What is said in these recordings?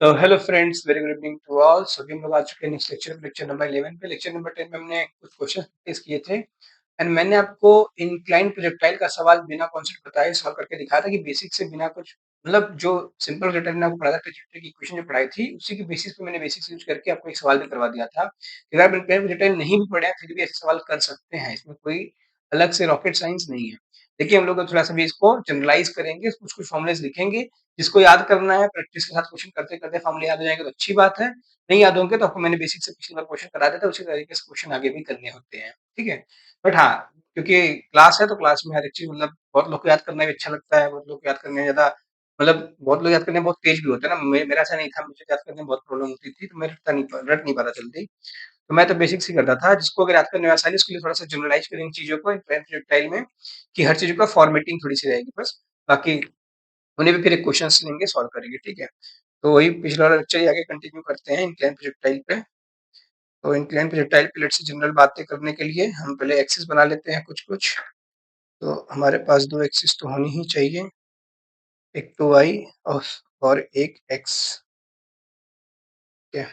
तो hello friends, very good evening to all. सभी हम लोग आ चुके हैं नेक्स्ट लेक्चर लेक्चर नंबर 11 पे। लेक्चर नंबर 10 में हमने कुछ क्वेश्चन फेस किए थे एंड मैंने आपको इंक्लाइन प्रोजेक्टाइल का सवाल बिना कॉन्सेप्ट बताए सॉल्व करके दिखाया था कि बेसिक से बिना कुछ मतलब जो सिंपल प्रोजेक्टाइल मैंने आपको पढ़ाया था, ट्राजेक्टरी की इक्वेशन जो पढ़ाई थी उसी की बेसिस पे मैंने बेसिक्स यूज करके आपको एक सवाल भी करवा दिया था कि अगर आप इंक्लाइन प्रोजेक्टाइल नहीं भी पढ़े हैं फिर भी ऐसे सवाल कर सकते हैं। इसमें कोई अलग से रॉकेट साइंस नहीं है। देखिए, हम लोग थोड़ा सा भी इसको जनरलाइज करेंगे, कुछ कुछ फॉर्मुलेस लिखेंगे, जिसको याद करना है प्रैक्टिस के साथ क्वेश्चन करते करते फॉर्मूले याद हो जाएंगे तो अच्छी बात है। नहीं याद होंगे तो आपको मैंने बेसिक से पिछली बार क्वेश्चन करा दिया था, उसी तरीके से क्वेश्चन आगे भी करने होते हैं। ठीक है, बट हाँ, क्योंकि क्लास है तो क्लास में हर एक चीज मतलब बहुत लोग को याद करना भी अच्छा लगता है, बहुत लोग को याद करने में ज्यादा मतलब बहुत लोग याद करने में बहुत तेज भी होते हैं ना। मेरा ऐसा नहीं था, मुझे याद करने में बहुत प्रॉब्लम होती थी, तो मैं रट नहीं पाता जल्दी। तो मैं तो बेसिक्स ही करता था। जिसको अगर याद करने में आसानी उसके लिए थोड़ा सा जनरलाइज करेंगे चीजों को प्रोजेक्टाइल में कि हर चीज का फॉर्मेटिंग थोड़ी सी रहेगी बस। बाकी उन्हें भी फिर एक क्वेश्चन लेंगे, सॉल्व करेंगे। ठीक है, तो वही पिछला वाला लेक्चर ही आगे कंटिन्यू करते हैं इंक्लाइन प्रोजेक्टाइल पे। तो इंक्लाइन प्रोजेक्टाइल पे लेट्स से जनरल बातें करने के लिए हम पहले एक्सिस बना लेते हैं कुछ कुछ। तो हमारे पास दो एक्सिस तो होनी ही चाहिए, एक तो वाई और एक एक्स। ठीक है,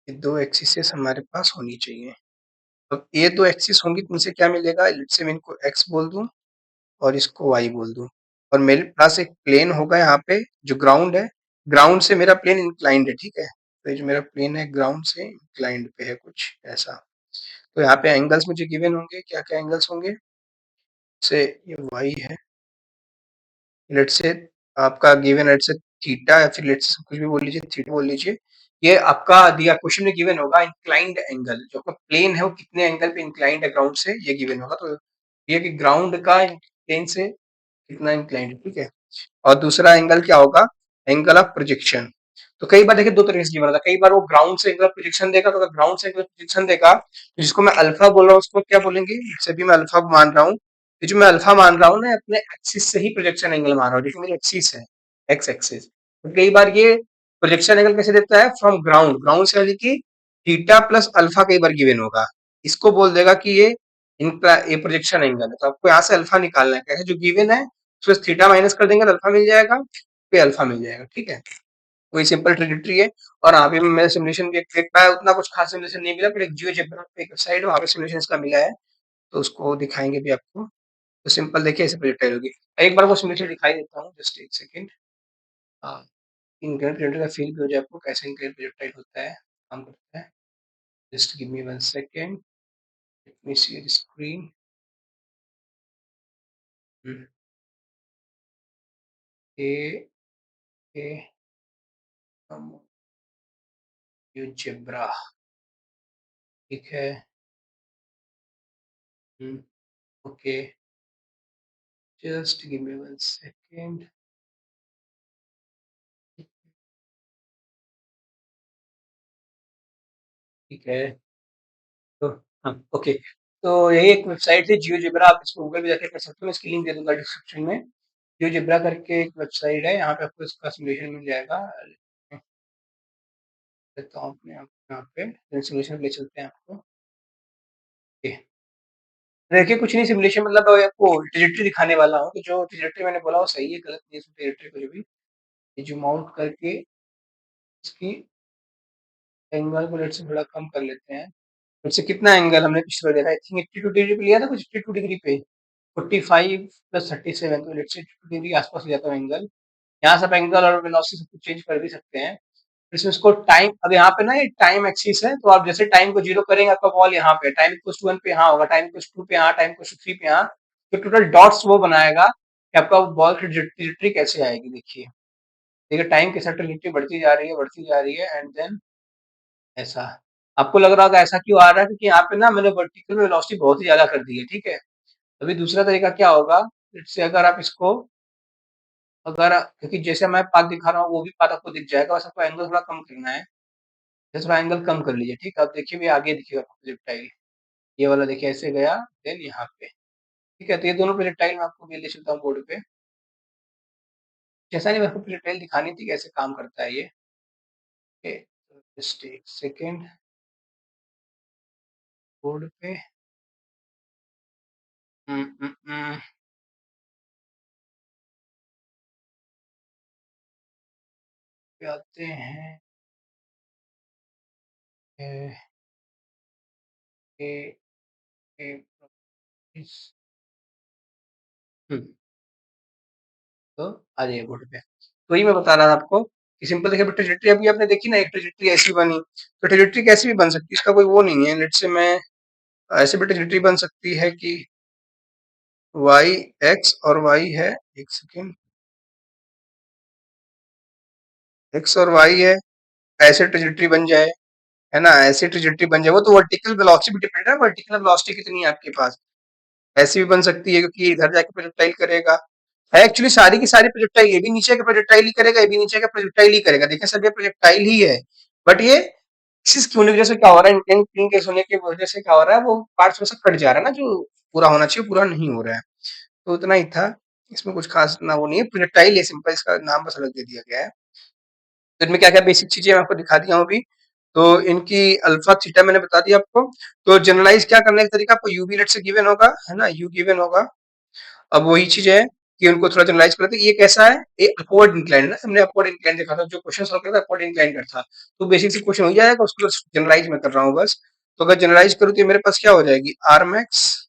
ये दो एक्सिस हमारे पास होनी चाहिए। अब ये दो एक्सिस होंगी तो इनसे क्या मिलेगा, लेट्स से मैं इनको एक्स बोल दूं और इसको वाई बोल दूं, और मेरे पास एक प्लेन होगा यहाँ पे जो ग्राउंड है। ग्राउंड से मेरा प्लेन इंक्लाइंड है। ठीक है, तो ये जो मेरा प्लेन है ग्राउंड से इंक्लाइंड पे है कुछ ऐसा। तो यहाँ पे एंगल्स मुझे गिवन होंगे, क्या क्या एंगल्स होंगे। से ये वाई है, लेट्स से आपका गिवन लेट्स से थीटा, या फिर लेट्स से कुछ भी बोल लीजिए, थीटा बोल लीजिए। ये आपका दिया क्वेश्चन में गिवन होगा इंक्लाइंड एंगल, जो आपका प्लेन है वो कितने एंगल पे इंक्लाइंड है ग्राउंड से, ये गिवन होगा। तो ये कि ग्राउंड का प्लेन से कितना इंक्लाइंड है। ठीक है, और दूसरा एंगल क्या होगा, एंगल ऑफ प्रोजेक्शन। तो कई बार देखिए दो तरीके से गिवन होता है, कई बार वो ग्राउंड से एंगल ऑफ प्रोजेक्शन देगा, तो अगर ग्राउंड से एंगल ऑफ प्रोजेक्शन देगा तो जिसको मैं अल्फा बोल रहा हूँ उसको क्या बोलेंगे, जैसे भी मैं अल्फा मान रहा हूँ, ये जो मैं अल्फा मान रहा हूँ ना अपने एक्सिस से ही प्रोजेक्शन एंगल मान रहा हूँ, देखिए मेरी एक्सिस है एक्स एक्सिस। तो कई बार ये प्रोजेक्शन एंगल कैसे देता है, फ्रॉम ग्राउंड, ग्राउंड से यानी कि थीटा प्लस अल्फा कई बार गिवन होगा, इसको बोल देगा कि ये प्रोजेक्शन एंगल है। तो आपको यहाँ से अल्फा निकालना है, कैसे जो गिवन है उसमें थीटा माइनस कर देंगे तो अल्फा मिल जाएगा, पे अल्फा मिल जाएगा। ठीक है, वही सिंपल ट्रिजेक्टरी है। और अभी मैं सिमुलेशन भी देख पाया, उतना कुछ खास सिमुलेशन नहीं मिला, पर एक जियोजेब्रा पे एक वेबसाइट वहाँ पे सिमुलेशन का मिला है, तो उसको दिखाएंगे भी आपको। तो सिंपल देखिए ऐसे प्रोजेक्टाइल होगी। एक बार वो सिमुलेशन दिखाई देता हूँ, जस्ट एक सेकेंड। हाँ, इनकरेंट प्रोजेक्टाइल का फील भी हो जाए आपको, कैसे इनकरेंट प्रोजेक्टाइल होता है, काम करता है। Just give me 1 second, let me see the screen. A A GeoGebra, ठीक है। Okay, just give me 1 second. ठीक है, तो हाँ, ओके। तो यही एक वेबसाइट है जियोजेब्रा, आप इसको गूगल पे जाके कर सकते हो, मैं इसकी लिंक दे दूंगा डिस्क्रिप्शन में। जियोजेब्रा करके एक वेबसाइट है, यहाँ पे आपको इसका सिमुलेशन मिल जाएगा। देता हूँ अपने आप यहाँ पे सिमुलेशन ले चलते हैं आपको। ओके, देखिए कुछ नहीं, सिमुलेशन मतलब आपको ट्रिजेक्टरी दिखाने वाला हूँ, तो जो ट्रिजेक्टरी मैंने बोला वो सही है गलत नहीं है, ट्रिजेक्टरी को जो भी ये जूम आउट करके इसकी एंगल को लेट्स से थोड़ा कम कर लेते हैं। लेट्स से कितना एंगल हमने पिछले बार देखा, आई थिंक 82 डिग्री पे लिया था, कुछ 82 डिग्री पे 45 प्लस 37, तो लेट्स से 82 डिग्री के आसपास ले जाता हूँ एंगल। यहाँ से आप एंगल और वेलोसिटी सब कुछ चेंज कर भी सकते हैं। फिर इसमें इसको टाइम, अब यहाँ पे ना ये टाइम एक्सिस है, तो आप जैसे टाइम को जीरो करेंगे आपका बॉल यहाँ पे, टाइम इक्वल्स टू 1 पे यहाँ होगा, टाइम इक्वल्स 2 पे यहाँ, टाइम इक्वल्स 3 पे यहाँ। तो टोटल डॉट्स वो बनाएगा कि आपका बॉल की ट्रिजेक्टरी कैसे आएगी। देखिए देखिए टाइम के साथ ट्रिजेक्टरी बढ़ती जा रही है, बढ़ती जा रही है, एंड देन ऐसा। आपको लग रहा होगा ऐसा क्यों आ रहा है, क्योंकि यहाँ पे ना मैंने वर्टिकल वेलोसिटी बहुत ही ज्यादा कर दी है। ठीक है, अभी दूसरा तरीका क्या होगा, इससे अगर आप इसको क्योंकि जैसे मैं पाथ दिखा रहा हूँ वो भी पाथ आपको दिख जाएगा, बस आपको एंगल थोड़ा कम करना है। थोड़ा एंगल कम कर लीजिए। ठीक है, अब देखिए भी आगे दिखेगा प्रोजेक्टाइल, ये वाला देखिए ऐसे गया, देन यहाँ पे। ठीक है, तो ये दोनों प्रोजेक्टाइल मैं आपको ले चलता हूँ बोर्ड पे। जैसा नहीं, मेरे को प्रोजेक्टाइल दिखानी थी कैसे काम करता है ये। जस्ट एक सेकेंड, बोर्ड पे। हम्म, हम्म, हम्म, पे आते हैं। ए, ए, ए, इस तो आ जाइए बोर्ड पे। तो वही मैं बता रहा था आपको कि सिंपल देखिए ट्रेजेक्टरी अभी आपने देखी ना, एक ट्रेजेक्टरी ऐसी बनी, तो ट्रेजेक्टरी कैसी भी बन सकती है, इसका कोई वो नहीं है। लेट्स से मैं ऐसे भी ट्रेजेक्टरी बन सकती है कि y x और y है, एक सेकेंड, x और y है, ऐसे ट्रेजेक्टरी बन जाए, है ना, ऐसे ट्रेजेक्टरी बन जाए। वो तो वर्टिकल वेलोसिटी पे डिपेंड है, वर्टिकल वेलोसिटी कितनी है आपके पास। ऐसी भी बन सकती है क्योंकि इधर जाके प्रोजेक्टाइल करेगा। है एक्चुअली सारी की सारी प्रोजेक्टाइल, ये भी नीचे का प्रोजेक्टाइल ही करेगा, ये भी नीचे का प्रोजेक्टाइल ही करेगा। देखिए सब ये प्रोजेक्टाइल ही है, बट ये किसी होने की वजह से क्या हो रहा है, इंटेंट केस होने की वजह से क्या हो रहा है, वो पार्ट्स में से कट जा रहा है ना, जो पूरा होना चाहिए पूरा नहीं हो रहा है। तो उतना ही था, इसमें कुछ खास ना वो नहीं है, प्रोजेक्टाइल है सिंपल, इसका नाम बस अलग दे दिया गया है। तो इनमें क्या-क्या बेसिक चीजें मैं आपको दिखा दिया हूँ अभी। तो इनकी अल्फा थीटा मैंने बता दिया आपको। तो जनरलाइज क्या करने का तरीका, आपको यू भी लेट से गिवन होगा, है ना, यू गिवन होगा। अब वही चीज है कि उनको थोड़ा जनरलाइज करते हैं। ये कैसा है, ये अपवर्ड इंक्लाइन है, हमने अपवर्ड इंक्लाइन देखा था, जो क्वेश्चन सॉल्व करता है अपवर्ड इंक्लाइन का था। तो बेसिक से क्वेश्चन हो जाएगा, उसको जनरलाइज में कर रहा हूँ बस। तो अगर जनरलाइज करूँ तो मेरे पास क्या हो जाएगी, आर मैक्स,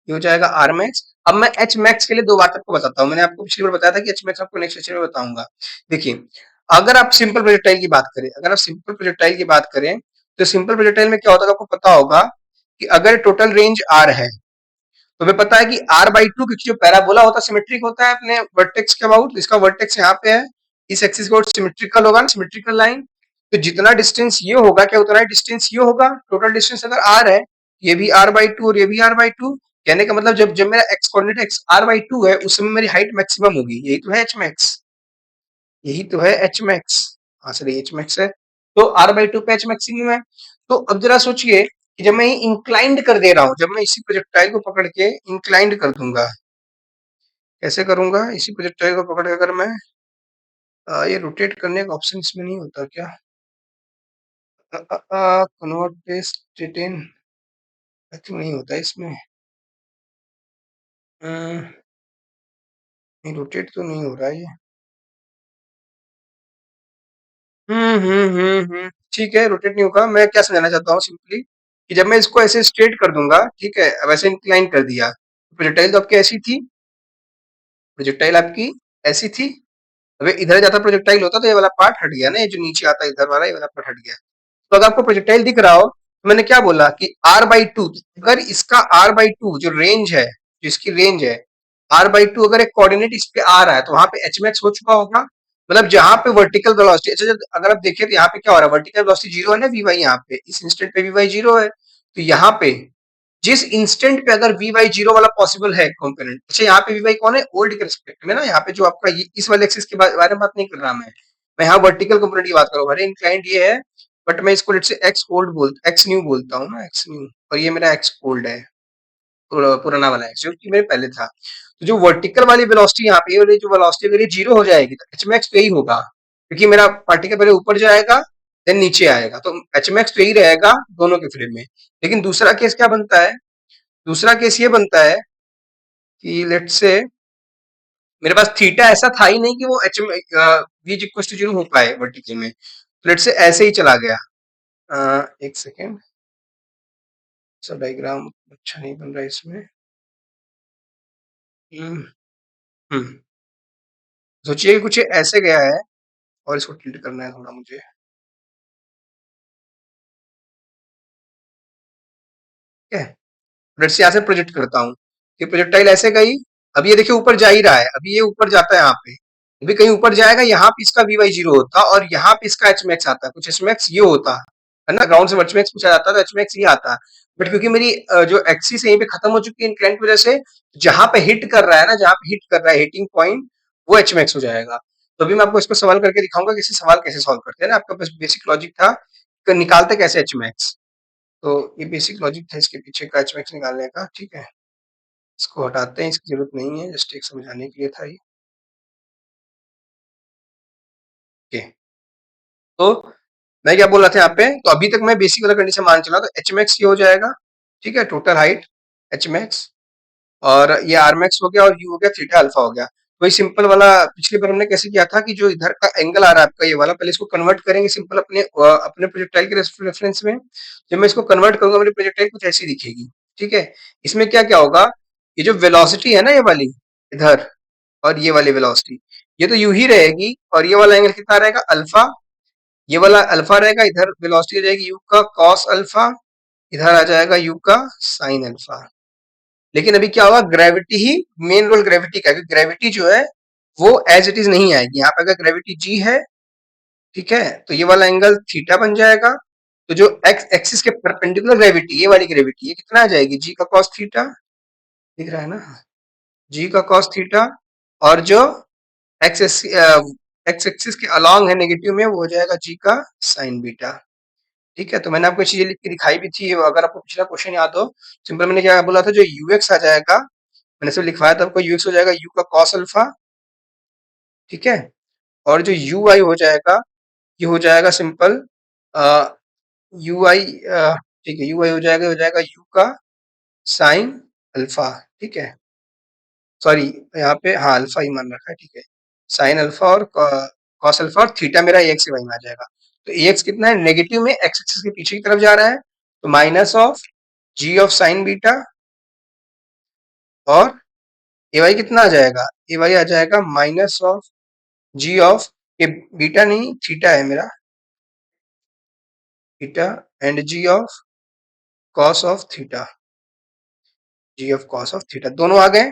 ये हो जाएगा आर मैक्स। अब मैं एच मैक्स के लिए दो बात आपको बताता हूँ, मैंने आपको पिछली बार बताया था कि एच मैक्स आपको नेक्स्ट लेक्चर में बताऊंगा। देखिए, अगर आप सिंपल प्रोजेक्टाइल की बात करें, अगर आप सिंपल प्रोजेक्टाइल की बात करें, तो सिंपल प्रोजेक्टाइल में क्या होता है आपको पता होगा कि अगर टोटल रेंज आर है, तो हमें पता है कि r बाई टू, क्योंकि जो पैराबोला होता है सिमेट्रिक होता है अपने वर्टेक्स के अबाउट, इसका वर्टेक्स यहाँ पे है, इस एक्सिस का सिमेट्रिकल होगा ना, सिमेट्रिकल लाइन। तो जितना डिस्टेंस ये होगा, क्या उतना ही डिस्टेंस ये होगा, टोटल डिस्टेंस अगर r है, ये भी r बाई टू और ये भी r बाई टू। कहने का मतलब जब जब मेरा x coordinate x r by two है, उस समय मेरी हाइट मैक्सिमम होगी, यही तो है h मैक्स, यही तो है एच मैक्स। हाँ सर एच मैक्स है, तो आर बाई टू पे एच मैक्सिमम है। तो अब जरा सोचिए कि जब मैं इंक्लाइंड कर दे रहा हूं, जब मैं इसी प्रोजेक्टाइल को पकड़ के इंक्लाइंड कर दूंगा, कैसे करूंगा, इसी प्रोजेक्टाइल को पकड़ के अगर मैं ये रोटेट करने का ऑप्शन इसमें नहीं होता क्या, convert state in, I think नहीं होता इसमें। नहीं रोटेट तो नहीं हो रहा है ये। ठीक है, रोटेट नहीं होगा। मैं क्या समझाना चाहता हूँ सिंपली, कि जब मैं इसको ऐसे स्ट्रेट कर दूंगा, ठीक है, वैसे इंक्लाइन कर दिया, प्रोजेक्टाइल तो आपकी ऐसी थी, प्रोजेक्टाइल आपकी ऐसी थी। अगर इधर जाता प्रोजेक्टाइल होता तो ये वाला पार्ट हट गया ना, ये जो नीचे आता है इधर वाला, ये वाला पार्ट हट गया। तो अगर आपको प्रोजेक्टाइल दिख रहा हो, तो मैंने क्या बोला कि आर बाई टू, अगर इसका आर बाई टू जो रेंज है, जो इसकी रेंज है आर बाई टू, अगर एक कोऑर्डिनेट इस पे आ रहा है, तो वहां पे एच मैक्स हो चुका होगा। मतलब जहां पे वर्टिकल वेलोसिटी, अच्छा अगर आप देखिए तो यहाँ पे क्या हो रहा है, वर्टिकल वेलोसिटी जीरो है ना, वी वाई, यहाँ पे इस इंस्टेंट पे वी वाई जीरो है। तो यहाँ पे जिस इंस्टेंट पे अगर वी वाई जीरो वाला पॉसिबल है कॉम्पोनेंट, अच्छा यहाँ पे वी वाई कौन है, ओल्ड के रिस्पेक्ट में ना, यहाँ पे जो आपका इस वाले एक्सिस के बारे में बात नहीं कर रहा मैं यहाँ वर्टिकल कंपोनेंट की बात करूँ, अरे इंक्लाइंड ये है, बट मैं इसको लेट से एक्स ओल्ड एक्स न्यू बोलता हूँ ना, एक्स न्यू, और ये मेरा एक्स ओल्ड है, पुराना वाला एक्स जो कि मेरे पहले था। तो जो वर्टिकल वाली वेलोसिटी यहाँ पे, और ये जो वेलोसिटी अगर ये जीरो हो जाएगी, तो एच मैक्स तो यही होगा, क्योंकि मेरा पार्टिकल पहले ऊपर जाएगा देन नीचे आएगा, तो एच मैक्स तो यही रहेगा दोनों के फ्रेम में। लेकिन दूसरा केस क्या बनता है, दूसरा केस ये बनता है कि लेट से मेरे पास थीटा ऐसा था ही नहीं कि वो H V equal to zero हो पाए वर्टिकल में, तो लेट से ऐसे ही चला गया। एक सेकेंड, सब डायग्राम अच्छा नहीं बन रहा है इसमें। हम्म हम्म, सोचिए कि कुछ ऐसे गया है, और इसको टिल्ट करना है थोड़ा मुझे, ठीक है। लेट से यहाँ से प्रोजेक्ट करता हूँ, ये प्रोजेक्टाइल ऐसे गई, अब ये देखिए ऊपर जा ही रहा है, अभी ये ऊपर जाता है यहाँ पे, अभी कहीं ऊपर जाएगा, यहाँ पे इसका वी वाई जीरो होता और यहाँ पे इसका एच मैक्स आता, कुछ एच मैक्स ये होता है ना, ग्राउंड से एच मैक्स पूछा जाता है तो एच मैक्स ये आता। बट क्योंकि मेरी जो एक्सिस यहीं पे खत्म हो चुकी है इंक्लाइन की वजह से, जहां पे हिट कर रहा है ना, जहां पे हिट कर रहा है हिटिंग पॉइंट, वो एच मैक्स हो जाएगा। तो अभी मैं आपको इसको सवाल करके दिखाऊंगा कि इसे सवाल कैसे सॉल्व करते हैं ना, आपका बस बेसिक लॉजिक था कि निकालते कैसे एच मैक्स। तो ये बेसिक लॉजिक था इसके पीछे का एच मैक्स निकालने का, ठीक है। इसको हटाते हैं, इसकी जरूरत नहीं है, जस्ट एक समझाने के लिए था ये, ओके। तो मैं क्या बोल रहा था यहाँ पे, तो अभी तक मैं बेसिक वाला कंडीशन मान चला, तो एच मैक्स ये हो जाएगा, ठीक है, टोटल हाइट एच मैक्स, और ये आर मैक्स हो गया और यू हो गया, थीटा अल्फा हो गया। वही सिंपल वाला पिछली बार हमने कैसे किया था कि जो इधर का एंगल आ रहा है आपका ये वाला, पहले इसको कन्वर्ट करेंगे सिंपल अपने प्रोजेक्टाइल के रेफरेंस में। जब मैं इसको कन्वर्ट करूंगा मेरी प्रोजेक्टाइल कुछ ऐसी दिखेगी। ठीक है, इसमें क्या क्या होगा, ये जो वेलोसिटी है ना ये वाली इधर, और ये वाली वेलोसिटी, ये तो यूं ही रहेगी, और ये वाला एंगल कितना रहेगा अल्फा, ये वाला अल्फा रहेगा, इधर वेलोसिटी हो जाएगी यू का कॉस अल्फा, इधर आ जाएगा यू का साइन अल्फा। लेकिन अभी क्या होगा, ग्रेविटी ही मेन रोल ग्रेविटी का है, क्योंकि ग्रेविटी जो है वो एज इट इज नहीं आएगी यहाँ पे। अगर ग्रेविटी जी है, ठीक है, तो ये वाला एंगल थीटा बन जाएगा। तो जो एक्स एक्सिस के परपेंडिकुलर ग्रेविटी, ये वाली ग्रेविटी, ये कितना आ जाएगी जी का कॉस थीटा, दिख रहा है ना, जी का कॉस थीटा। और जो एक्स एक्स एक्सिस के अलॉन्ग है नेगेटिव में, वो हो जाएगा जी का साइन बीटा। ठीक है, तो मैंने आपको चीजें लिख के दिखाई भी थी, अगर आपको पिछला क्वेश्चन याद हो। सिंपल मैंने क्या बोला था, जो यूएक्स आ जाएगा, मैंने सिर्फ लिखवाया था आपको, यूएक्स हो जाएगा यू का कॉस अल्फा। ठीक है, और जो यू आई हो जाएगा, ये हो जाएगा सिंपल यू आई, ठीक है, यू आई हो जाएगा यू का साइन अल्फा। ठीक है, सॉरी, यहाँ पे हाँ अल्फा ही मान रखा है। ठीक है, साइन अल्फा और कॉस अल्फा, और थीटा मेरा एक्स वाई में आ जाएगा। तो एक्स कितना है, नेगेटिव में, एक्स एक्सिस के पीछे की तरफ जा रहा है, तो minus of G of sine beta, और ए वाई कितना आ जाएगा, ए वाई आ जाएगा माइनस ऑफ जी ऑफ, ये बीटा नहीं थीटा है मेरा, theta and G of cos of theta, G of cos of theta दोनों आ गए।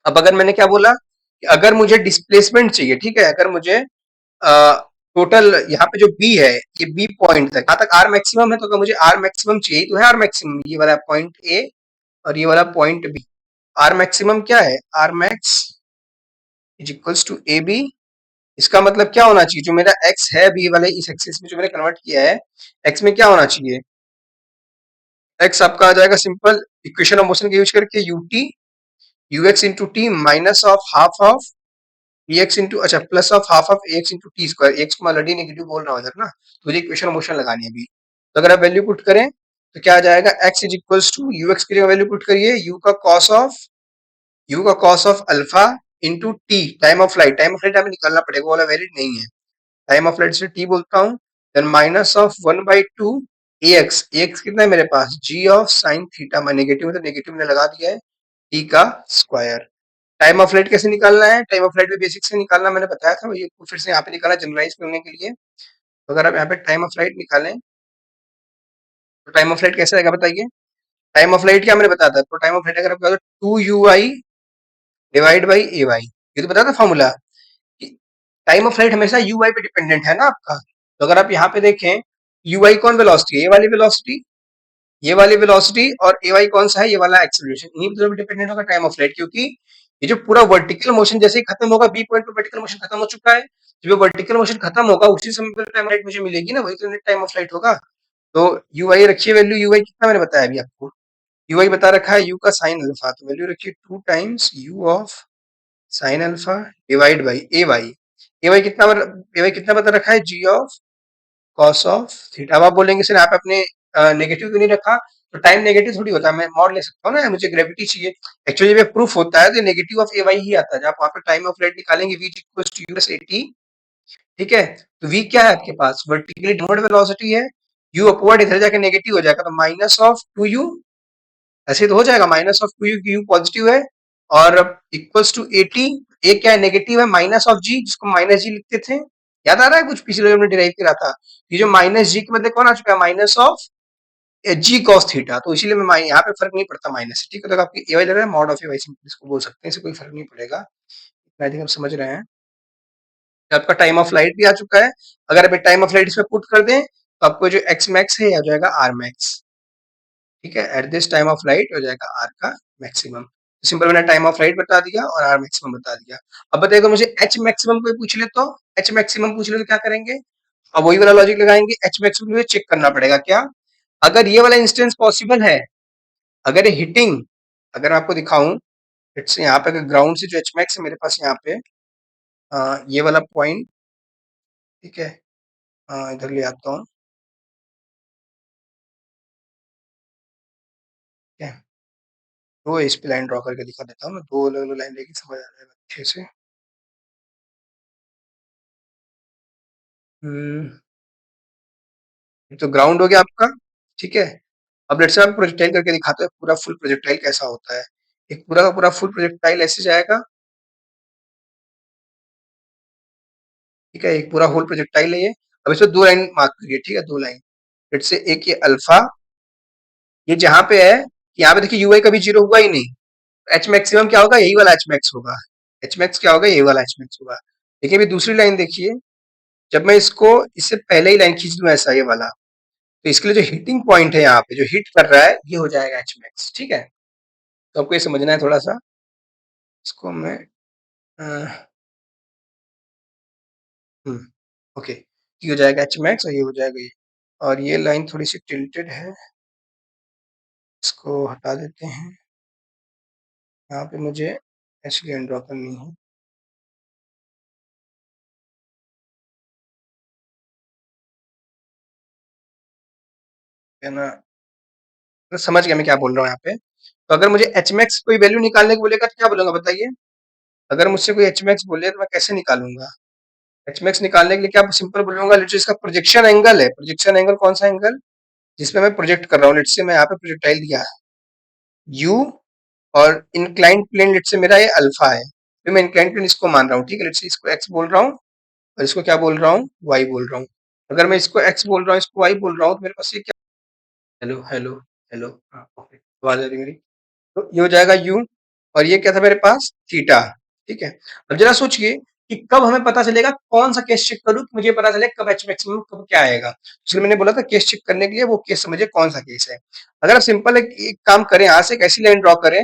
अब अगर मैंने क्या बोला कि अगर मुझे डिस्प्लेसमेंट चाहिए, ठीक है, अगर मुझे टोटल यहाँ पे जो बी है, ये बी पॉइंट तक, यहाँ तक आर मैक्सिमम है, तो अगर मुझे आर मैक्सिमम चाहिए तो है आर मैक्सिमम ये वाला पॉइंट ए और ये वाला पॉइंट बी। आर मैक्सिमम क्या है, R max is equals to A B. इसका मतलब क्या होना चाहिए, जो मेरा एक्स है बी वाले इस एक्सिस में जो मैंने कन्वर्ट किया है, एक्स में क्या होना चाहिए, एक्स आपका आ जाएगा सिंपल इक्वेशन ऑफ मोशन का यूज करके u t u x into t minus of half of a x into, अच्छा plus of half of x into t square, x को मैं ऑलरेडी नेगेटिव बोल रहा हूँ इधर ना, तो मुझे इक्वेशन ऑफ मोशन लगानी है अभी। तो अगर आप वैल्यू पुट करें तो क्या आ जाएगा, X is equals to U X की जगह वैल्यू पुट करिए, यू का cos of alpha into T time of flight, time of flight हमें निकालना पड़ेगा, वो वाला वैलिड नहीं है, टाइम ऑफ फ्लाइट से टी बोलता हूँ, then minus of 1/2 A X कितना है मेरे पास, जी ऑफ साइन थीटा, मैं नेगेटिव है तो नेगेटिव ने लगा दिया है, टी का स्क्वायर। टाइम ऑफ फ्लाइट कैसे निकालना है, टाइम ऑफ फ्लाइट भी बेसिक से निकालना मैंने बताया था, ये फिर से यहाँ पे निकाला जनरलाइज करने के लिए। तो अगर आप यहाँ पे टाइम ऑफ फ्लाइट निकालें तो टाइम ऑफ फ्लाइट कैसे आएगा बताइए, टाइम ऑफ फ्लाइट क्या मैंने बताया था, तो टाइम ऑफ फ्लाइट अगर आप 2 u i divide by A Y, ये तो बताया था फॉर्मूला, टाइम ऑफ फ्लाइट हमेशा यू आई पे डिपेंडेंट है ना आपका। तो अगर आप यहाँ पे देखें, यू आई कौन वेलोसिटी है, ये वाली वेलोसिटी, ये वाली वेलोसिटी, और ए वाई कौन सा है, ये वाला एक्सेलरेशन, इन्हीं पर डिपेंडेंट होगा टाइम ऑफ फ्लाइट, क्योंकि ये जो पूरा वर्टिकल मोशन जैसे ही खत्म होगा, बी पॉइंट पर वर्टिकल मोशन खत्म हो चुका है, जब वर्टिकल मोशन खत्म होगा उसी समय पर टाइम फ्लाइट मुझे मिलेगी ना, वही तो टाइम ऑफ फ्लाइट होगा। तो यू आई रखिए वैल्यू, यू आई कितना मैंने बताया अभी आपको, यू आई बता रखा है यू का साइन अल्फा, तो वैल्यू रखिए 2 times U of sine alpha divide by A Y, A Y कितना, ए वाई कितना बता रखा है, G of cos of theta. अब आप बोलेंगे सर आप अपने नेगेटिव क्यों नहीं रखा, तो टाइम नेगेटिव थोड़ी होता है, मैं मॉड ले सकता हूँ ना, मुझे ग्रेविटी चाहिए। एक्चुअली जब प्रूफ होता है तो नेगेटिव ऑफ ए वाई ही आता है, जब आप वहाँ पे टाइम ऑफ फ्लाइट निकालेंगे v equals to u + at, ठीक है, तो v क्या है आपके पास, वर्टिकली डाउनवर्ड वेलोसिटी है, u अपवर्ड इधर जाके नेगेटिव हो जाएगा, तो माइनस ऑफ 2u, ऐसे तो हो जाएगा माइनस ऑफ 2u, की u पॉजिटिव है, और इक्वल्स टू 80, ए क्या है नेगेटिव है, माइनस ऑफ जी, जिसको माइनस जी लिखते थे, याद आ रहा है कुछ पिछले हमने डिराइव करा था, ये जो माइनस जी के बदले कौन आ चुका है, minus of G cos theta, तो इसीलिए मैं यहाँ पे फर्क नहीं पड़ता माइनस, ठीक है, तो आपकी ए वाई लग रहा है मॉड ऑफ ए वाई, इसको बोल सकते हैं, इससे कोई फर्क नहीं पड़ेगा, आई थिंक आप समझ रहे हैं। तो आपका टाइम ऑफ फ्लाइट भी आ चुका है, अगर आप टाइम ऑफ फ्लाइट इसमें पुट कर दें तो आपको जो एक्स मैक्स है आ जाएगा आर मैक्स, ठीक है, at this time of flight हो जाएगा आर का मैक्सिमम। तो सिंपल मैंने टाइम ऑफ फ्लाइट बता दिया और आर मैक्सिमम बता दिया। अब बताइएगा मुझे एच मैक्सिमम कोई पूछ ले तो, एच मैक्सिमम पूछ ले तो क्या करेंगे, अब वही वाला लॉजिक लगाएंगे, एच मैक्सिमम मुझे चेक करना पड़ेगा क्या, अगर ये वाला इंस्टेंस पॉसिबल है, अगर ये हिटिंग, अगर मैं आपको दिखाऊं, इट्स यहाँ पे ग्राउंड से जो एच मैक्स है मेरे पास यहाँ पे, ये वाला पॉइंट, ठीक है, इधर ले आता हूँ, ठीक है, दो इस पे लाइन ड्रॉ करके दिखा देता हूँ मैं, दो अलग अलग लाइन लेके समझ आ जाएगा। अच्छे से। हम्म, तो ग्राउंड हो गया आपका, ठीक है। अब लेट्स से आप प्रोजेक्टाइल करके दिखाते हैं पूरा फुल प्रोजेक्टाइल कैसा होता है। एक पूरा का पूरा फुल प्रोजेक्टाइल ऐसे जाएगा, ठीक है। एक पूरा होल प्रोजेक्टाइल है ये। अब इसमें दो लाइन मार्क करिए, ठीक है, दो लाइन। लेट्स से एक ये अल्फा, ये जहां पे है, यहाँ पे देखिए यूआई कभी जीरो हुआ ही नहीं। एच मैक्सिमम क्या होगा, यही वाला एच मैक्स होगा। एच मैक्स क्या होगा, यही वाला एच मैक्स होगा। देखिए अभी दूसरी लाइन देखिए, जब मैं इसको इससे पहले ही लाइन खींच दूं ऐसा ये वाला, तो इसके लिए जो हिटिंग पॉइंट है यहाँ पे जो हिट कर रहा है ये हो जाएगा एच मैक्स, ठीक है। तो आपको ये समझना है थोड़ा सा। इसको मैं हम्म, ओके, ये हो जाएगा एच मैक्स और ये हो जाएगा ये। और ये लाइन थोड़ी सी टिल्टेड है, इसको हटा देते हैं। यहाँ पे मुझे एच लाइन ड्रॉ करनी है ना। तो समझ गया मैं क्या बोल रहा हूँ यहाँ पे। तो अगर मुझे एच मैक्स कोई वैल्यू निकालने को बोलेगा तो क्या बोलूंगा बताइए। अगर मुझसे कोई एच मैक्स बोले तो मैं कैसे निकालूंगा। एच मैक्स निकालने के लिए क्या सिंपल बोलूंगा, लेट्स इसका प्रोजेक्शन एंगल है। प्रोजेक्शन एंगल कौन सा एंगल, जिसपे मैं प्रोजेक्ट कर रहा हूँ। लेट्स से मैं यहाँ पे प्रोजेक्टाइल दिया यू, और इंक्लाइंड प्लेन लेट्स से मेरा ये अल्फा है, तो मैं इंक्लाइंड प्लेन इसको मान रहा हूँ, ठीक है। लेट्स से इसको एक्स बोल रहा हूँ और इसको क्या बोल रहा हूँ, वाई बोल रहा हूँ। अगर मैं इसको एक्स बोल रहा हूँ इसको वाई बोल रहा हूँ तो मेरे पास ये क्या, हेलो हेलो हेलो, हाँ ओके, आवाज आ रही है मेरी। तो ये हो जाएगा यू, और ये क्या था मेरे पास, थीटा, ठीक है। अब जरा सोचिए कि कब हमें पता चलेगा, कौन सा केस चेक करूं कि मुझे पता चले कब एच मैक्सिमम कब क्या आएगा। इसलिए मैंने बोला था केस चेक करने के लिए वो केस समझिए कौन सा केस है। अगर आप सिंपल एक काम करें, यहाँ से एक ऐसी लाइन ड्रॉ करें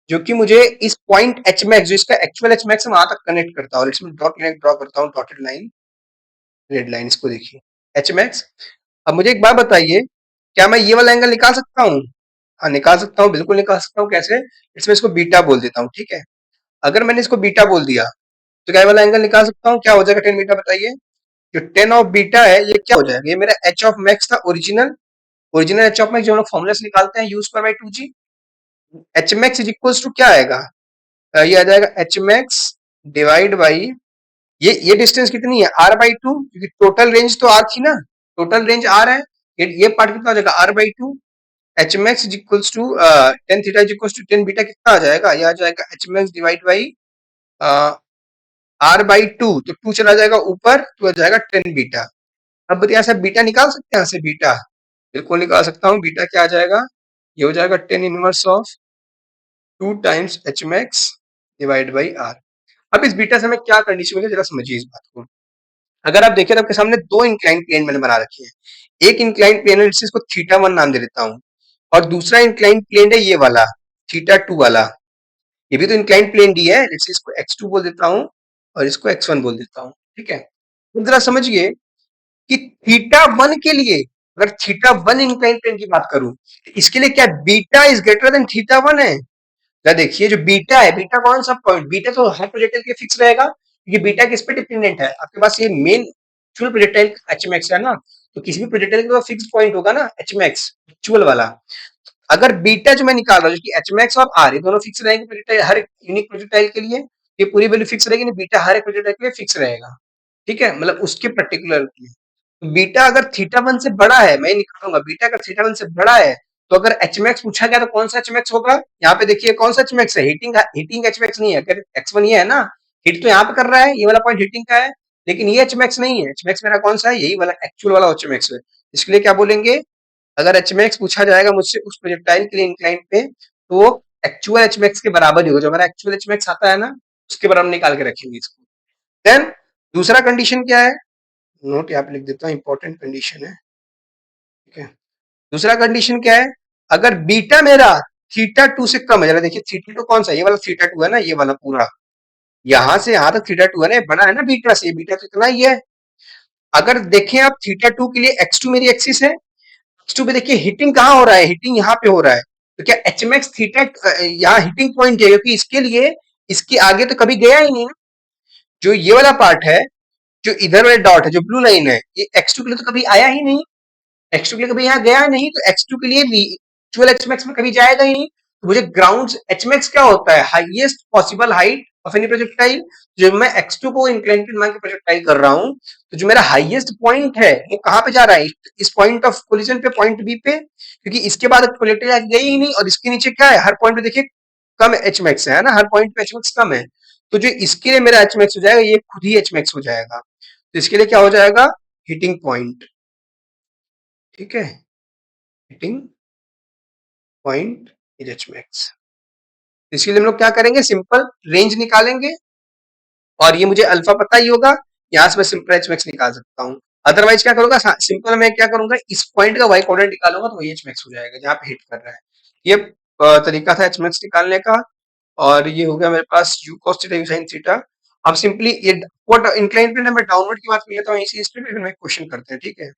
जो कि मुझे इस पॉइंट एच मैक्स जो इसका एक्चुअल एच मैक्स वहां तक कनेक्ट करता हूँ। इसमें डॉट लाइन ड्रॉ करता हूँ, डॉटेड लाइन, रेड लाइन, इसको देखिए एच मैक्स। अब मुझे एक बात बताइए, क्या मैं ये वाला एंगल निकाल सकता हूँ। हाँ निकाल सकता हूँ, बिल्कुल निकाल सकता हूँ। कैसे, इसमें इसको बीटा बोल देता हूँ, ठीक है। अगर मैंने इसको बीटा बोल दिया तो क्या ये वाला एंगल निकाल सकता हूँ, क्या हो जाएगा टेन बीटा, बताइए। जो टेन ऑफ बीटा है ये क्या हो जाएगा, ये मेरा एच ऑफ मैक्स था original. Original H of max जो हम लोग फॉर्मूला से निकालते हैं, u square by two g. H max is equal to क्या आएगा, ये आ जाएगा एच मैक्स डिवाइड बाई, ये डिस्टेंस कितनी है, आर बाई टू, क्योंकि टोटल रेंज तो आर थी ना, टोटल रेंज आर है। ये पार्ट कितना हो जाएगा, R by two. H max is equal to tan theta is equal to tan beta, कितना आ जाएगा, ये आ जाएगा H max divide by R by two, तो टू चला जाएगा ऊपर तो आ जाएगा टेन बीटा। अब यहाँ से बीटा निकाल सकते हैं, यहाँ से बीटा बिल्कुल निकाल सकता हूँ। बीटा क्या आ जाएगा, ये हो जाएगा tan inverse of two times H max divide by R. अब इस बीटा से हमें क्या कंडीशन मिली, जरा समझिए इस बात को। अगर आप देखें तो आपके सामने दो इंक्लाइन प्लेन मैंने बना रखे हैं। एक इंक्लाइन प्लेन है जिसको थीटा वन नाम दे देता हूँ, और दूसरा इंक्लाइन प्लेन है ये वाला, थीटा टू वाला। ये भी तो इंक्लाइन प्लेन डी है, लेट्स से इसको एक्स टू बोल देता हूँ और इसको एक्स वन बोल देता हूँ, ठीक है। तो जरा समझिए कि थीटा वन के लिए, अगर थीटा वन इंक्लाइन प्लेन की बात करूं तो इसके लिए क्या beta is greater than theta one है। या देखिए जो बीटा है, बीटा कौन सा पॉइंट, बीटा तो हर प्रोजेक्टाइल के लिए फिक्स रहेगा, क्योंकि बीटा किस पे डिपेंडेंट है, आपके पास ये main actual projectile H max है ना, तो किसी भी प्रोजेक्टाइल के पास फिक्स पॉइंट होगा ना एच मैक्स एक्चुअल वाला। अगर बीटा जो मैं निकाल रहा हूँ, जो कि एच मैक्स और आर, ये दोनों फिक्स रहेंगे प्रोजेक्टाइल, हर यूनिक प्रोजेक्टाइल के लिए ये पूरी वैल्यू फिक्स रहेगी, नहीं बीटा हर एक प्रोजेक्टाइल के लिए फिक्स रहेगा, ठीक है, मतलब उसके पर्टिकुलर। बीटा अगर थीटा वन से बड़ा है, मैं निकालूंगा बीटा अगर थीटा वन से बड़ा है, तो अगर एच मैक्स पूछा गया तो कौन सा एच मैक्स होगा, यहाँ पे देखिए कौन सा एच मैक्स है, हीटिंग हीटिंग एच मैक्स नहीं है। अगर एक्स वन ये है ना, हिट तो यहाँ पे कर रहा है, ये वाला पॉइंट हीटिंग का है, लेकिन ये एच मैक्स नहीं है। एच मैक्स मेरा कौन सा है, यही वाला एक्चुअल वाला एच मैक्स है। इसके लिए क्या बोलेंगे, अगर एच मैक्स पूछा जाएगा मुझसे उस प्रोजेक्टाइल के लिए इंक्लाइन पे, तो वो एक्चुअल एच मैक्स के बराबर ही होगा, जो हमारा एक्चुअल एच मैक्स आता है ना उसके बराबर निकाल के रखेंगे इसको। देन दूसरा कंडीशन क्या है, नोट यहाँ पे लिख देता हूँ, इंपॉर्टेंट कंडीशन है, ठीक है। दूसरा कंडीशन क्या है, अगर बीटा मेरा थीटा टू से कम है, जरा देखिए थीटा टू कौन सा, ये वाला थीटा टू है ना, ये वाला पूरा यहां से यहां तक थीटा टू है ना, ये बड़ा है ना बीटा से, बीटा तो इतना ही है। अगर देखें आप थीटा टू के लिए एक्स टू मेरी एक्सिस है, एक्स टू पे देखिए हिटिंग कहाँ हो रहा है, हिटिंग यहाँ पे हो रहा है, तो क्या एच मैक्स थीटा यहाँ हिटिंग पॉइंट है, क्योंकि इसके लिए इसके आगे तो कभी गया ही नहीं ना। जो ये वाला पार्ट है, जो इधर वाले डॉट है, जो ब्लू लाइन है, ये एक्स टू के लिए तो कभी आया ही नहीं, एक्स टू के लिए कभी यहाँ गया नहीं, तो एक्स टू के लिए एक्चुअल एच मैक्स में कभी जाएगा ही नहीं। तो मुझे ग्राउंड एच मैक्स क्या होता है, highest possible height of any projectile. जब मैं x2 को इंक्लाइन प्लेन मान के प्रोजेक्टाइल कर रहा हूँ, तो जो मेरा हाईएस्ट पॉइंट है वो कहाँ पे जा रहा है, इस पॉइंट ऑफ कोलिजन पे, पॉइंट बी पे, क्योंकि इसके बाद प्रोजेक्टाइल गई ही नहीं, और इसके नीचे क्या है, हर पॉइंट पे देखिए कम एच मैक्स है ना, हर पॉइंट पे एच मैक्स कम है। तो जो इसके लिए मेरा एच मैक्स हो जाएगा, ये खुद ही एच मैक्स हो जाएगा। तो इसके लिए क्या हो जाएगा, हिटिंग पॉइंट। ठीक है, hitting point is H max. इसके लिए हम लोग क्या करेंगे, सिंपल रेंज निकालेंगे, और ये मुझे अल्फा पता ही होगा, यहाँ से मैं सिंपल एच मैक्स निकाल सकता हूँ। अदरवाइज क्या करूंगा, सिंपल मैं क्या करूंगा, इस पॉइंट का वाई कोऑर्डिनेट निकालूंगा, तो वही एच मैक्स हो जाएगा जहाँ पे हिट कर रहा है। ये तरीका था एच मैक्स निकालने का। और ये हो गया मेरे पास u cos theta u sin theta. अब सिंपली ये व्हाट इंक्लाइन प्लेन है, मैं डाउनवर्ड की बात कर लेता हूँ इसी इस पे, फिर मैं क्वेश्चन करते हैं, ठीक है।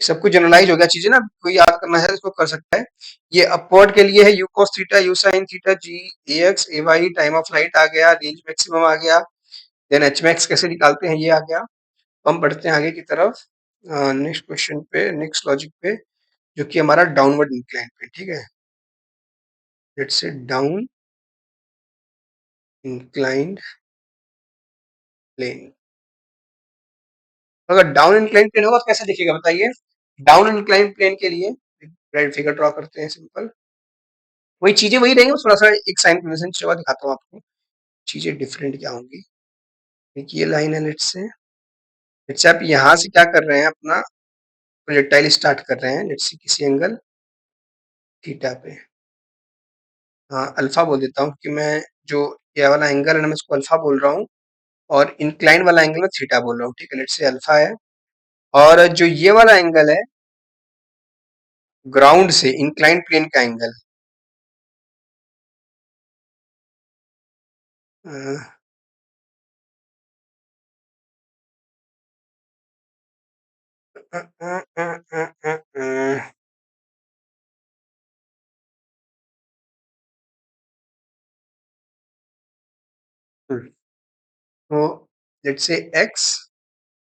सब कुछ जनरलाइज हो गया चीजें ना, कोई याद करना है तो इसको कर सकता है। ये अपवर्ड के लिए है u cos theta u sin theta g ax ay, time of flight आ गया, रेंज मैक्सिमम आ गया, देन एच मैक्स कैसे निकालते हैं ये आ गया। हम बढ़ते हैं आगे की तरफ, नेक्स्ट क्वेश्चन पे, नेक्स्ट लॉजिक पे, जो कि हमारा डाउनवर्ड इंक्लाइन पे, ठीक है। Let's say down inclined plane. अगर डाउन इंक्लाइन प्लेन होगा तो कैसे दिखेगा बताइए। डाउन इंक्लाइन प्लेन के लिए राइट फिगर ड्रॉ करते हैं सिंपल, वही चीजें वही रहेंगी, थोड़ा सा एक साइन कन्वेंशन के बाद दिखाता हूँ आपको चीजें डिफरेंट क्या होंगी। एक ये लाइन है, लेट्स से आप यहाँ से क्या कर रहे हैं, अपना प्रोजेक्टाइल स्टार्ट कर रहे हैं, लेट्स से किसी एंगल थीटा पे, हाँ अल्फा बोल देता हूँ, कि मैं जो ये वाला एंगल है ना, मैं इसको अल्फा बोल रहा हूँ, और इंक्लाइन वाला एंगल में थीटा बोल रहा हूँ, ठीक है। लेट्स से अल्फा है, और जो ये वाला एंगल है ग्राउंड से इंक्लाइन प्लेन का एंगल, तो लेट्स से एक्स,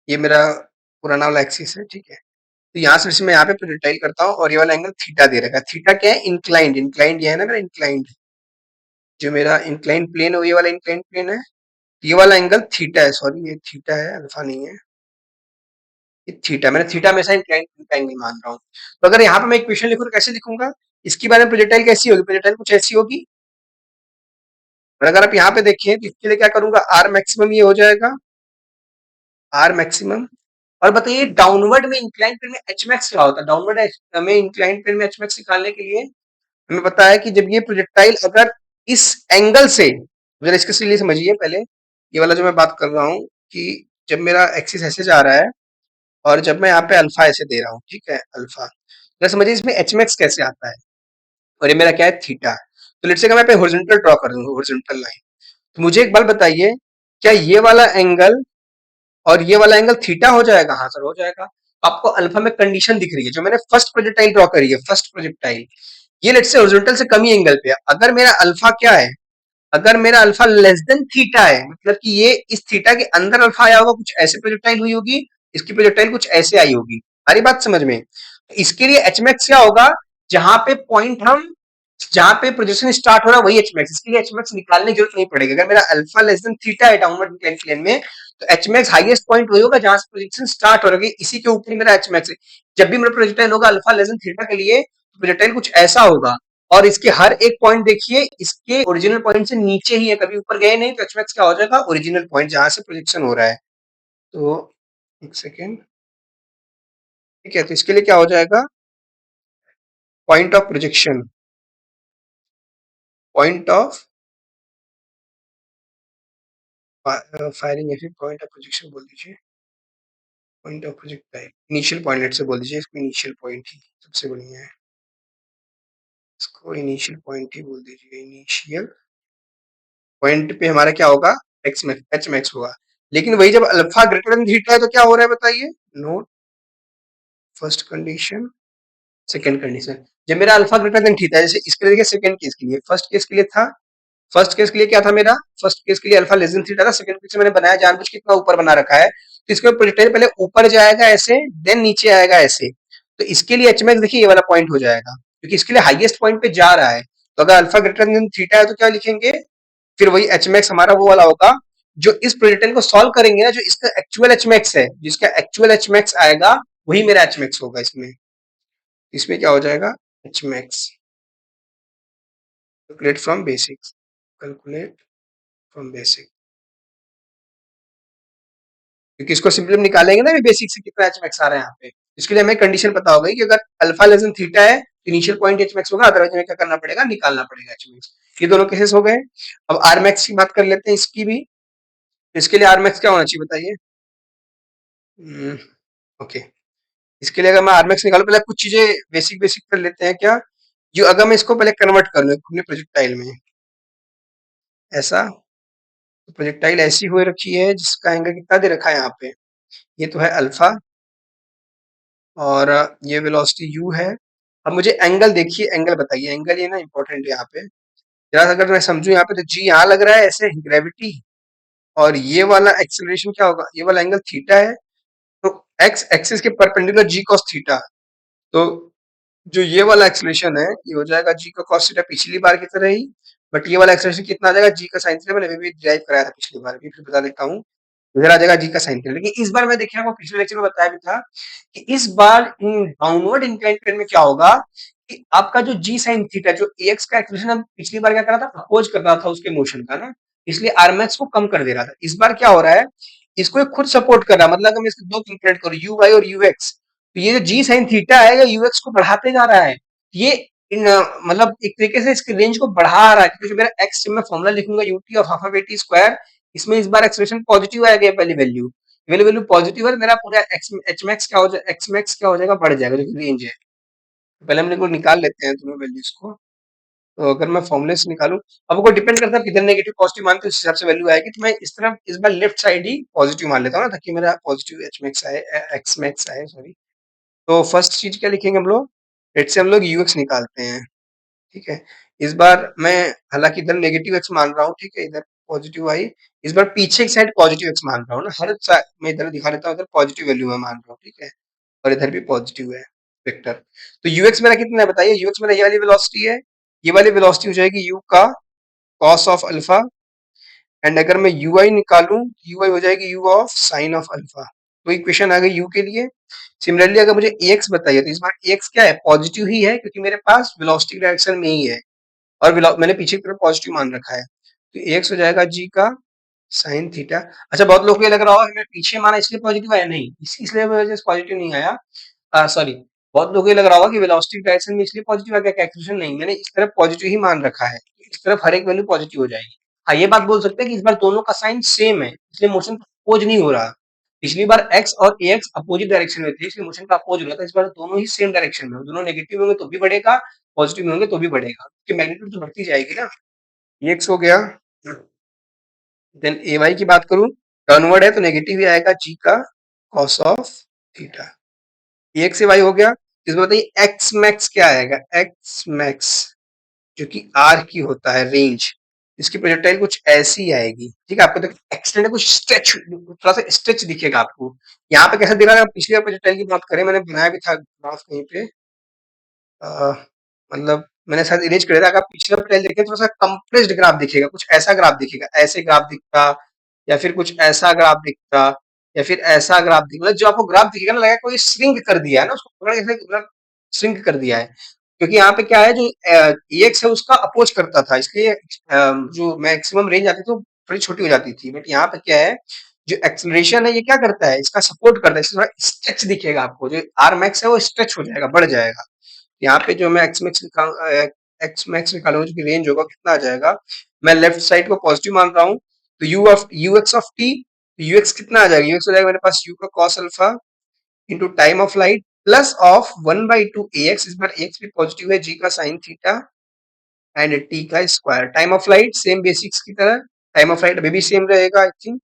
ये मेरा पुराना वाला एक्सिस है, ठीक है। तो यहाँ से मैं यहाँ पे प्रोजेक्टाइल करता हूँ, और ये वाला एंगल थीटा दे रखा है। थीटा क्या है, इंक्लाइंड, इंक्लाइंड ये है ना मेरा इंक्लाइंड, जो मेरा इंक्लाइन प्लेन है, ये वाला इंक्लाइन प्लेन है। ये वाला एंगल थीटा है, सॉरी ये थीटा है, अल्फा नहीं है, ये थीटा, मैंने थीटा हमेशा इंक्लाइन प्लेन का एंगल मान रहा हूँ। तो अगर यहाँ पे मैं इक्वेशन लिखूँ तो कैसे लिखूंगा, इसके बारे में प्रोजेक्टाइल कैसी होगी, प्रोजेक्टाइल कुछ ऐसी होगी। और अगर आप यहाँ पे देखिए तो इसके लिए क्या करूंगा, आर मैक्सिमम ये हो जाएगा, आर मैक्सिमम। और बताइए डाउनवर्ड में इंक्लाइन प्लेन में एच मैक्स क्या होता है, डाउनवर्ड में इंक्लाइन प्लेन में एच मैक्स निकालने के लिए हमें पता है कि जब ये प्रोजेक्टाइल अगर इस एंगल से, जरा इसके लिए समझिए पहले, ये वाला जो मैं बात कर रहा हूँ, कि जब मेरा एक्सिस ऐसे जा रहा है, और जब मैं यहाँ पे अल्फा ऐसे दे रहा हूँ, ठीक है, अल्फा, जरा समझिए इसमें एच मैक्स कैसे आता है, और ये मेरा क्या है, थीटा। तो लेट्स से मैं पे हॉरिजॉन्टल ड्रॉ कर दूंगा, हॉरिजॉन्टल लाइन। तो मुझे एक बात बताइए, क्या ये वाला एंगल और ये वाला एंगल थीटा हो जाएगा, हाँ सर हो जाएगा। आपको अल्फा में कंडीशन दिख रही है, जो मैंने फर्स्ट प्रोजेक्टाइल ड्रॉ करी है, फर्स्ट प्रोजेक्टाइल, ये लेट्स से हॉरिजॉन्टल से कम ही एंगल पे है। अगर मेरा अल्फा क्या है, अगर मेरा अल्फा लेस देन थीटा है, मतलब कि ये इस थीटा के अंदर अल्फा आया होगा, कुछ ऐसे प्रोजेक्टाइल हुई होगी, इसकी प्रोजेक्टाइल कुछ ऐसे आई होगी। सारी बात समझ में। इसके लिए एच मैक्स क्या होगा, जहां पे पॉइंट हम, जहां पे प्रोजेक्शन स्टार्ट हो रहा है वही एच मैक्स, इसके लिए एच मैक्स निकालने की जरूरत नहीं पड़ेगी। अगर मेरा अल्फा लेस देन थीटा है डाउनवर्ड इंक्लाइन प्लेन में, तो एच मैक्स हाईएस्ट पॉइंट वही होगा जहां से प्रोजेक्शन स्टार्ट हो रहा है, इसी के ऊपर मेरा एच मैक्स है। जब भी मेरा प्रोजेक्टाइल होगा अल्फा लेस देन थीटा के लिए, तो प्रोजेक्टाइल कुछ ऐसा होगा, और इसके हर एक पॉइंट देखिए इसके ओरिजिनल पॉइंट से नीचे ही है, कभी ऊपर गए नहीं, तो एच मैक्स क्या हो जाएगा, ओरिजिनल पॉइंट जहां से प्रोजेक्शन हो रहा है। तो एक सेकेंड, ठीक है, तो इसके लिए क्या हो जाएगा, point of projection, point of firing, या फिर पॉइंट ऑफ प्रोजेक्शन बोल दीजिए, point of projectile, initial point let से बोल दीजिए, इसको इनिशियल पॉइंट ही सबसे बढ़िया है, इसको इनिशियल पॉइंट ही बोल दीजिए। इनिशियल पॉइंट पे हमारा क्या होगा, एक्स मैक्स, एच मैक्स होगा। लेकिन वही जब अल्फा ग्रेटर देन थीटा है तो क्या हो रहा है बताइए, node first condition, second condition. जब मेरा अल्फा ग्रेटर देन थीटा है, जैसे इसके लिए देखिए, सेकंड केस के लिए, फर्स्ट केस के लिए था, फर्स्ट केस के लिए क्या था मेरा, फर्स्ट केस के लिए अल्फा लेस देन थीटा था, सेकंड केस मैंने बनाया जानबूझ के इतना ऊपर बना रखा है, तो इसके प्रोजेक्टाइल पहले ऊपर जाएगा ऐसे, देन नीचे आएगा ऐसे। तो इसके लिए एच मैक्स देखिए ये वाला पॉइंट हो जाएगा, क्योंकि इसके लिए हाईएस्ट पॉइंट पे जा रहा है। तो अगर अल्फा ग्रेटर देन थीटा है तो क्या लिखेंगे, फिर वही एच मैक्स हमारा वो वाला होगा जो इस प्रोजेक्टाइल को सॉल्व करेंगे ना, जो इसका एक्चुअल एच मैक्स है, जिसका एक्चुअल एच मैक्स आएगा वही मेरा एच मैक्स होगा इसमें। इसमें क्या हो जाएगा, H max calculate from basics, calculate from basic, क्योंकि इसको सिंपली हम निकालेंगे ना बेसिक से कितना एच मैक्स आ रहा है यहाँ पे। इसके लिए हमें कंडीशन पता होगा कि अगर अल्फा लेस देन थीटा है इनिशियल पॉइंट एच मैक्स होगा, अदरवाइज हमें क्या करना पड़ेगा, निकालना पड़ेगा एच मैक्स। ये दोनों केसेस हो गए। अब आर मैक्स की बात कर लेते हैं इसकी भी। इसके लिए आर मैक्स क्या होना चाहिए बताइए। ओके, इसके लिए अगर मैं आर मैक्स निकालूं, पहले कुछ चीजें बेसिक बेसिक कर लेते हैं क्या, जो अगर मैं इसको पहले कन्वर्ट कर लूं अपने प्रोजेक्टाइल में, ऐसा प्रोजेक्टाइल ऐसी हो रखी है जिसका एंगल कितना दे रखा है यहाँ पे, ये तो है अल्फा, और ये वेलोसिटी u है। अब मुझे एंगल देखिए, एंगल बताइए, एंगल ये ना इंपॉर्टेंट है यहाँ पे। जरा अगर मैं समझू यहाँ पे, तो g यहाँ लग रहा है ऐसे ग्रेविटी, और ये वाला एक्सेलरेशन क्या होगा, ये वाला एंगल थीटा है। तो x एक्सिस के परपेंडिकुलर g cos थीटा, तो जो ये वाला एक्सेलरेशन है ये हो जाएगा g का cos थीटा पिछली बार की तरह ही, बट ये वाला एक्सेलरेशन कितना आ जाएगा, g का sin थीटा। मैंने अभी भी ड्राइव कराया था पिछली बार, अभी फिर बता देता हूँ। इधर आ जाएगा जी का साइन थीटा। लेकिन इस बार मैं देखिए आपको पिछले लेक्चर में बताया भी था कि इस बार डाउनवर्ड इंक्लाइन प्लेन में क्या होगा कि आपका जो जी साइन थीटा, जो एक्स का एक्सप्रेशन हम पिछली बार क्या कर रहा था, अपोज कर रहा था उसके मोशन का ना, इसलिए आरएमएक्स को कम कर दे रहा था। इस बार क्या हो रहा है, इसको ये खुद सपोर्ट कर रहा है। मतलब अगर मैं इसको दो कैलकुलेट करूं, यू वाई और यू एक्स, तो ये जो जी साइन थीटा है यू एक्स को बढ़ाते जा रहा है। ये मतलब एक तरीके से इसकी रेंज को बढ़ा रहा है, क्योंकि जो मेरा एक्स मैं फॉर्मूला लिखूंगा UT of half of A T square, इसमें इस बार एक्सप्रेशन पॉजिटिव आ गया, पहली वैल्यू वैल्यू वैल्यू पॉजिटिव है, मेरा पूरा एक्स एच मैक्स क्या हो जाएगा, एक्स मैक्स क्या हो जाएगा, बढ़ जाएगा, जो कि रेंज है। पहले हम लोग निकाल लेते हैं दोनों वैल्यूज को। तो अगर मैं फॉर्मूले से निकालूं, अब वो डिपेंड करता है किधर नेगेटिव पॉजिटिव मानते हैं, उस हिसाब से वैल्यू आएगी। तो मैं इस तरफ इस बार लेफ्ट साइड ही पॉजिटिव मान लेता हूँ ना, ताकि मेरा पॉजिटिव एच मैक्स आए, एक्स मैक्स आए, सॉरी। तो फर्स्ट चीज क्या लिखेंगे हम लोग, लेट से हम लोग यूएक्स निकालते हैं, ठीक है। इस बार मैं हालांकि इधर नेगेटिव एक्स मान रहा हूँ, ठीक है, इधर पॉजिटिव आई। इस बार पीछे की साइड पॉजिटिव एक्स मान रहा हूँ ना, हर साइड मैं इधर दिखा देता हूँ, इधर पॉजिटिव वैल्यू मैं मान रहा हूँ, ठीक है, और इधर भी पॉजिटिव है वेक्टर। तो यूएक्स मेरा कितना है बताइए, यूएक्स मेरा ये वाली वेलोसिटी है, ये वाली वेलोसिटी हो जाएगी यू का कॉस ऑफ अल्फा, एंड अगर मैं यू आई निकालूं, यू आई हो जाएगी you of sign of alpha. तो इक्वेशन आ गई यू के लिए। सिमिलरली अगर मुझे एक्स बताइए, तो इस बार एक्स क्या है, पॉजिटिव ही है, क्योंकि मेरे पास वेलोसिटी डायरेक्शन में ही है, और मैंने पीछे की तरफ पॉजिटिव मान रखा है। तो एक्स हो जाएगा जी का साइन थीटा। अच्छा, बहुत लोगों को ये लग रहा होगा कि मैं पीछे माना इसलिए पॉजिटिव आया, नहीं, इसलिए वजह से पॉजिटिव नहीं आया, सॉरी। बहुत लोगों को ये लग रहा होगा कि वेलोसिटी डायरेक्शन में इसलिए पॉजिटिव आ गया, कैलकुलेशन नहीं, मैंने इस तरफ पॉजिटिव ही मान रखा है, इस तरफ हर एक वैल्यू पॉजिटिव हो जाएगी। हाँ, ये बात बोल सकते हैं कि इस बार दोनों का साइन सेम है, इसलिए मोशन अपोज नहीं हो रहा। पिछली बार एक्स और ए एक्स अपोजिट डायरेक्शन में थे, इसलिए मोशन का अपोज हो रहा था। इस बार दोनों ही सेम डायरेक्शन में, दोनों नेगेटिव होंगे तो भी बढ़ेगा, पॉजिटिव में होंगे तो भी बढ़ेगा, क्योंकि मैग्नीट्यूड तो बढ़ती जाएगी ना। ये एक्स हो गया। देन ए वाई की बात करूं, टर्नवर्ड है तो नेगेटिव ही आएगा, जी का कॉस ऑफ थीटा। ये एक्स से वाई हो गया। इसमें बताइए एक्स मैक्स क्या आएगा, एक्स मैक्स जो कि आर की होता है रेंज, इसकी प्रोजेक्टाइल कुछ ऐसी आएगी, ठीक है। आपको तो एक्सटेंड कुछ स्ट्रेच, थोड़ा सा स्ट्रेच दिखेगा आपको। यहाँ पे कैसा दिख रहा है, पिछली बार प्रोजेक्टाइल की बात करें, मैंने बनाया भी था ग्राफ कहीं पे, अ, मतलब मैंने शायद इरेज कर दिया था। अगर आप पिछला प्रोजेक्टाइल देखें, थोड़ा सा कंप्रेस्ड ग्राफ दिखेगा, कुछ ऐसा ग्राफ दिखेगा, ऐसे ग्राफ दिखता, या फिर कुछ ऐसा ग्राफ दिखता, या फिर ऐसा ग्राफ दिखता। मतलब जो आपको ग्राफ दिखेगा ना, लगेगा कोई श्रिंक कर दिया है ना उसको, थोड़ा ऐसे मतलब श्रिंक कर दिया है, क्योंकि यहाँ पे क्या है, जो एक्स है उसका अपोज करता था, इसलिए जो मैक्सिमम रेंज आती थी वो थोड़ी छोटी हो जाती थी। बट यहाँ पे क्या है, जो एक्सेलरेशन है ये क्या करता है, इसका सपोर्ट करता है, इससे थोड़ा स्ट्रेच दिखेगा आपको, जो आर मैक्स है वो स्ट्रेच हो जाएगा, बढ़ जाएगा। यहाँ पे जो मैं एक्स मैक्स निकालूंगा, जो कि रेंज होगा कितना आ जाएगा, मैं लेफ्ट साइड को पॉजिटिव मान रहा हूँ, तो you x of T, u x कितना आ जाएगा, यू एक्स हो जाएगा मेरे पास यू का cos alpha into time of light plus of 1/2 A x, इस बार एक्स भी पॉजिटिव है, जी का साइन थीटा एंड टी का square. Time of light same basics की तरह, टाइम ऑफ लाइट अभी भी सेम रहेगा आई थिंक।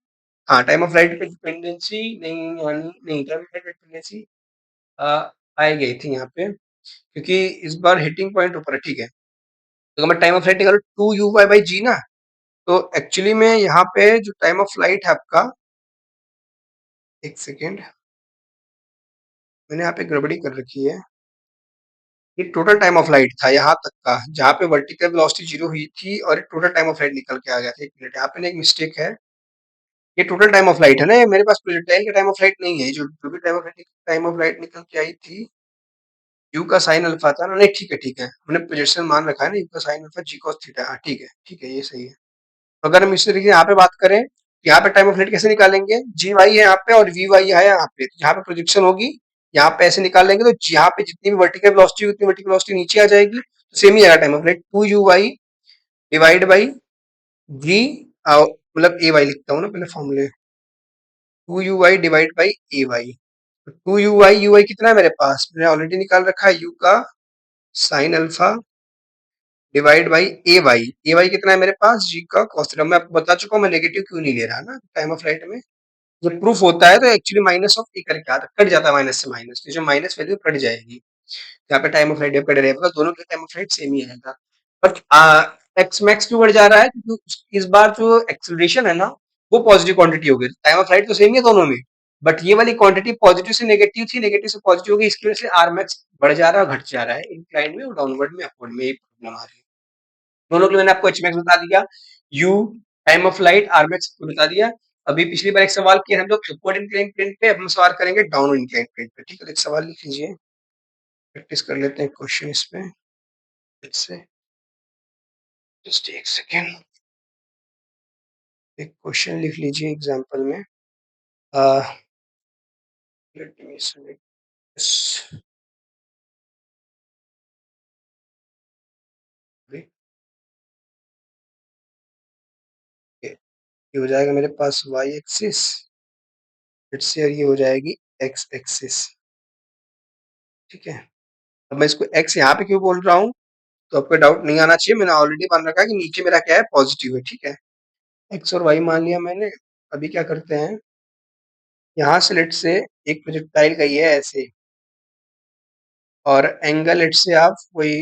हाँ, टाइम ऑफ लाइट पे डिपेंडेंसी नहीं, नहीं टाइम ऑफ लाइट पे डिपेंडेंसी आई गई थी यहाँ पे, क्योंकि इस बार हिटिंग पॉइंट ऊपर है, ठीक है। तो अगर मैं टाइम ऑफ लाइट निकालू 2u/g ना, तो एक्चुअली में यहाँ पे जो टाइम ऑफ लाइट है आपका, एक सेकेंड, मैंने यहाँ पे गड़बड़ी कर रखी है। ये टोटल टाइम ऑफ लाइट था यहाँ तक का, जहाँ पे वर्टिकल वेलोसिटी 0 हुई थी और टोटल टाइम ऑफ लाइट निकल के आ गया था। 1 मिनट, यहाँ पे ना एक मिस्टेक है। ये टोटल टाइम ऑफ लाइट है ना, ये मेरे पास प्रोजेक्टाइल का टाइम ऑफ लाइट नहीं है। जो भी टाइम ऑफ लाइट निकल के आई थी, यू का साइन अल्फा था ना। नहीं, ठीक है, ठीक है, हमने प्रोजेक्शन मान रखा है ना, यू का साइन अल्फा जी कॉस थीटा। हाँ, ठीक है, ठीक है, ये सही है। तो अगर हम इस तरीके से यहाँ पे बात करें, यहाँ पे टाइम ऑफ लाइट कैसे निकालेंगे? जी वाई है यहाँ पे और वी वाई है यहाँ पे, तो यहाँ पे प्रोजेक्शन होगी, यहाँ पे ऐसे निकाल लेंगे, तो यहाँ पे जितनी भी वर्टिकल वेलोसिटी होगी उतनी वर्टिकल वेलोसिटी नीचे आ जाएगी, तो सेम ही आएगा time of light. 2u y divide by g, मतलब ए वाई लिखता हूँ ना पहले फॉर्मूले। 2u y divide by A y. 2u y, u y कितना है मेरे पास, मैंने ऑलरेडी निकाल रखा है, यू का sine alpha divide by A Y कितना है मेरे पास, जी का cos थीटा। मैं आपको बता चुका हूँ मैं नेगेटिव क्यों नहीं ले रहा ना टाइम ऑफ राइट में। जब प्रूफ होता है तो एक्चुअली माइनस ऑफ ए करके आता, कट जाता है माइनस से माइनस, तो जो माइनस वैल्यू कट जाएगी। यहाँ पे टाइम ऑफ राइट कट रहेगा, दोनों के टाइम ऑफ राइट सेम ही आएगा। बट एक्स मैक्स क्यों बढ़ जा रहा है, क्योंकि इस बार जो एक्सेलरेशन है ना, वो पॉजिटिव क्वांटिटी हो गई। टाइम ऑफ राइट तो सेम ही है दोनों में, बट ये वाली क्वांटिटी पॉजिटिव से नेगेटिव थी, नेगेटिव से पॉजिटिव हो गई, इसकी वजह से आर मैक्स बढ़ जा रहा है और घट जा रहा है, इंक्लाइन में और डाउनवर्ड में, अपवर्ड में, यही प्रॉब्लम आ रही है। दोनों के लिए मैंने आपको एच मैक्स बता दिया, you time of light, R max आपको बता दिया। अभी पिछली बार एक सवाल किया हम लोग अपवर्ड इंक्लाइन प्लेन पे, अब हम सवाल करेंगे डाउनवर्ड इंक्लाइन प्लेन पे। ठीक है, तो एक सवाल लिख लीजिए, प्रैक्टिस कर लेते हैं क्वेश्चन इस पे। इससे जस्ट एक सेकेंड, एक क्वेश्चन लिख लीजिए एग्जांपल में। Let me select this. ये हो जाएगा मेरे पास वाई एक्सिस, फिर से ये हो जाएगी एक्स एक्सिस। ठीक है, अब मैं इसको एक्स यहाँ पे क्यों बोल रहा हूँ, तो आपको डाउट नहीं आना चाहिए, मैंने ऑलरेडी मान रखा है कि नीचे मेरा क्या है, पॉजिटिव है। ठीक है, एक्स और वाई मान लिया मैंने। अभी क्या करते हैं, यहाँ से लेट से एक प्रोजेक्टाइल गई है ऐसे, और एंगल लेट से आप कोई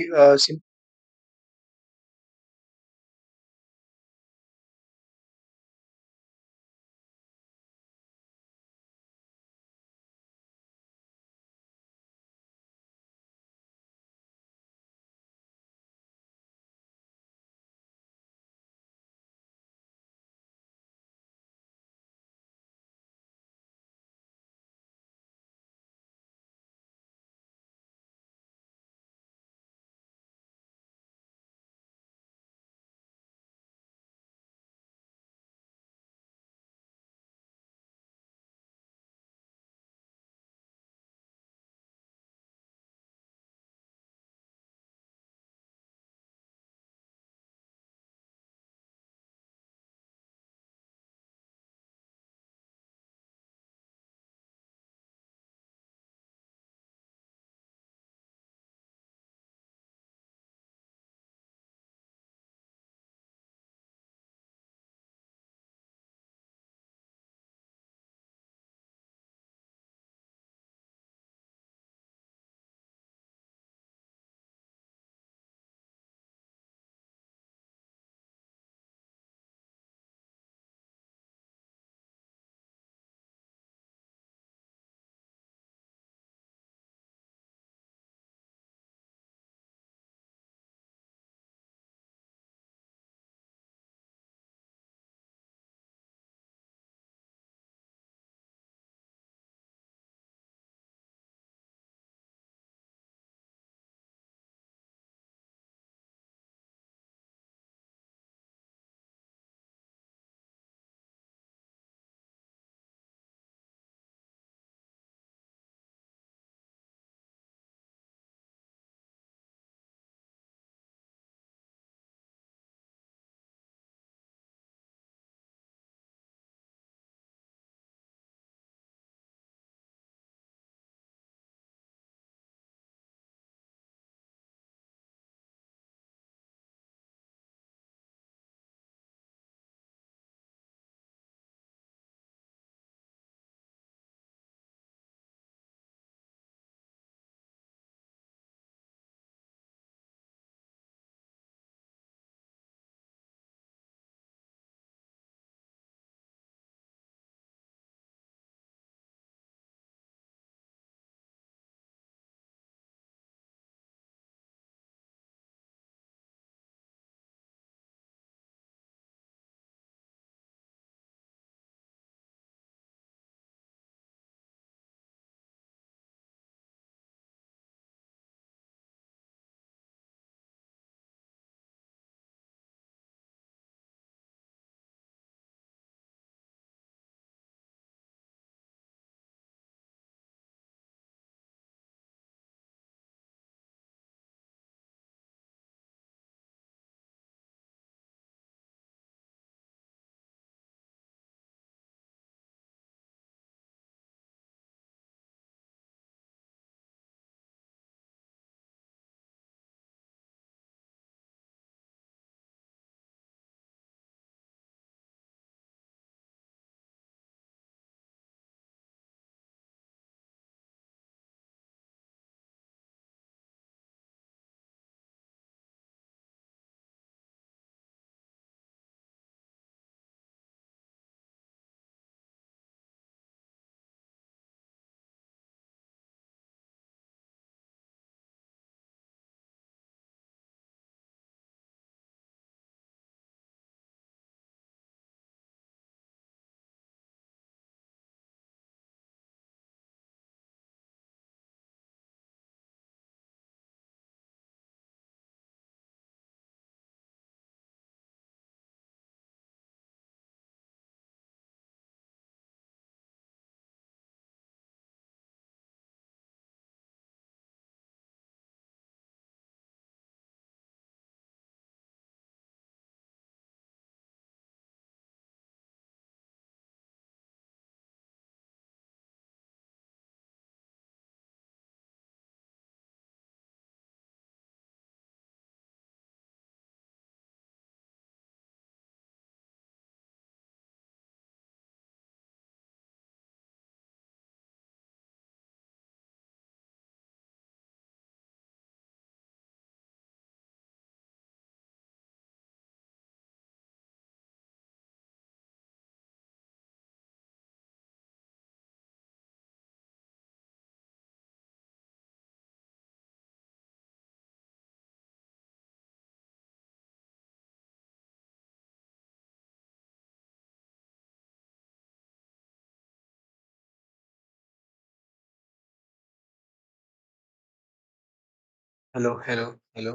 हेलो, हेलो, हेलो।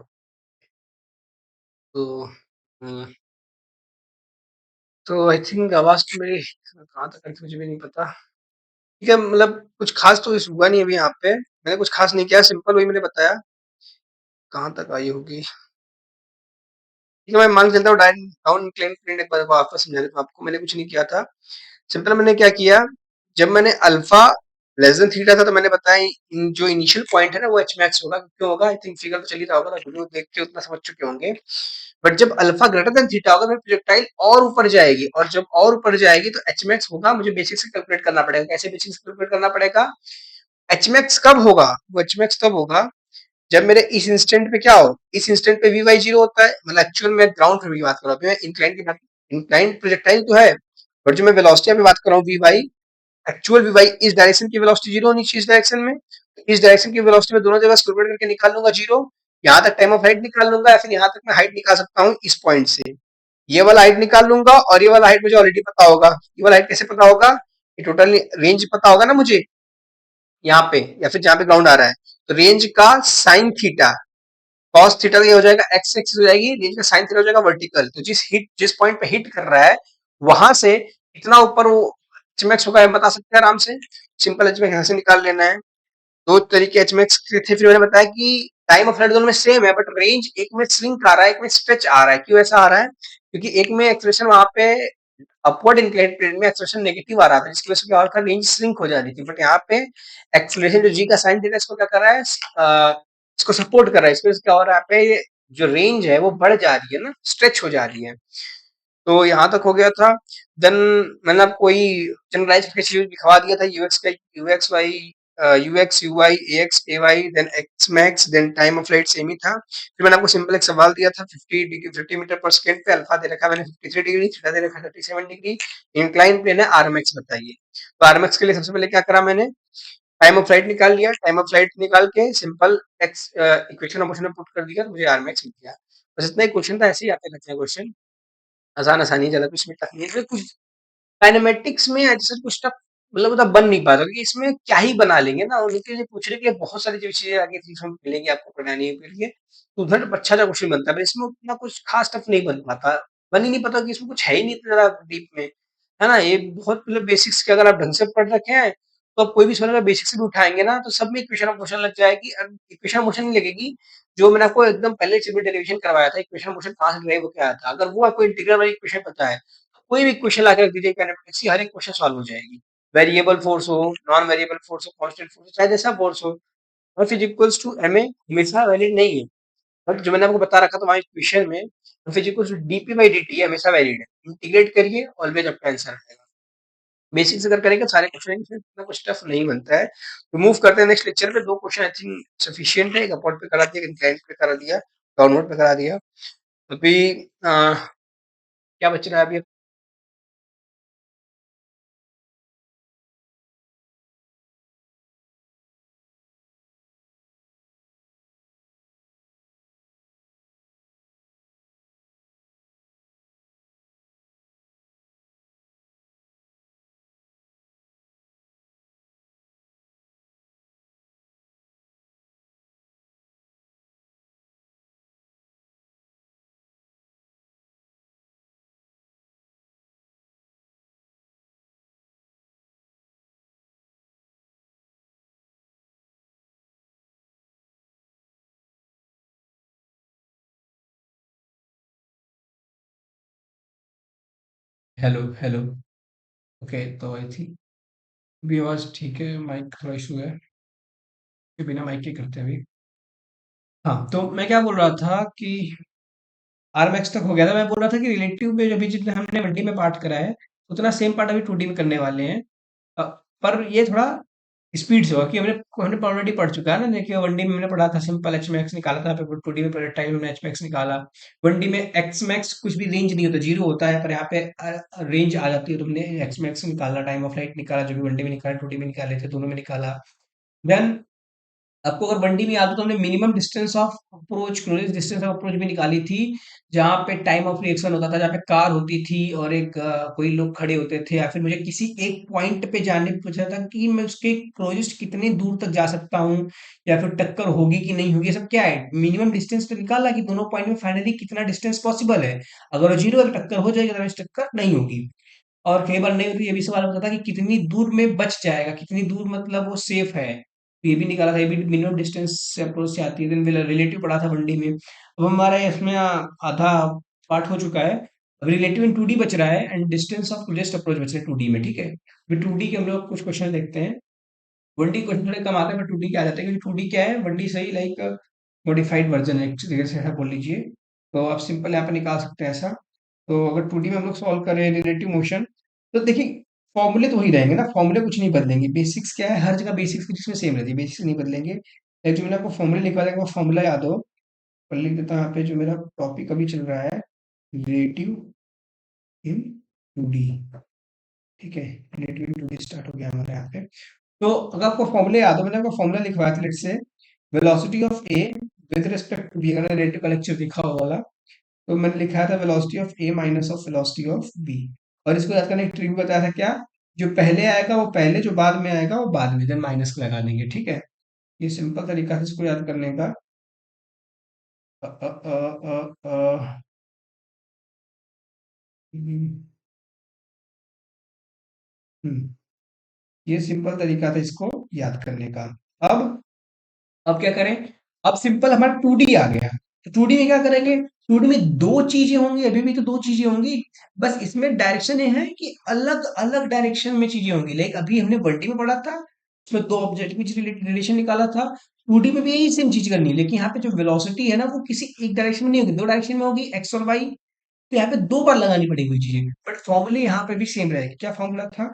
तो हुँ, तो आई थिंक आवाज़ तो मेरी कहाँ तक आई थी मुझे भी नहीं पता। ठीक है, मतलब कुछ ख़ास तो इस हुआ नहीं अभी यहाँ पे। मैंने कुछ ख़ास नहीं किया, सिंपल वही मैंने बताया। कहाँ तक आई होगी? ठीक है, मैं मान के चलता हूँ डाउन इंक्लाइन प्लेन एक बार वापस समझा देता हूँ आपको। मैंने कुछ नहीं किया था। सिंपल मैंने क्या किया, जब मैंने अल्फा लेस देन थीटा था तो मैंने बताया जो इनिशियल पॉइंट है ना वो एच मैक्स होगा। क्यों होगा? आई थिंक फिगर तो चल ही रहा होगा, तो वीडियो देख के उतना समझ चुके होंगे। बट जब अल्फा ग्रेटर देन थीटा होगा फिर प्रोजेक्टाइल और ऊपर जाएगी, और जब और ऊपर जाएगी तो एच मैक्स होगा। मुझे बेसिक से कैलकुलेट करना पड़ेगा। कैसे बेसिक से कैलकुलेट करना पड़ेगा? एच मैक्स कब होगा? वो एच मैक्स तब होगा जब मेरे इस इंस्टेंट पे क्या हो, इस इंस्टेंट पे वी वाई जीरो होता है। मतलब एक्चुअल में ग्राउंड पे भी बात कर रहा हूँ, मैं इंक्लाइन की बात, इंक्लाइन प्रोजेक्टाइल तो है, बट जो मैं वेलोसिटी पे बात कर रहा हूँ V Y, actual V Y इस डायरेक्शन की वेलोसिटी जीरो होनी चाहिए, इस डायरेक्शन में। तो इस डायरेक्शन की वेलोसिटी में दोनों जगह स्क्वायर करके निकाल लूंगा जीरो। यहाँ तक टाइम ऑफ हाइट निकाल लूंगा, या फिर यहाँ तक मैं हाइट निकाल सकता हूँ इस पॉइंट से। ये वाला हाइट निकाल लूंगा, और ये वाला हाइट मुझे ऑलरेडी पता होगा। ये वाला हाइट कैसे पता होगा? ये टोटल रेंज पता होगा ना मुझे, यहाँ पे या फिर जहाँ पे ग्राउंड आ रहा है। तो रेंज का साइन थीटा, कॉस थीटा ये हो जाएगा एक्स एक्सिस हो जाएगी, रेंज का साइन थीटा हो जाएगा वर्टिकल। तो जिस पॉइंट पे हिट कर रहा है वहां से इतना ऊपर वो एचमैक्स होगा, हम बता सकते हैं आराम से। सिंपल एचमैक्स यहाँ से निकाल लेना है। दो तरीके एचमैक्स के थे, फिर मैंने बताया कि टाइम ऑफ फ्लाइट दोनों में सेम है, बट रेंज एक में श्रिंक आ रहा है, एक में स्ट्रेच आ रहा है। क्यों ऐसा आ रहा है? क्योंकि एक में एक्सप्रेशन वहां पे अपवर्ड इंक्लाइंड प्लेन में एक्सप्रेशन नेगेटिव आ रहा था, जिसकी वजह से क्या हो रहा था, रेंज श्रिंक हो जा रही थी। बट यहाँ पे एक्सलेशन जो जी का साइन थीटा इसको क्या कर रहा है, इसको सपोर्ट कर रहा है। इसकी वजह से क्या हो रहा है, यहाँ पे जो रेंज है वो बढ़ जा रही है ना, स्ट्रेच हो जा रही है। तो यहाँ तक हो गया था। देन मैंने आपको वही जनरलाइज करके चीज दिखवा दिया था, यूएक्स का ux y, ux uy x a y, then x max, then time of flight same ही था। फिर मैंने आपको सिंपल एक सवाल दिया था, 50 डिग्री 50 मीटर पर सेकंड पे अल्फा दे रखा है मैंने 53 डिग्री, थीटा दे रखा है 37 डिग्री, इंक्लाइन प्लेन है, आरएमएक्स बताइए। तो आरएमएक्स के लिए सबसे पहले क्या करा मैंने, टाइम ऑफ फ्लाइट निकाल लिया। टाइम ऑफ फ्लाइट निकाल के simple x equation of motion में पुट कर दिया, तो मुझे आरएमएक्स मिल गया। बस इतना ही क्वेश्चन था, ऐसे ही आते रहते हैं क्वेश्चन, आसान आसानी, ज्यादा कुछ इसमें टफ नहीं है। इसमें कुछ काइनेमेटिक्स में ऐसा कुछ टफ मतलब उतना बन नहीं पाता, क्योंकि इसमें क्या ही बना लेंगे ना, और उनके लिए पूछने के लिए बहुत सारी जो चीजें आगे चीज हम मिलेंगी आपको पढ़ाने के लिए, तो उधर अच्छा सा क्वेश्चन बनता है। पर इसमें उतना कुछ खास टफ नहीं बन पाता, बन ही नहीं पाता कि इसमें कुछ है ही नहीं इतना ज्यादा डीप में, है ना। ये बहुत मतलब बेसिक्स के अगर आप ढंग से पढ़ रखे हैं तो आप कोई भी सवाल अगर बेसिक से भी उठाएंगे ना, तो सब में इक्वेशन ऑफ मोशन लग जाएगी। इक्वेशन ऑफ मोशन नहीं लगेगी, जो मैंने आपको एकदम पहले सिविल डेरिवेशन करवाया था, इक्वेशन ऑफ मोशन कहाँ से ड्राइव होकर आया था, अगर वो आपको इंटीग्रल वाली इक्वेशन पता है, कोई भी क्वेश्चन लाके रख दीजिए काइनेमेटिक्स की, हर एक क्वेश्चन सॉल्व हो जाएगी। वेरिएबल फोर्स हो, नॉन वेरिएबल फोर्स हो, कांस्टेंट फोर्स हो, चाहे जैसा फोर्स हो, F is equals to M A हमेशा वैलिड नहीं है। बट जो मैंने आपको बता रखा था वहाँ क्वेश्चन में, F is equals to DP by D T हमेशा वैलिड है। इंटीग्रेट करिए, ऑलवेज आपका आंसर आएगा। बेसिक्स अगर करेंगे सारे क्वेश्चन, इसमें इतना कुछ टफ नहीं बनता है। तो मूव करते हैं नेक्स्ट लेक्चर पे। दो क्वेश्चन आई थिंक सफिशियंट है, एक अपवर्ड पे करा दिया, एक इंक्लाइंड पे करा दिया, डाउनवर्ड पे करा दिया। अभी क्या बच रहा है अभी? Hello, hello. ओके, तो आई थी अभी आवाज ठीक है, माइक थोड़ा इशू है, ये बिना माइक के करते हैं अभी। हाँ, तो मैं क्या बोल रहा था कि आरमैक्स तक हो गया था। मैं बोल रहा था कि रिलेटिव में अभी जितना हमने 1D में पार्ट करा है, उतना सेम पार्ट अभी 2D में करने वाले हैं। अ, पर ये थोड़ा स्पीड से होगा कि हमने हमने ऑलरेडी पढ़ चुका है ना। देखिए 1D में हमने पढ़ा था, सिंपल एच मैक्स निकाला था, फिर 2D में प्रोजेक्टाइल हमने एच मैक्स निकाला। 1D में एक्स मैक्स कुछ भी रेंज नहीं होता, जीरो होता है, पर यहाँ पे रेंज आ जाती है। तुमने एक्स मैक्स निकाला, टाइम ऑफ फ्लाइट निकाला, जो भी 1D में निकाला 2D में निकाले थे, दोनों में निकाला। देन आपको अगर वनडी में याद हो तो हमने minimum distance of approach, closest distance of approach भी निकाली थी, जहाँ पे टाइम ऑफ रिएक्शन होता था, जहाँ पे कार होती थी और एक कोई लोग खड़े होते थे, या फिर मुझे किसी एक पॉइंट पे जाने पूछा था कि मैं उसके क्लोजेस्ट कितने दूर तक जा सकता हूँ, या फिर टक्कर होगी कि नहीं होगी। ये सब क्या है, मिनिमम डिस्टेंस तो निकाला कि दोनों पॉइंट में फाइनली कितना डिस्टेंस पॉसिबल है। अगर वो जीरो है तो टक्कर हो जाएगी, अदरवाइज टक्कर नहीं होगी। और कई बार नहीं होती, ये भी सवाल होता था कि कितनी दूर में बच जाएगा, कितनी दूर मतलब वो सेफ है, तो ये भी निकाला था। ये भी मिनिमम डिस्टेंस से अप्रोच से आती है। देन रिलेटिव पढ़ा था वनडी में। अब हमारा इसमें आधा पार्ट हो चुका है। अब रिलेटिव इन 2D बच रहा है, and distance of closest approach बच रहा है 2D में, ठीक है। अभी 2D के हम लोग कुछ क्वेश्चन देखते हैं। 1D क्वेश्चन थोड़े कम आते हैं, पर 2D के आ जाते हैं, क्योंकि 2D क्या है, 1D सही लाइक मॉडिफाइड वर्जन है, एक तरीके से ऐसा बोल लीजिए। तो आप सिंपल यहाँ पे निकाल सकते हैं ऐसा। तो अगर 2D में हम लोग सॉल्व करें रिलेटिव मोशन, तो देखिए फॉर्मूले तो वही रहेंगे ना, फॉर्मूले कुछ नहीं बदलेंगे। बेसिक्स क्या है, हर जगह बेसिक्स जिसमें सेम रहती है, बेसिक्स नहीं बदलेंगे। एक जो मैंने आपको फॉर्मूले लिखवा देगा, वो फॉर्मूला याद हो, और लिख देता हूँ यहाँ पे जो मेरा टॉपिक अभी चल रहा है, रिलेटिव इन 2D। ठीक है, रिलेटिव इन 2D स्टार्ट हो गया हमारे यहाँ पे। तो अगर आपको फॉर्मूले याद हो, मैंने आपको फॉर्मूला लिखवाया था, let's say velocity of A with respect to B, अगर रिलेटिव का लेक्चर दिखा हो वाला, तो मैंने लिखा था velocity of A minus of velocity of B. और इसको याद करने की ट्रिक बताया था क्या, जो पहले आएगा वो पहले, जो बाद में आएगा वो बाद में, देन माइनस लगा देंगे, ठीक है। ये सिंपल तरीका है इसको याद करने का। अ, अ, अ, हम्म, हम्म, ये सिंपल तरीका था इसको याद करने का। अब अब क्या करें, अब सिंपल हमारा 2D आ गया। तो 2D में क्या करेंगे, 2D में दो चीजें होंगी, अभी भी तो दो चीजें होंगी। बस इसमें डायरेक्शन ये है कि अलग अलग डायरेक्शन में चीजें होंगी। लाइक अभी हमने 1D में पढ़ा था, उसमें दो ऑब्जेक्ट के बीच रिलेशन निकाला था। 2D में भी यही सेम चीज करनी है, लेकिन यहाँ पे जो वेलोसिटी है ना, वो किसी एक डायरेक्शन में नहीं होगी, दो डायरेक्शन में होगी, एक्स और वाई। तो यहाँ पे दो बार लगानी पड़ेगी वही चीजें, बट फॉर्मूले यहाँ पे भी सेम रहेगी। क्या फॉर्मूला था,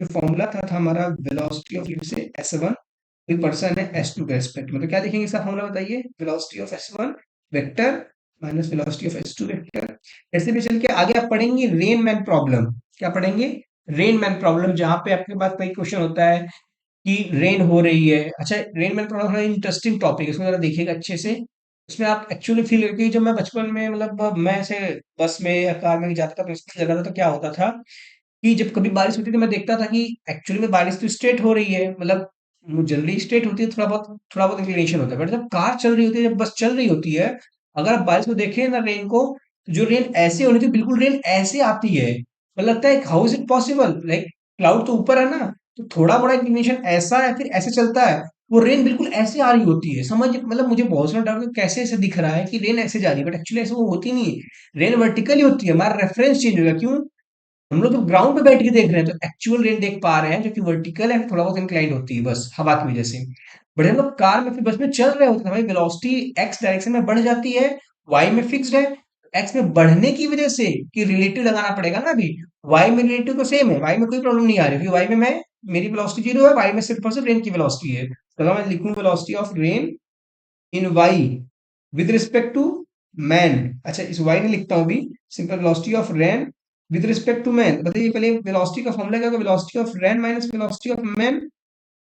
जो फॉर्मूला था हमारा वेलोसिटी ऑफ से S1, कोई पर्सन है S2 के रेस्पेक्ट में, तो क्या लिखेंगे इसका फॉर्मूला बताइए, velocity of S1 vector minus velocity of S2 vector. ऐसे भी चल के आगे आप पढ़ेंगे रेन मैन प्रॉब्लम। क्या पढ़ेंगे, रेन मैन प्रॉब्लम, जहां पे आपके पास कई क्वेश्चन होता है कि रेन हो रही है। अच्छा, रेन मैन प्रॉब्लम है इंटरेस्टिंग टॉपिक है, इसको जरा देखिएगा अच्छे से। इसमें आप एक्चुअली फील करके, जब मैं बचपन में मतलब मैं ऐसे बस में या कार में जाता था, प्रिंसिपल जगह था, तो क्या होता था कि जब कभी बारिश होती थी, मैं देखता था कि एक्चुअली में बारिश तो स्ट्रेट हो रही है, मतलब जनरली स्ट्रेट होती है, थोड़ा बहुत इंक्लिनेशन होता है, बट जब कार चल रही होती है, जब बस चल रही होती है, अगर आप बारिश को देखें ना, रेन को, तो जो रेन ऐसे होनी थी, बिल्कुल रेन ऐसे आती है। मतलब लगता है how is it possible, like cloud तो ऊपर है ना, तो थोड़ा बड़ा इंक्लिनेशन ऐसा है, फिर ऐसे चलता है, वो रेन बिल्कुल ऐसे आ रही होती है। समझ मतलब मुझे बहुत सारा डाउट कैसे ऐसे दिख रहा है कि रेन ऐसे जा रही है, बट एक्चुअली ऐसे वो होती नहीं है, रेन वर्टिकली होती है। हमारा रेफरेंस चेंज होगा, क्यों, हम लोग तो ग्राउंड पे बैठ के देख रहे हैं, तो एक्चुअल रेन देख पा रहे हैं, जो कि वर्टिकल है, थोड़ा बहुत इंक्लाइंड होती है बस हवा की वजह से। बट हम लोग कार में फिर बस में चल रहे होते हैं, भाई वेलोसिटी एक्स डायरेक्शन में बढ़ जाती है, वाई में फिक्स्ड है। एक्स में बढ़ने की वजह से, कि रिलेटिव लगाना पड़ेगा ना अभी, वाई में रिलेटिव तो सेम है, वाई में कोई प्रॉब्लम नहीं आ रही, क्योंकि वाई में मैं, मेरी वेलोसिटी जीरो है, वाई में सिर्फ और सिर्फ रेन की वेलोसिटी है। तो अगर मैं लिखूं velocity of rain in Y with respect to man, अच्छा इस वाई ने लिखता हूं अभी, simple velocity of rain with respect to man. बताइए पहले वेलोसिटी का फॉर्मूला क्या होगा, velocity of rain minus velocity of man.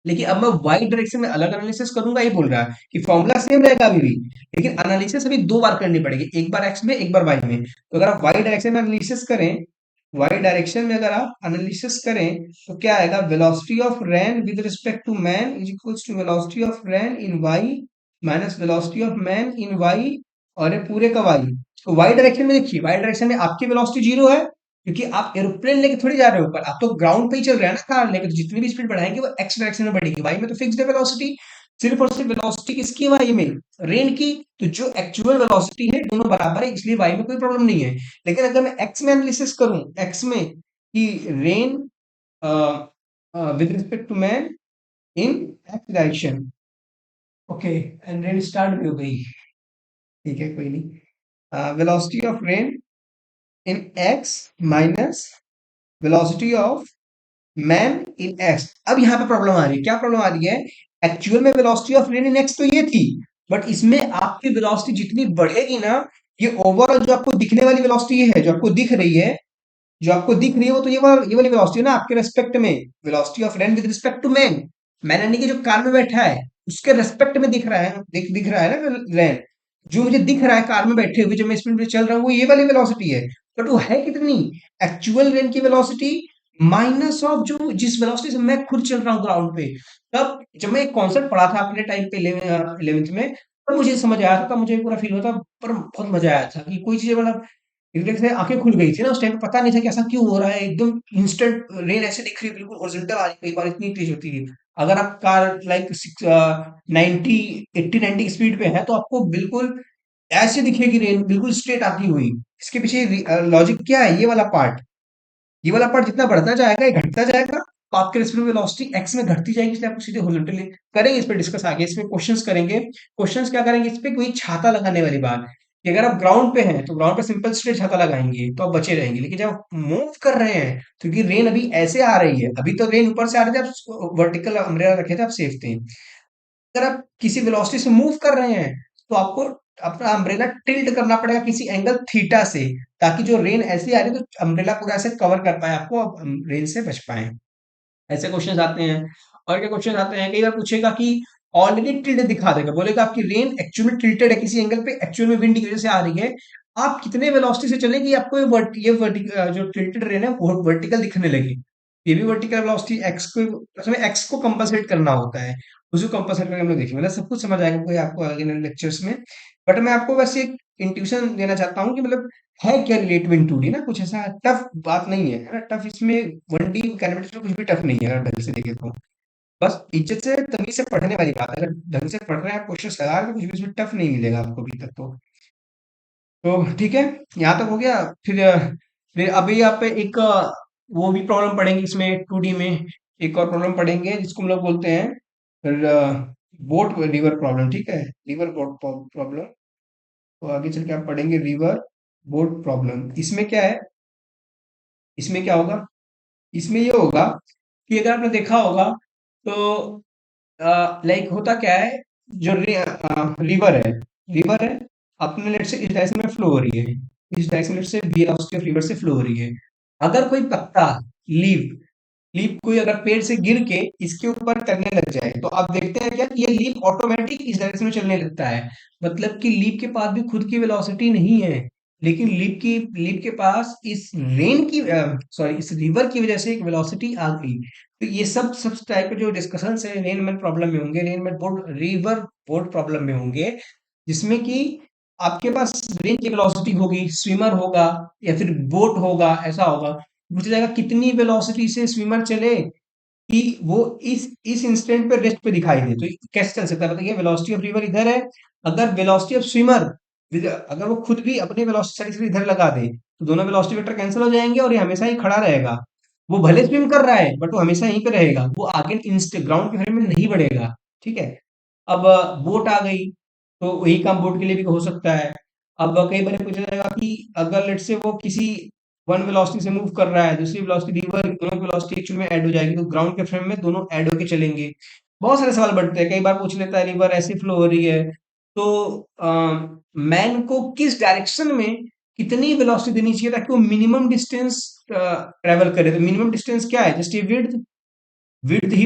लेकिन अब मैं वाई डायरेक्शन में अलग एनालिसिस करूंगा, ये बोल रहा है कि फॉर्मूला सेम रहेगा अभी भी, लेकिन एनालिसिस अभी दो बार करनी पड़ेगी, एक बार एक्स में, एक बार वाई में। तो अगर आप वाई डायरेक्शन में एनालिसिस करें, वाई डायरेक्शन में अगर आप एनालिसिस करें, तो क्या आएगा, velocity of rain with respect to man is equals to velocity of rain in Y minus velocity of man in Y, और ये पूरे का वाई। तो वाई डायरेक्शन में देखिए, वाई डायरेक्शन में आपकी वेलोसिटी जीरो है, क्योंकि आप एरोप्लेन लेके थोड़ी जा रहे हो ऊपर, आप तो ग्राउंड पे ही चल रहे हैं ना कार लेके, तो जितनी भी स्पीड बढ़ाएंगे वो एक्स डायरेक्शन में बढ़ेगी, वाई में तो फिक्स्ड है वेलोसिटी। सिर्फ और सिर्फ वेलोसिटी किसकी है, वाई में, रेन की। तो जो एक्चुअल वेलोसिटी है दोनों बराबर है, इसलिए वाई में कोई प्रॉब्लम नहीं है। लेकिन अगर मैं एक्स में एनालिसिस करूं, एक्स में, कि rain with respect to man in X direction, okay, and rain start भी हो गई, ठीक है कोई नहीं, velocity of rain in X minus velocity of man in X. अब यहाँ पे प्रॉब्लम आ रही है, क्या प्रॉब्लम आ रही है, एक्चुअल में velocity of rain in X तो ये थी, बट इसमें आपकी वेलोसिटी जितनी बढ़ेगी ना, ये ओवरऑल जो आपको दिखने वाली वेलोसिटी है, जो आपको दिख रही है, जो आपको दिख रही है, वो तो ये वाली वेलोसिटी है ना आपके रेस्पेक्ट में, velocity of rain with respect to man. Man यानी कि जो कार में बैठा है, उसके रेस्पेक्ट में दिख रहा है, दिख रहा है ना रेन, जो मुझे दिख रहा है कार में बैठे हुए जब मैं स्पीड में चल रहा हूँ वो ये वाली वेलोसिटी है। बट वो है कितनी? एक्चुअल रेन की वेलोसिटी माइनस ऑफ जो जिस वेलोसिटी से मैं खुद चल रहा हूँ ग्राउंड पे। तब जब मैं एक कॉन्सेप्ट पढ़ा था अपने टाइम पे 11th में, तब मुझे समझ आया था, तब मुझे पूरा फील होता, पर बहुत मजा आया था कि कोई चीज मतलब एकदम से आंखें खुल गई थी ना उस टाइम पे, पता नहीं था कि ऐसा क्यों हो रहा है, एकदम इंस्टेंट रेन ऐसे दिख रही है बिल्कुल हॉरिजॉन्टल आ रही है, कई बार इतनी तेज होती है। अगर आप कार लाइक 90 80 90 की स्पीड पे है तो आपको बिल्कुल ऐसे दिखेगी रेन बिल्कुल स्ट्रेट आती हुई। इसके पीछे लॉजिक क्या है? ये वाला पार्ट जितना बढ़ता जाएगा ये घटता जाएगा, तो आपके रेस्पिरेटरी वेलोसिटी एक्स में घटती जाएगी, इसलिए आपको सीधे हॉरिजॉन्टली करेंगे। इस पे डिस्कस आगे, इसमें क्वेश्चंस करेंगे। क्वेश्चंस क्या करेंगे इस पे? कोई छाता लगाने वाली बात कि अगर आप ग्राउंड पे हैं तो ग्राउंड पे सिंपल स्ट्रेट छाता लगाएंगे तो आप बचे रहेंगे, लेकिन जब मूव कर रहे हैं, क्योंकि रेन अभी ऐसे आ रही है, अभी तो रेन ऊपर से आ रही थी, आप वर्टिकल अम्ब्रेला रखे थे, आप सेफ थे। अगर आप किसी वेलोसिटी से मूव कर रहे हैं तो आपको अपना अम्ब्रेला टिल्ट करना पड़ेगा किसी एंगल थीटा से, ताकि जो रेन ऐसी आ रही है तो अम्ब्रेला पूरा ऐसे कवर कर पाए आपको, आप रेन से बच पाए। ऐसे क्वेश्चन आते हैं। और क्या क्वेश्चन आते हैं, कई बार पूछेगा कि ऑलरेडी टिल्ट दिखा देगा, बोलेगा आपकी रेन एक्चुअल में टिल्टेड है किसी एंगल पे, एक्चुअल में विंड की वजह से आ रही है, आप कितने वेलोसिटी से चलेंगे आपको जो टिल्टेड रेन है वो वर्टिकल दिखने लगी। ये भी वर्टिकल वेलोसिटी एक्स को, उसमें एक्स को कंपनसेट करना होता है, उसको कंपनसेट करके हम लोग देखेंगे, मतलब सब कुछ समझ आएगा कोई आपको आगे लेक्चर्स में। बट मैं आपको बस एक इंट्यूशन देना चाहता हूँ कि मतलब है क्या रिलेटिव इन 2D ना, कुछ ऐसा टफ बात नहीं है ना, टफ इसमें 1D कैलकुलेटर में कुछ भी टफ नहीं है अगर ढंग से देखें तो। बस इज्जत से तमीज से पढ़ने वाली बात है, अगर ढंग से पढ़ रहे हैं आप, क्वेश्चन लगा रहे हैं, तो कुछ भी इसमें टफ नहीं मिलेगा आपको अभी तक तो ठीक है, यहाँ तक हो गया। फिर अभी आप एक वो भी प्रॉब्लम पढ़ेंगे इसमें 2D में, एक और प्रॉब्लम पढ़ेंगे जिसको हम लोग बोलते हैं बोट रिवर प्रॉब्लम, ठीक है, रिवर बोट प्रॉब्लम। तो आगे चल के आप पढ़ेंगे रिवर बोट प्रॉब्लम। इसमें क्या है, इसमें क्या होगा, इसमें ये होगा कि अगर आपने देखा होगा तो लाइक होता क्या है, जो रिवर है, रिवर है, अपने लेट से इस डायरेक्शन में फ्लो हो रही है, इस डायरेक्शन से वेलोसिटी ऑफ रिवर से फ्लो हो रही है। अगर कोई पत्ता, लीफ, लीफ कोई अगर पेड़ से गिर के इसके ऊपर करने लग जाए तो आप देखते हैं क्या कि ये लीफ ऑटोमेटिक इस डायरेक्शन में चलने लगता है। मतलब कि लीफ के पास भी खुद की वेलोसिटी नहीं है, लेकिन लीफ के पास इस रेन की सॉरी इस रिवर की वजह से एक वेलोसिटी आ गई। तो ये सब टाइप के जो डिस्कशन है रेन में प्रॉब्लम में होंगे, रेन में बोर्ड रिवर बोर्ड प्रॉब्लम में होंगे, जिसमें कि आपके पास रेन की वेलोसिटी होगी, स्विमर होगा या फिर बोट होगा, ऐसा होगा। पूछा जाएगा कितनी वेलोसिटी से स्विमर चले कि वो इस इंस्टेंट पे रेस्ट पे दिखाई दे, तो कैसे चल सकता है बताइए? वेलोसिटी ऑफ रिवर इधर है, अगर वेलोसिटी ऑफ स्विमर अगर वो खुद भी अपनी वेलोसिटी से इधर लगा दे तो दोनों वेलोसिटी वेक्टर कैंसिल हो जाएंगे और ये हमेशा ही खड़ा रहेगा। वो भले स्विम कर रहा है बट वो हमेशा यहीं पे रहेगा, वो आगे इंस्ट ग्राउंड के फ्रेम में नहीं बढ़ेगा। ठीक है। अब बोट आ गई, तो वही काम बोट के लिए भी हो सकता है। अब कई बार पूछा जाएगा कि अगर लेट से वो किसी वन वेलोसिटी से मूव कर रहा है, दूसरी वेलोसिटी रिवर, दोनों की वेलोसिटी एक्चुअल में ऐड हो जाएगी, तो ग्राउंड के फ्रेम में दोनों ऐड होके चलेंगे। बहुत सारे सवाल बढ़ते हैं, कई बार पूछ लेता है रिवर ऐसी फ्लो हो रही है तो मैन को किस डायरेक्शन में कितनी वेलोसिटी देनी चाहिए ताकि वो मिनिमम डिस्टेंस ट्रेवल करे। तो मिनिमम डिस्टेंस क्या है? जस्ट ये विड्थ, विड्थ ही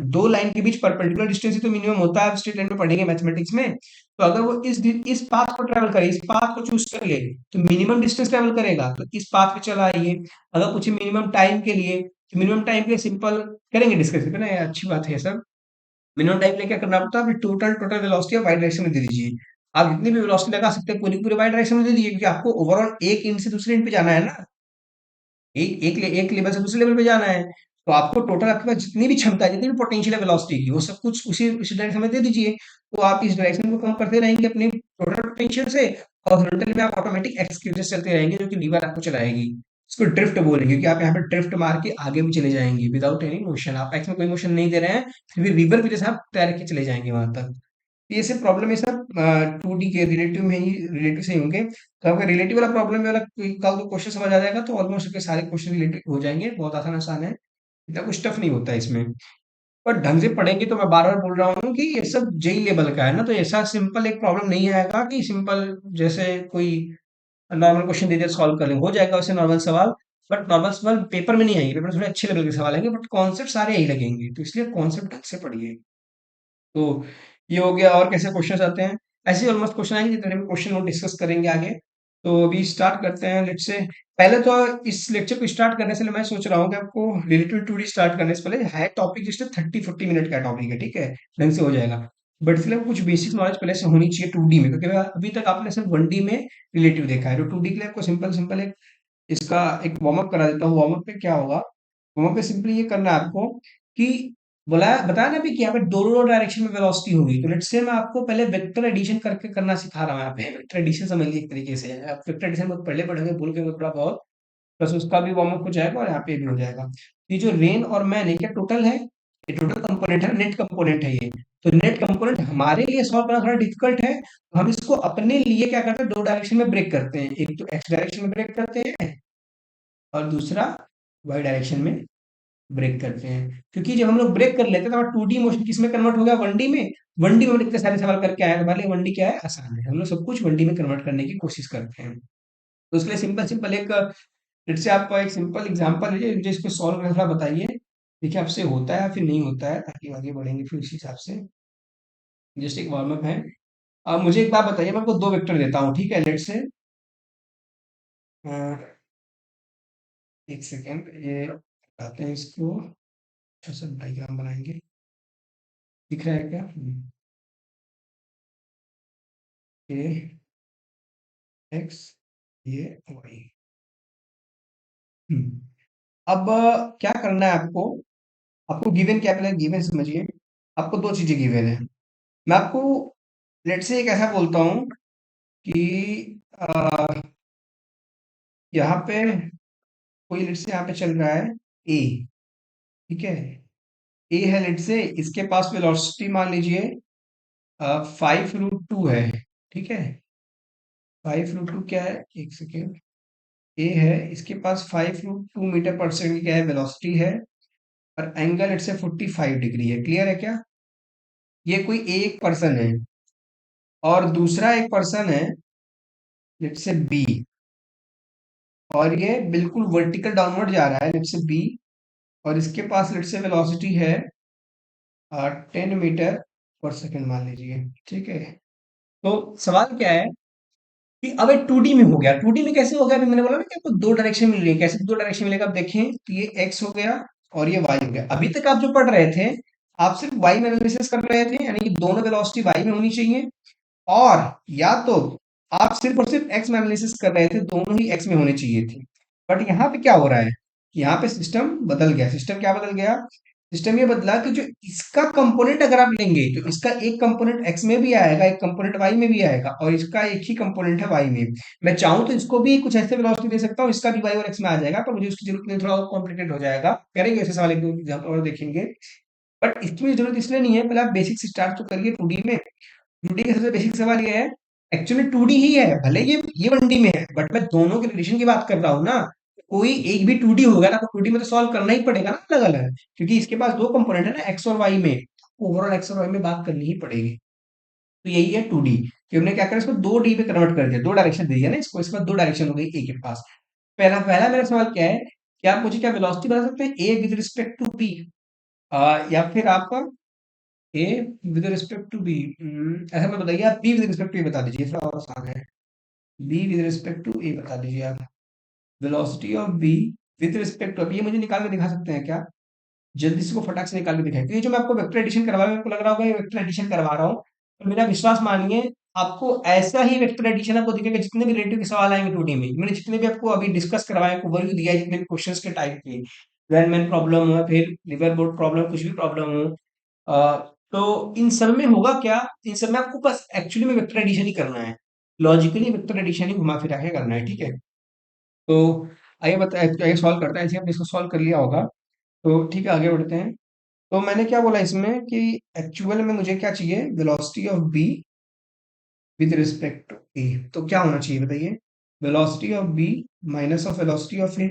दो लाइन के बीच परपेंडिकुलर डिस्टेंस ही तो मिनिमम होता है, स्ट्रेट लाइन में पढ़ेंगे मैथमेटिक्स में। तो अगर वो इस पाथ को ट्रेवल करे, इस पाथ को चूज कर ले, तो मिनिमम डिस्टेंस ट्रेवल करेगा, तो इस पाथ पे चला आइए। अगर पूछे मिनिमम टाइम के लिए, तो मिनिमम टाइम के लिए सिंपल करेंगे डिस्कस है ना, ये अच्छी बात है सब। मिनिमम टाइम के लिए क्या करना पड़ता है, टोटल वेलोसिटी वाई डायरेक्शन में दे दीजिए। आप जितनी भी वेलोसिटी लगा सकते हैं पूरी पूरी वाई डायरेक्शन में दे दीजिए, क्योंकि आपको ओवरऑल एक इंड से दूसरे इंड पे जाना है ना, एक लेवल से दूसरे लेवल पे जाना है। तो आपको टोटल आपके पास जितनी भी क्षमता है, जितनी भी पोटेंशियल है वेलोसिटी की, वो सब कुछ उसी डायरेक्शन में दे दीजिए। तो आप इस डायरेक्शन को कम करते रहेंगे अपनी टोटल पोटेंशियल से, और हॉरिजॉन्टल में आप ऑटोमेटिक एक्स की वजह से चलते रहेंगे, जो कि लीवर आपको चलाएगी। इसको ड्रिफ्ट बोलेंगे कि आप यहाँ पे ड्रिफ्ट मार के आगे भी चले जाएंगे विदाउट एनी मोशन, आप एक्स में कोई मोशन नहीं दे रहे हैं, फिर भी रिवर की वजह से आप तैर के चले जाएंगे वहां तक। तो ये सब प्रॉब्लम है सब 2D के रिलेटिव में ही, रिलेटिव से ही होंगे। तो आपका रिलेटिव वाला प्रॉब्लम वाला कल को क्वेश्चन समझ आ जाएगा तो ऑलमोस्ट आपके सारे क्वेश्चन रिलेटेड हो जाएंगे, बहुत आसान आसान है, इतना कुछ टफ नहीं होता है इसमें। पर ढंग से पढ़ेंगे तो मैं बार बार बोल रहा हूँ कि ये सब जेई लेवल का है ना, तो ऐसा सिंपल एक प्रॉब्लम नहीं आएगा कि सिंपल जैसे कोई नॉर्मल क्वेश्चन दे दिया सॉल्व कर लेंगे, हो जाएगा वैसे नॉर्मल सवाल। बट नॉर्मल सवाल पेपर में नहीं आएंगे, पेपर में थोड़े अच्छे लेवल के सवाल आएंगे, बट कॉन्सेप्ट सारे यही लगेंगे, तो इसलिए कॉन्सेप्ट ढंग से पढ़िए। तो ये हो गया। और कैसे क्वेश्चन आते हैं, ऐसे ऑलमोस्ट क्वेश्चन आएंगे जितने भी क्वेश्चन हम डिस्कस करेंगे आगे। तो अभी स्टार्ट करते हैं लेट से। पहले तो इस लेक्चर को स्टार्ट करने से मैं सोच रहा हूँ कि आपको रिलेटेड टू डी स्टार्ट करने से पहले है टॉपिक जस्ट 30-40 मिनट का टॉपिक है, ठीक है, ढंग से हो जाएगा। बट इसलिए कुछ बेसिक नॉलेज पहले से होनी चाहिए 2D में, क्योंकि अभी तक आपने सिर्फ 1D में रिलेटिव देखा है। तो 2D के लिए आपको सिंपल सिंपल एक इसका एक वार्म अप करा देता हूँ। वार्म अप पे क्या होगा, वार्म अप पे सिंपली ये करना है आपको कि बोला बताया ना अभी कि यहाँ पे दोनों डायरेक्शन में वेलोसिटी होगी। तो लेट्स से मैं आपको पहले वेक्टर एडिशन करके करना सिखा रहा हूँ। यहाँ पे वेक्टर एडिशन समझ लीजिए एक तरीके से, आप वेक्टर एडिशन बहुत पहले पढ़ेंगे, भूल के थोड़ा बहुत, बस उसका भी वार्म अप हो जाएगा और यहाँ पे भी हो जाएगा। ये जो रेन और मैन है क्या टोटल है, ये टोटल कंपोनेंट है, नेट कंपोनेंट है ये। तो नेट कंपोनेंट हमारे लिए सॉल्व करना थोड़ा डिफिकल्ट है, तो हम इसको अपने लिए क्या करते हैं, दो डायरेक्शन में ब्रेक करते हैं। एक तो एक्स डायरेक्शन में ब्रेक करते हैं और दूसरा वाई डायरेक्शन में ब्रेक करते हैं। क्योंकि जब हम लोग ब्रेक कर लेते हैं तो हमारा 2D मोशन किसमें कन्वर्ट हो गया, 1D में। 1D में हम इतने सारे सवाल करके आए हैं, तो हमारे लिए 1D क्या है, आसान है। हम लोग सब कुछ 1D में कन्वर्ट करने की कोशिश करते हैं। तो उसके लिए सिंपल सिंपल एक जैसे आपका एक सिंपल एग्जांपल है, मुझे इसको सॉल्व करना थोड़ा बताइए, देखिए आपसे होता है या फिर नहीं होता है, ताकि आगे बढ़ेंगे फिर उसी हिसाब से। जस्ट एक वार्म अप है। अब मुझे एक बात बताइए, मैं आपको दो वेक्टर देता हूँ, ठीक है, लेट से एक सेकेंड ये बताते हैं इसको। अच्छा सा डायग्राम बनाएंगे, दिख रहा है क्या, ये एक्स, ये वाई। अब क्या करना है आपको, आपको गिवन क्या मिला, गिवन समझिए। आपको दो चीजें गिवन है। मैं आपको लेट से एक ऐसा बोलता हूँ कि यहाँ पे कोई लेट से यहाँ पे चल रहा है ए, ठीक है, ए है लेट से, इसके पास वेलोसिटी मान लीजिए 5√2 है, ठीक है। 5√2 क्या है, एक सेकेंड, ए है, इसके पास 5√2 मीटर पर सेकंड की क्या है, वेलोसिटी है। और एंगल इट्स 45 डिग्री है, क्लियर है क्या। ये कोई एक पर्सन है और दूसरा एक पर्सन है लेट्स से बी, और ये बिल्कुल वर्टिकल डाउनवर्ड जा रहा है लेट्स से बी, और इसके पास लेट्स से वेलोसिटी है 10 मीटर पर सेकंड मान लीजिए, ठीक है। तो सवाल क्या है कि अब ये 2D में हो गया। 2D में कैसे हो गया, अभी मैंने बोला ना कि आपको दो डायरेक्शन मिल रही है। कैसे दो डायरेक्शन मिलेगा, आप देखें तो ये एक्स हो गया और ये वाई हो गया। अभी तक आप जो पढ़ रहे थे, आप सिर्फ वाई में एनालिसिस कर रहे थे, यानी कि दोनों वेलोसिटी वाई में होनी चाहिए। और या तो आप सिर्फ और सिर्फ एक्स में एनालिसिस कर रहे थे, दोनों ही एक्स में होने चाहिए थे। बट यहाँ पे क्या हो रहा है, यहाँ पे सिस्टम बदल गया। सिस्टम क्या बदल गया, सिस्टम ये बदला कि जो इसका कंपोनेंट अगर आप लेंगे तो इसका एक कंपोनेंट एक्स में भी आएगा, एक कंपोनेंट वाई में भी आएगा, और इसका एक ही कंपोनेंट है वाई में। मैं चाहूं तो इसको भी कुछ ऐसे वेलोसिटी दे सकता हूँ, इसका भी वाई और एक्स में आ जाएगा, पर मुझे उसकी जरूरत नहीं, थोड़ा और कॉम्प्लिकेटेड हो जाएगा। करेंगे ऐसे सवाल, एक दो एग्जाम्पल और देखेंगे। बट इसकी जरूरत इसलिए नहीं है, पहले आप बेसिक से स्टार्ट तो करिए 2D में। 2D का सबसे बेसिक सवाल ये है, एक्चुअली 2D ही है, भले ये 1D में है, बट मैं दोनों के रिलेशन की बात कर रहा हूँ ना। कोई एक भी 2D होगा ना, तो 2D में तो सॉल्व करना ही पड़ेगा ना अलग अलग, क्योंकि इसके पास दो कंपोनेंट है ना, एक्स और वाई में। ओवरऑल एक्स और वाई में बात करनी ही पड़ेगी। तो यही है 2D कि हमने क्या करा, इसको 2D में कन्वर्ट कर दिया, दो डायरेक्शन दे दिया ना इसको, इसके बाद दो डायरेक्शन हो गई ए के पास। पहला पहला मेरा सवाल क्या है कि आप मुझे क्या वेलोसिटी बता सकते हैं A with respect to B, या फिर आपका A with respect to B. ऐसा मत बताइए, आप B with respect to A बता दीजिए, थोड़ा और आसान है। B with respect to A बता दीजिए आप। Velocity of B with respect to, अब ये मुझे निकाल के दिखा सकते हैं क्या, जल्दी से इसको फटाक से निकाल के दिखाएं। क्योंकि जो मैं आपको वेक्टर एडिशन करवा रहा हूं, आपको लग रहा होगा ये वेक्टर एडिशन करवा रहा हूँ, तो मेरा विश्वास मानिए, आपको ऐसा ही वेक्टर एडिशन आपको दिखेगा जितने भी रिलेटिव के सवाल आएंगे 2D में। मैंने जितने भी आपको अभी डिस्कस करवाए, ओवरव्यू दिया है, जितने भी क्वेश्चंस के टाइप के, वेनमैन प्रॉब्लम हो, फिर लिवर बोर्ड प्रॉब्लम, कुछ भी प्रॉब्लम हो, तो इन सब में होगा क्या, इन सब में आपको बस एक्चुअली में वेक्टर एडिशन ही करना है, लॉजिकली वेक्टर एडिशन ही घुमा फिरा के करना है, ठीक है। तो आइए आइए सॉल्व करते हैं, ऐसे आपने इसको सॉल्व कर लिया होगा। तो ठीक है, आगे बढ़ते हैं। तो मैंने क्या बोला इसमें कि एक्चुअल में मुझे क्या चाहिए, velocity of B with respect to a. तो क्या होना चाहिए बताइए, velocity of b minus of velocity of a.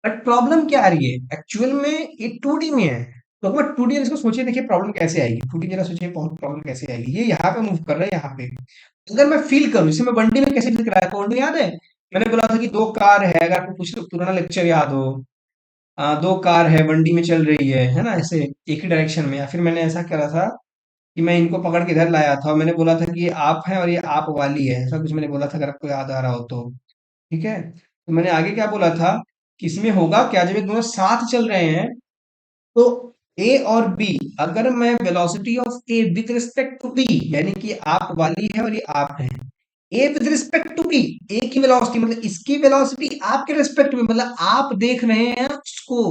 But problem क्या आ रही है, एक्चुअल में ये 2D में है। तो अगर 2D इसको सोचिए, देखिए प्रॉब्लम कैसे आएगी, 2D जरा सोचिए प्रॉब्लम कैसे आएगी। ये यहाँ पे मूव कर रहा है, यहाँ पे अगर मैं फील करूँ, जैसे मैं 1D में कैसे फील कराया था, 1D याद है, मैंने बोला था कि दो कार है, अगर आपको कुछ पुराना लेक्चर याद हो, दो कार है 1D में चल रही है ना, ऐसे एक ही डायरेक्शन में, या फिर मैंने ऐसा करा था कि मैं इनको पकड़ के इधर लाया था और मैंने बोला था कि ये आप है और ये आप वाली है, ऐसा कुछ मैंने बोला था, अगर आपको याद आ रहा हो तो। ठीक है, तो मैंने आगे क्या बोला था कि इसमें होगा क्या, जब ये दोनों साथ चल रहे हैं तो ए और बी, अगर मैं velocity of A with respect to B, यानी कि आप वाली है और ये आप है, ए with respect to b, a की वेलोसिटी मतलब इसकी वेलोसिटी आपके रिस्पेक्ट में, मतलब आप देख रहे हैं उसको,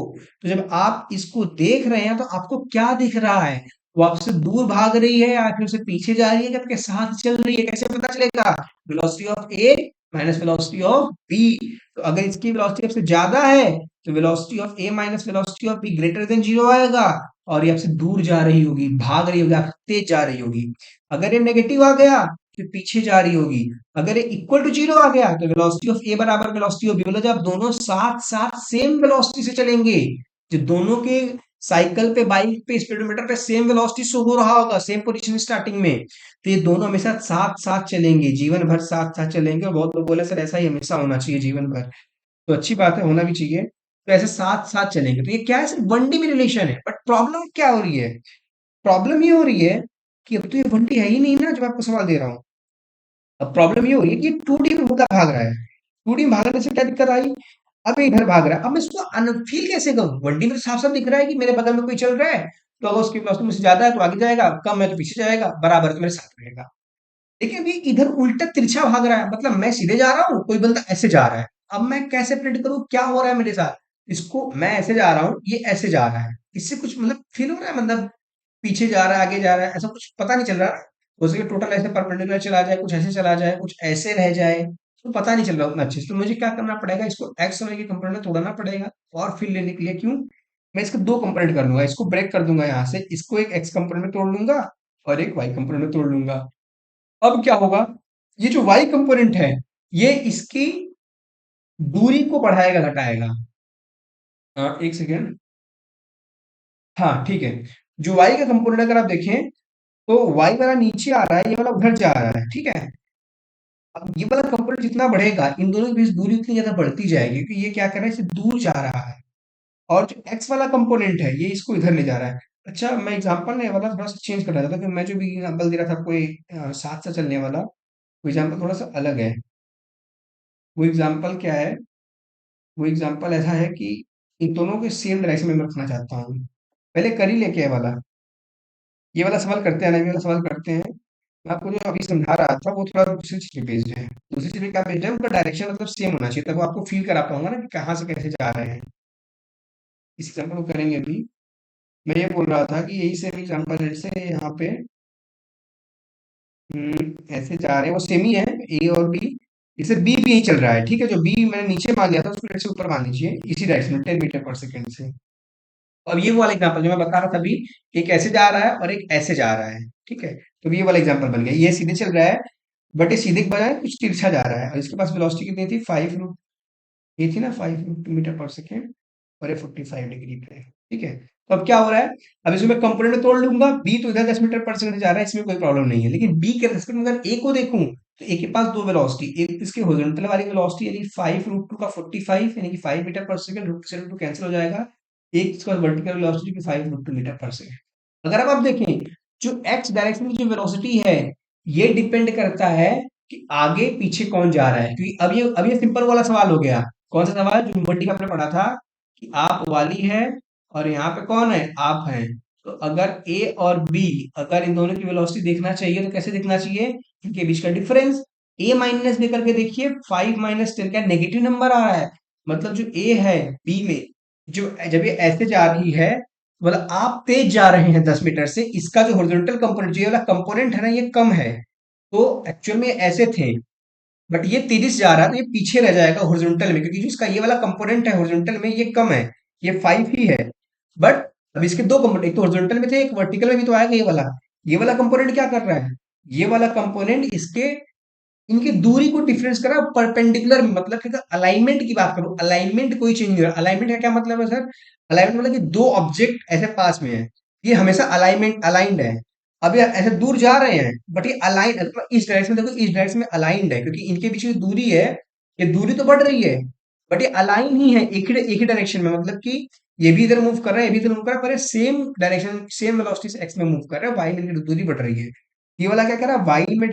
तो जब आप इसको देख रहे हैं तो आपको क्या दिख रहा है, वो आपसे दूर भाग रही है या फिर उसे पीछे जा रही है, कि आपके साथ चल रही है, कैसे पता चलेगा, velocity of A minus velocity of B. तो अगर इसकी वेलोसिटी आपसे ज्यादा है तो velocity of A minus velocity of B greater than zero आएगा, और ये आपसे दूर जा रही होगी, भाग रही होगी, आपसे तेज जा रही होगी। अगर ये नेगेटिव आ गया तो पीछे जा रही होगी। अगर ये इक्वल टू जीरो आ गया तो वेलोसिटी ऑफ ए बराबर वेलोसिटी ऑफ बी, मतलब जब दोनों साथ साथ सेम वेलोसिटी से चलेंगे, जो दोनों के साइकिल पे, बाइक पे, स्पीडोमीटर पे सेम वेलोसिटी शो हो रहा होगा, सेम पोजीशन स्टार्टिंग में, तो ये दोनों हमेशा साथ साथ चलेंगे, जीवन भर साथ साथ चलेंगे। और बहुत लोग बोले सर ऐसा ही हमेशा होना चाहिए जीवन भर, तो अच्छी बात है, होना भी चाहिए। तो ऐसे साथ साथ चलेंगे, तो ये क्या है, सिर्फ वन डी में रिलेशन है। बट प्रॉब्लम क्या हो रही है, प्रॉब्लम ये हो रही है कि अब तो ये वन डी है ही नहीं ना, जब आपको सवाल दे रहा हूँ। अब प्रॉब्लम ये हो रही है कि टू डी में होकर भाग रहा है, टू डी में भागने से क्या दिक्कत आई, अब ये इधर भाग रहा है, अब मैं इसको अनफील कैसे करूं, वन डी में तो साफ साफ दिख रहा है कि मेरे बगल में कोई चल रहा है, तो अगर उसकी वेलोसिटी मुझसे ज्यादा है तो आगे जाएगा, कम है तो पीछे जाएगा, बराबर है तो मेरे साथ रहेगा। लेकिन अभी इधर उल्टा तिरछा भाग रहा है, मतलब मैं सीधे जा रहा हूँ, कोई बंदा ऐसे जा रहा है। अब मैं कैसे प्रेडिक्ट करूँ क्या हो रहा है मेरे साथ, इसको मैं ऐसे जा रहा हूँ, ये ऐसे जा रहा है, इससे कुछ मतलब फील हो रहा है, मतलब पीछे जा रहा है, आगे जा रहा है, ऐसा कुछ पता नहीं चल रहा। हो सके टोटल ऐसे परपेंडिकुलर चला जाए, कुछ ऐसे चला जाए, कुछ ऐसे रह जाए, तो पता नहीं चल रहा उतना अच्छे से। तो मुझे क्या करना पड़ेगा, इसको एक्स और वाई के कंपोनेंट में तोड़ना पड़ेगा, और फील लेने के लिए क्यों, मैं इसको दो कंपोनेंट कर लूंगा, इसको ब्रेक कर दूंगा यहाँ से, इसको एक एक्स कंपोनेंट में तोड़ लूंगा और एक वाई कंपोनेंट में तोड़ लूंगा। अब क्या होगा, ये जो y कंपोनेंट है ये इसकी दूरी को बढ़ाएगा घटाएगा। एक सेकेंड, हाँ ठीक है, जो y का कंपोनेंट अगर आप देखें तो y वाला नीचे आ रहा है, ये वाला उधर जा रहा है, ठीक है। अब ये वाला कंपोनेंट जितना बढ़ेगा इन दोनों के बीच दूरी उतनी ज्यादा बढ़ती जाएगी, क्योंकि ये क्या कर रहा है, इसे दूर जा रहा है। और जो x वाला कंपोनेंट है ये इसको इधर ले जा रहा है। अच्छा, मैं एग्जांपल ने वाला थोड़ा सा चेंज कर रहा था, क्योंकि मैं जो भी एग्जांपल दे रहा था आपको साथ साथ चलने वाला, वो एग्जांपल थोड़ा सा अलग है। वो एग्जांपल क्या है, वो एग्जांपल ऐसा है कि इन दोनों को सेम डायरेक्शन में मैं रखना चाहता हूँ। पहले कर ही लेके ये वाला सवाल करते हैं ना, ये वाला सवाल करते हैं। मैं आपको जो अभी समझा रहा था वो थोड़ा दूसरी चीज पे बेस्ड है, दूसरी चीज पे क्या बेस्ड है, उनका डायरेक्शन मतलब सेम होना चाहिए, तब वो आपको फील करा पाऊंगा ना कि कहाँ से कैसे जा रहे हैं। इस एग्जाम्पल को करेंगे अभी। मैं ये बोल रहा था कि यही सेम एग्जाम्पल है, जैसे यहाँ पे ऐसे जा रहे हैं, वो सेम ही है, ए और बी। इसे बी भी यही चल रहा है, ठीक है, जो बी मैंने नीचे मान लिया था उसको डायरेक्ट से ऊपर मान लीजिए, इसी डायरेक्शन में 10 मीटर पर सेकेंड से। अब ये वाला एग्जांपल जो मैं बता रहा था अभी, एक ऐसे जा रहा है और एक ऐसे जा रहा है, ठीक है। तो ये वाला एग्जांपल बन गया, ये सीधे चल रहा है, बट ये सीधे के बजाय कुछ तिरछा जा रहा है, और इसके पास वेलोसिटी कितनी थी, 5 ये थी ना 5 मीटर पर सेकेंड, और ये 45 डिग्री पे है, ठीक है। तो अब क्या हो रहा है, अब इसमें मैं कंपोनेंट में तोड़ लूंगा, बी तो इधर 10 मीटर पर सेकेंड जा रहा है, इसमें कोई प्रॉब्लम नहीं है, लेकिन बी के रेस्पेक्ट में अगर ए को देखूं तो ए के पास दो वेलोसिटी, एक इसके हॉरिजॉन्टल वाली वेलोसिटी यानी 5 रूट 2 का 45 यानी कि 5 मीटर पर सेकेंड, रूट से रूट टू कैंसिल हो जाएगा, एक इसका वर्टिकल वेलोसिटी की 5 रूट 2 मीटर पर सेकेंड। अगर अब आप देखें, जो एक्स डायरेक्शन की जो वेलोसिटी है ये डिपेंड करता है कि आगे पीछे कौन जा रहा है, क्योंकि अब ये सिंपल वाला सवाल हो गया। कौन सा सवाल, जो वन डी का आपने पढ़ा था कि आप वाली है और यहाँ पे कौन है, आप हैं। तो अगर ए और बी, अगर इन दोनों की वेलोसिटी देखना चाहिए तो कैसे देखना चाहिए, इनके बीच का डिफरेंस, ए माइनस बी करके देखिए, 5 - 10 क्या नेगेटिव नंबर आ रहा है, मतलब जो ए है बी में, जो जब ये ऐसे जा रही है, मतलब आप तेज जा रहे हैं 10 मीटर से, इसका जो हॉरिजॉन्टल कंपोनेंट, जो ये वाला कंपोनेंट है ना ये कम है, तो एक्चुअल में ऐसे थे, बट ये 30 जा रहा है तो ये पीछे रह जाएगा हॉरिजॉन्टल में, क्योंकि जो इसका ये वाला कंपोनेंट है हॉरिजॉन्टल में ये कम है, ये 5 ही है। बट अब इसके दो कंपोनेंट, एक तो हॉरिजॉन्टल में थे, एक वर्टिकल में भी तो आएगा, ये वाला कंपोनेंट क्या कर रहा है, ये वाला कंपोनेंट इसके, इनकी दूरी को डिफरेंस करा परपेंडिकुलर में, मतलब कि अलाइनमेंट की बात करूं, अलाइनमेंट कोई चेंज नहीं हो रहा। अलाइनमेंट का क्या मतलब है सर, अलाइनमेंट मतलब कि दो ऑब्जेक्ट ऐसे पास में है, ये हमेशा अलाइनमेंट अलाइंड है। अब ये ऐसे दूर जा रहे हैं बट ये अलाइन, इस डायरेक्शन में देखो, इस डायरेक्शन में अलाइंड है, क्योंकि इनके बीच की दूरी है, ये दूरी तो बढ़ रही है, बट ये अलाइन ही है, एक ही डायरेक्शन में, मतलब कि ये भी इधर मूव कर रहा है, ये भी इधर मूव कर रहा है, पर ये सेम डायरेक्शन सेम वेलोसिटी से एक्स में मूव कर रहा है, वाई में इनकी दूरी बढ़ रही है। ये वाला क्या कर रहा है, वाई में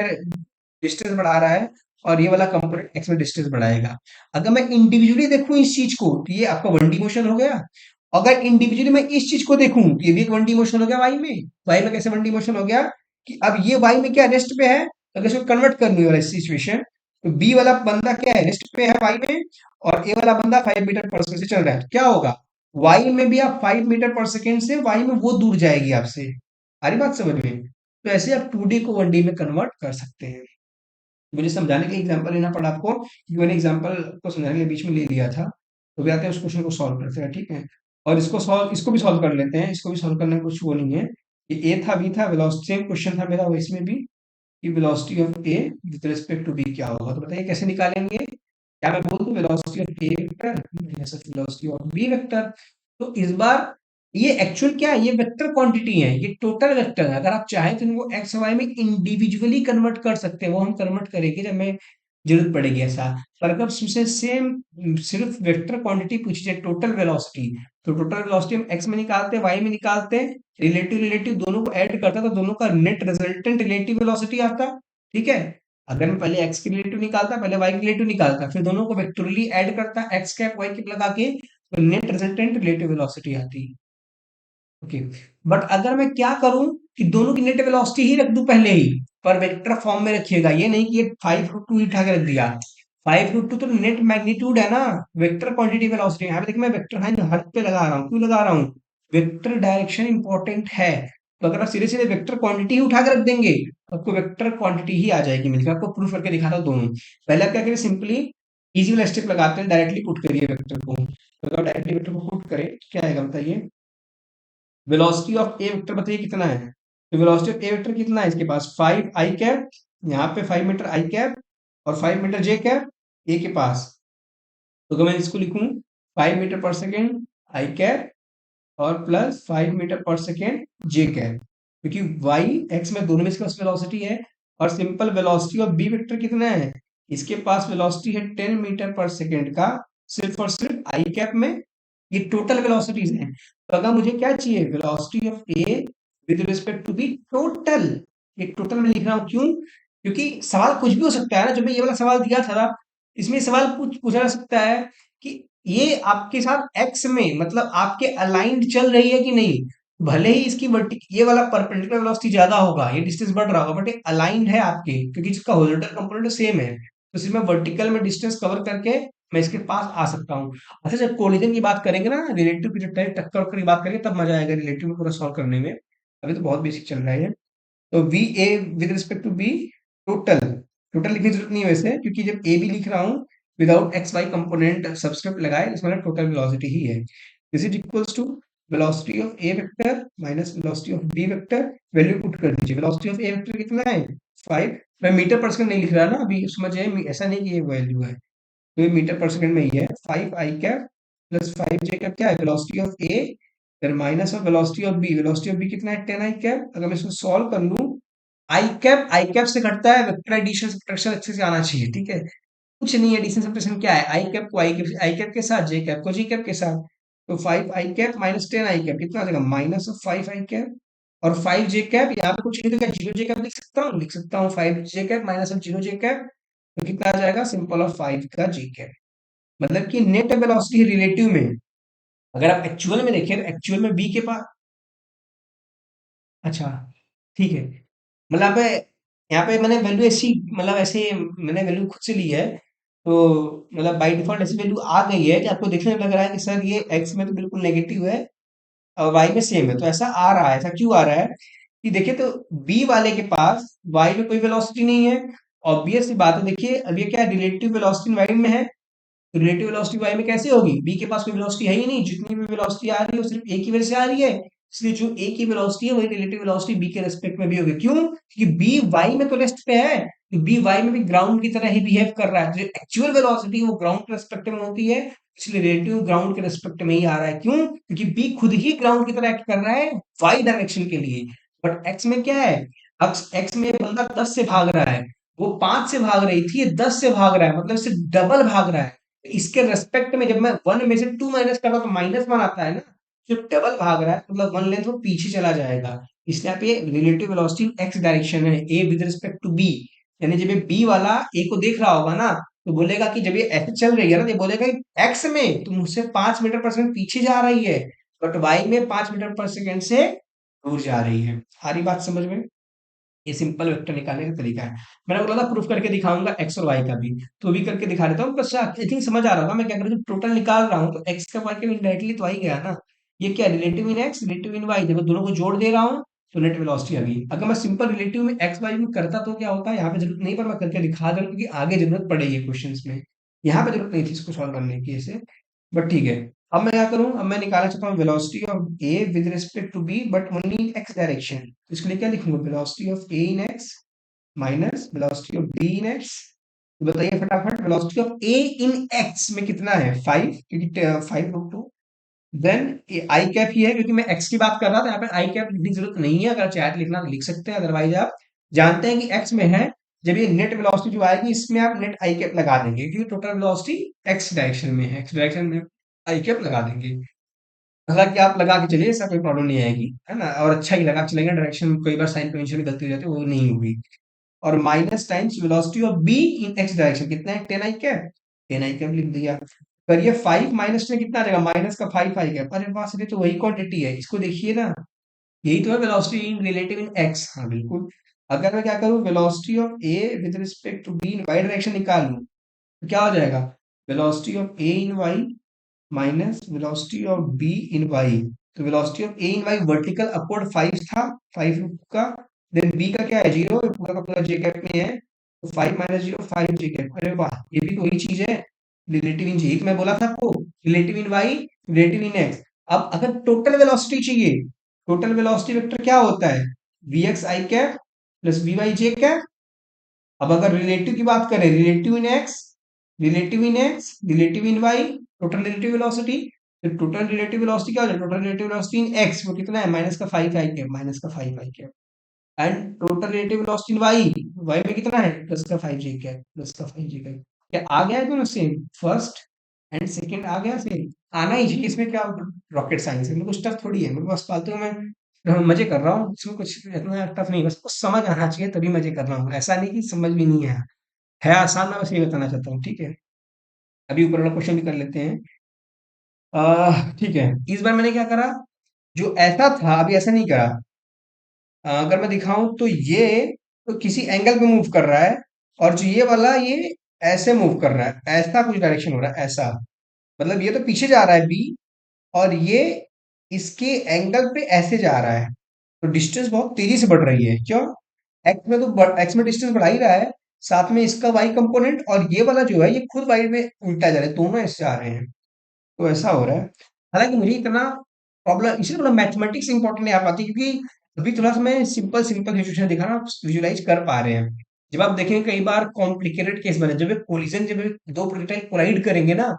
डिस्टेंस बढ़ा रहा है, और ये वाला कंपोनेंट एक्स में डिस्टेंस बढ़ाएगा। अगर मैं इंडिविजुअली देखूं इस चीज को, तो ये आपका वन डी मोशन हो गया। अगर इंडिविजुअली मैं इस चीज को देखूं, तो ये भी एक वन डी मोशन हो गया वाई में। वाई में कैसे वन डी मोशन हो गया, कि अब ये वाई में क्या रेस्ट पे है, अगर इसको कन्वर्ट कर लूं ये वाला सिचुएशन, तो बी वाला बंदा क्या है, रेस्ट पे है वाई में, और ए वाला बंदा 5 मीटर पर सेकंड से चल रहा है, तो क्या होगा, वाई में भी आप 5 मीटर पर सेकंड से वाई में वो दूर जाएगी आपसे। आ रही बात समझ में? तो ऐसे आप 2D को 1D में कन्वर्ट कर सकते हैं। मुझे समझाने के लिए एग्जांपल लेना पड़ा आपको, क्योंकि मैंने एग्जांपल को समझाने के लिए बीच में ले लिया था। तो भी आते हैं उस क्वेश्चन को सॉल्व करते हैं, ठीक है। और इसको भी सॉल्व कर लेते हैं, इसको भी सॉल्व करने में कुछ वो नहीं है। ये ए था बी था, वेलोसिटी सेम क्वेश्चन था मेरा इसमें भी, कि velocity of A with respect to B क्या होगा। तो बताइए कैसे निकालेंगे। क्या मैं बोल दूं velocity of A vector minus velocity of B vector. तो इस बार ये एक्चुअल क्या है, ये वेक्टर क्वांटिटी है, ये टोटल वेक्टर है। अगर आप चाहें तो इनको एक्स वाई में इंडिविजुअली कन्वर्ट कर सकते हैं, वो हम कन्वर्ट करेंगे जब मैं जरूरत पड़ेगी ऐसा। पर अगर तुमसे सेम सिर्फ वेक्टर क्वांटिटी पूछी जाए, टोटल वेलोसिटी, तो टोटल वेलोसिटी हम एक्स में निकालते हैं, वाई में निकालते हैं, रिलेटिव रिलेटिव दोनों को ऐड करता, तो दोनों का नेट रिजल्टेंट रिलेटिव वेलोसिटी आता। ठीक है। अगर मैं पहले एक्स की रिलेटिव निकालता, पहले वाई की रिलेटिव निकालता, फिर दोनों को वेक्टोरली ऐड करता, एक्स कैप वाई कैप लगा के, तो नेट रिजल्टेंट रिलेटिव वेलोसिटी आती। ओके। बट अगर मैं क्या करूं, कि दोनों की नेट वेलोसिटी ही रख दूं पहले ही, पर वेक्टर फॉर्म में रखिएगा, ये नहीं कि ये 5√2 ही उठा के रख दिया। 5√2 तो नेट मैग्नीट्यूड है ना, वेक्टर क्वांटिटी वेलोसिटी। यहाँ पे देखिए मैं वेक्टर साइन हट पे लगा रहा हूँ, क्यों लगा रहा हूँ, वेक्टर डायरेक्शन इंपॉर्टेंट है। तो अगर आप सीधे सीधे वेक्टर क्वांटिटी ही उठा के रख देंगे, तो आपको वेक्टर क्वांटिटी ही आ जाएगी मिलकर। आपको प्रूफ करके दिखाता हूं दोनों। पहले आप क्या करें, सिंपली इजी वाला स्टेप लगाते हैं, डायरेक्टली पुट करिए वेक्टर को। तो अगर डायरेक्टली वेक्टर को पुट करें तो क्या आएगा बताइए। वेलोसिटी ऑफ ए वेक्टर बताइए कितना है। तो वेलोसिटी ऑफ ए वेक्टर कितना है, इसके पास 5 आई कैप, यहाँ पे 5 मीटर आई कैप, और 5 मीटर जे कैप ए के पास। तो अगर मैं इसको लिखूं 5 मीटर पर सेकेंड आई कैप, और प्लस 5 मीटर पर सेकेंड जे कैप, क्योंकि वाई एक्स में दोनों में इसके पास वेलोसिटी है। और simple velocity of B vector कितना है, इसके पास वेलोसिटी है 10 मीटर पर सेकेंड का, सिर्फ और सिर्फ आई कैप में। ये टोटल वेलोसिटीज हैं। तो अगर मुझे क्या चाहिए, velocity of A with respect to B total. ये टोटल में लिख रहा हूँ क्यों, क्योंकि सवाल कुछ भी हो सकता है ना। जब मैं ये वाला सवाल दिया था ना, इसमें सवाल पूछा जा सकता है कि ये आपके साथ एक्स में, मतलब आपके अलाइंड चल रही है कि नहीं। भले ही इसकी वर्टिक ये वाला परपेंडिकुलर वेलोसिटी ज्यादा होगा, ये डिस्टेंस बढ़ रहा होगा, बट ये अलाइंड है आपके, क्योंकि इसका हॉरिजॉन्टल कंपोनेंट सेम है। तो सिर्फ मैं वर्टिकल में डिस्टेंस कवर करके मैं इसके पास आ सकता हूँ। अच्छा, जब कोलिजन की बात करेंगे ना, रिलेटिव की जब टक्कर वक्कर की बात करेंगे, तब मजा आएगा रिलेटिव में पूरा सॉल्व करने में। अभी तो बहुत बेसिक चल रहा है ये। तो V A with respect to B total, total लिखने की जरूरत नहीं है वैसे, क्योंकि जब ए बी लिख रहा हूँ without X Y component subscript लगाए, इसमें टोटल वेलोसिटी ही है। This is equals to velocity of A vector minus velocity of B vector. Value put कर दीजिए। वेलोसिटी ऑफ ए वेक्टर कितना है 5। मैं मीटर पर सेकंड नहीं लिख रहा ना अभी, समझिए ऐसा नहीं कि ये वैल्यू है, तो ये मीटर पर सेकंड में ही है। 5 आई कैप प्लस 5 जे कैप क्या है, वेलोसिटी ऑफ ए, फिर minus of velocity of B. Velocity of B कितना है 10 आई कैप। अगर मैं इसको सॉल्व कर लूं, आई कैप से घटता है, वेक्टर एडिशन सब्ट्रैक्शन अच्छे से आना चाहिए, ठीक है। कुछ नहीं है, एडिशन सब्ट्रैक्शन क्या है, आई कैप के साथ जे कैप को जी कैप के साथ। तो 5 आई कैप माइनस 10 आई कैप कितना आ जाएगा, माइनस ऑफ 5 आई कैप, और 5 जे कैप, यहाँ पे कुछ नहीं तो क्या 0 जे कैप लिख सकता हूँ, लिख सकता हूँ 5 जे cap minus of 0 j cap. तो कितना आ जाएगा, सिंपल ऑफ 5 का जी कैप। मतलब कि नेट वेलोसिटी रिलेटिव में, अगर आप एक्चुअल में देखें, एक्चुअल में बी के पास, अच्छा ठीक है, मतलब यहाँ पे मैंने वैल्यू ऐसी, मतलब ऐसे मैंने वैल्यू खुद से ली है। तो मतलब बाय डिफॉल्ट ऐसी वैल्यू आ गई है कि आपको देखने में लग रहा है कि सर ये एक्स में तो बिल्कुल नेगेटिव है और वाई में सेम है। तो ऐसा आ रहा है, ऐसा क्यों आ रहा है, कि देखिए तो बी वाले के पास वाई में कोई वेलोसिटी नहीं है। ऑब्वियस सी बात है, देखिए अब ये क्या रिलेटिव वेलोसिटी वाई में है, तो रिलेटिव वेलोसिटी वाई में कैसे होगी, बी के पास कोई वेलोसिटी है ही नहीं, जितनी भी वेलोसिटी आ रही है वो सिर्फ ए की वजह से आ रही है। इसलिए जो ए की वेलोसिटी है वही रिलेटिव वेलोसिटी बी के रेस्पेक्ट में भी होगी। क्यों, क्योंकि बी वाई में तो रेस्ट पे है, तो बी वाई में भी ग्राउंड की तरह ही बिहेव कर रहा है। जो एक्चुअल वेलोसिटी वो ग्राउंड के रेस्पेक्ट में होती है, इसलिए रिलेटिव ग्राउंड के रेस्पेक्ट में ही आ रहा है। क्यों, क्योंकि बी खुद ही ग्राउंड की तरह एक्ट कर रहा है वाई डायरेक्शन के लिए। बट एक्स में क्या है, एक्स में बंदा 10 से भाग रहा है, वो 5 से भाग रही थी, ये 10 से भाग रहा है, मतलब इससे डबल भाग रहा है। इसके रेस्पेक्ट में जब मैं 1 में से 2 माइनस कर रहा हूं तो -1 आता है ना, जो डबल भाग रहा है मतलब वन लेंथ वो पीछे चला जाएगा। इसलिए यहाँ पे रिलेटिव वेलोसिटी एक्स डायरेक्शन है, ए विद रिस्पेक्ट टू बी। यानी जब ये बी वाला ए को देख रहा होगा ना, तो बोलेगा कि जब ये ऐसे चल रही है ना, तो ये बोलेगा एक्स में तुम मुझसे 5 मीटर पर सेकंड पीछे जा रही है, बट वाई में 5 मीटर पर सेकंड से दूर जा रही है। सारी बात समझ में? ये सिंपल वेक्टर निकालने का तरीका है। मैंने बोला था प्रूफ करके दिखाऊंगा एक्स और वाई का भी, तो भी करके दिखा देता हूँ। बस आई थिंक समझ आ रहा होगा मैं क्या कर रहा हूँ। टोटल निकाल रहा हूँ तो एक्स का वाई का इनडायरेक्टली तो आ ही गया ना। ये क्या relative in X relative in Y, देखो दोनों को जोड़ दे रहा हूँ तो नेट वेलोसिटी आ गई। अगर मैं सिंपल रिलेटिव में एक्स वाई में करता तो क्या होता है, यहाँ पे जरूरत नहीं, पर मैं करके दिखा दूँ क्योंकि आगे जरूरत पड़ेगी क्वेश्चन में। यहाँ पे जरूरत नहीं थी इसको सॉल्व करने की ऐसे, बट ठीक है। अब मैं क्या करूँ, अब मैं निकालना चाहता हूँ velocity of A with respect to B but only in X direction. तो इसके लिए क्या लिखूंगा, velocity of A in X minus velocity of B in X. तो बताइए फटाफट, velocity of A in X में कितना है 5, क्योंकि 5/2। देन आई कैप ही है, क्योंकि मैं एक्स की बात कर रहा था, यहाँ पे आई कैप लिखने की जरूरत नहीं है। अगर चैट लिखना तो लिख सकते हैं, अदरवाइज आप जानते हैं कि एक्स में है। जब ये नेट वेलोसिटी जो आएगी इसमें आप नेट आई कैप लगा देंगे, क्योंकि टोटल वेलोसिटी एक्स डायरेक्शन में है, एक्स डायरेक्शन में आई कैप लगा देंगे। हालांकि आप लगा के चलिए, ऐसा कोई प्रॉब्लम नहीं आएगी, है ना। और अच्छा ही लगा के चलेंगे, डायरेक्शन कई बार साइन कन्वेंशन में गलती हो जाती है, वो नहीं होगी। और minus times velocity of B in X direction कितना है, 10 आई कैप, 10 आई कैप लिख दिया। करिए 5 माइनस 10 कितना आ जाएगा, माइनस का 5 आई कैप। अरे पास तो वही क्वांटिटी है, इसको देखिए ना, यही तो है velocity in relative in x. हाँ बिल्कुल। अगर मैं क्या करूँ, velocity of A with respect to b in y direction निकाल लूँ तो क्या हो जाएगा, velocity of A in Y minus velocity of B in y. तो velocity of A in y vertical upward 5 था, 5 का। देन बी का क्या है, 0, पूरा का पूरा जे कैप में है, तो 5 माइनस 0 5 जे कैप। अरे वाह, ये भी तो वही चीज है, रिलेटिव इन जे। तो मैं बोला था आपको relative in Y relative in X. अब अगर टोटल वेलोसिटी चाहिए, टोटल वेलोसिटी वेक्टर क्या होता है, V X I cap plus V Y J cap. अब अगर रिलेटिव की बात करें, relative in X relative in X relative in Y, total relative velocity. तो टोटल रिलेटिव वेलोसिटी क्या हो जाए, total relative velocity in X वो कितना है, माइनस का 5 आई कैप, माइनस का 5 आई cap. And total relative velocity in y, y में कितना है, प्लस का 5 जे कैप, प्लस का 5 जे कैप। क्या आ गया है दोनों सेम, फर्स्ट एंड सेकंड आ गया सेम। आना ही चाहिए, इसमें क्या रॉकेट साइंस है, मेरे को टफ थोड़ी है, मेरे को बस फालतू में मजे कर रहा हूँ, इसमें कुछ इतना टफ नहीं, बस कुछ समझ आना चाहिए तभी मजे कर रहा हूँ, ऐसा नहीं कि समझ भी नहीं है आसान। मैं बस ये बताना चाहता हूँ, ठीक है। अभी ऊपर वाला क्वेश्चन भी कर लेते हैं। ठीक है, इस बार मैंने क्या करा, जो ऐसा था अभी ऐसा नहीं करा। अगर मैं दिखाऊं तो ये तो किसी एंगल पे मूव कर रहा है, और जो ये वाला ये ऐसे मूव कर रहा है, ऐसा कुछ डायरेक्शन हो रहा है ऐसा। मतलब ये तो पीछे जा रहा है बी, और ये इसके एंगल पे ऐसे जा रहा है। तो डिस्टेंस बहुत तेजी से बढ़ रही है, क्यों, एक्स में तो एक्स में डिस्टेंस बढ़ा ही रहा है, साथ में इसका वाई कंपोनेंट, और ये वाला जो है ये खुद वाई में उल्टा जा रहा है, दोनों ऐसे आ रहे हैं। तो ऐसा हो रहा है। हालांकि मुझे इतना प्रॉब्लम इसलिए थोड़ा मैथमेटिक्स इंपॉर्टेंट नहीं आ पाती, क्योंकि अभी थोड़ा सा मैं सिंपल सिंपल सिचुएशन दिखा रहा हूँ, विजुलाइज कर पा रहे हैं। जब आप देखेंगे कई बार कॉम्प्लिकेटेड केस बने, जब कोलिजन, जब दो प्रोजेक्टाइल कोलाइड करेंगे ना,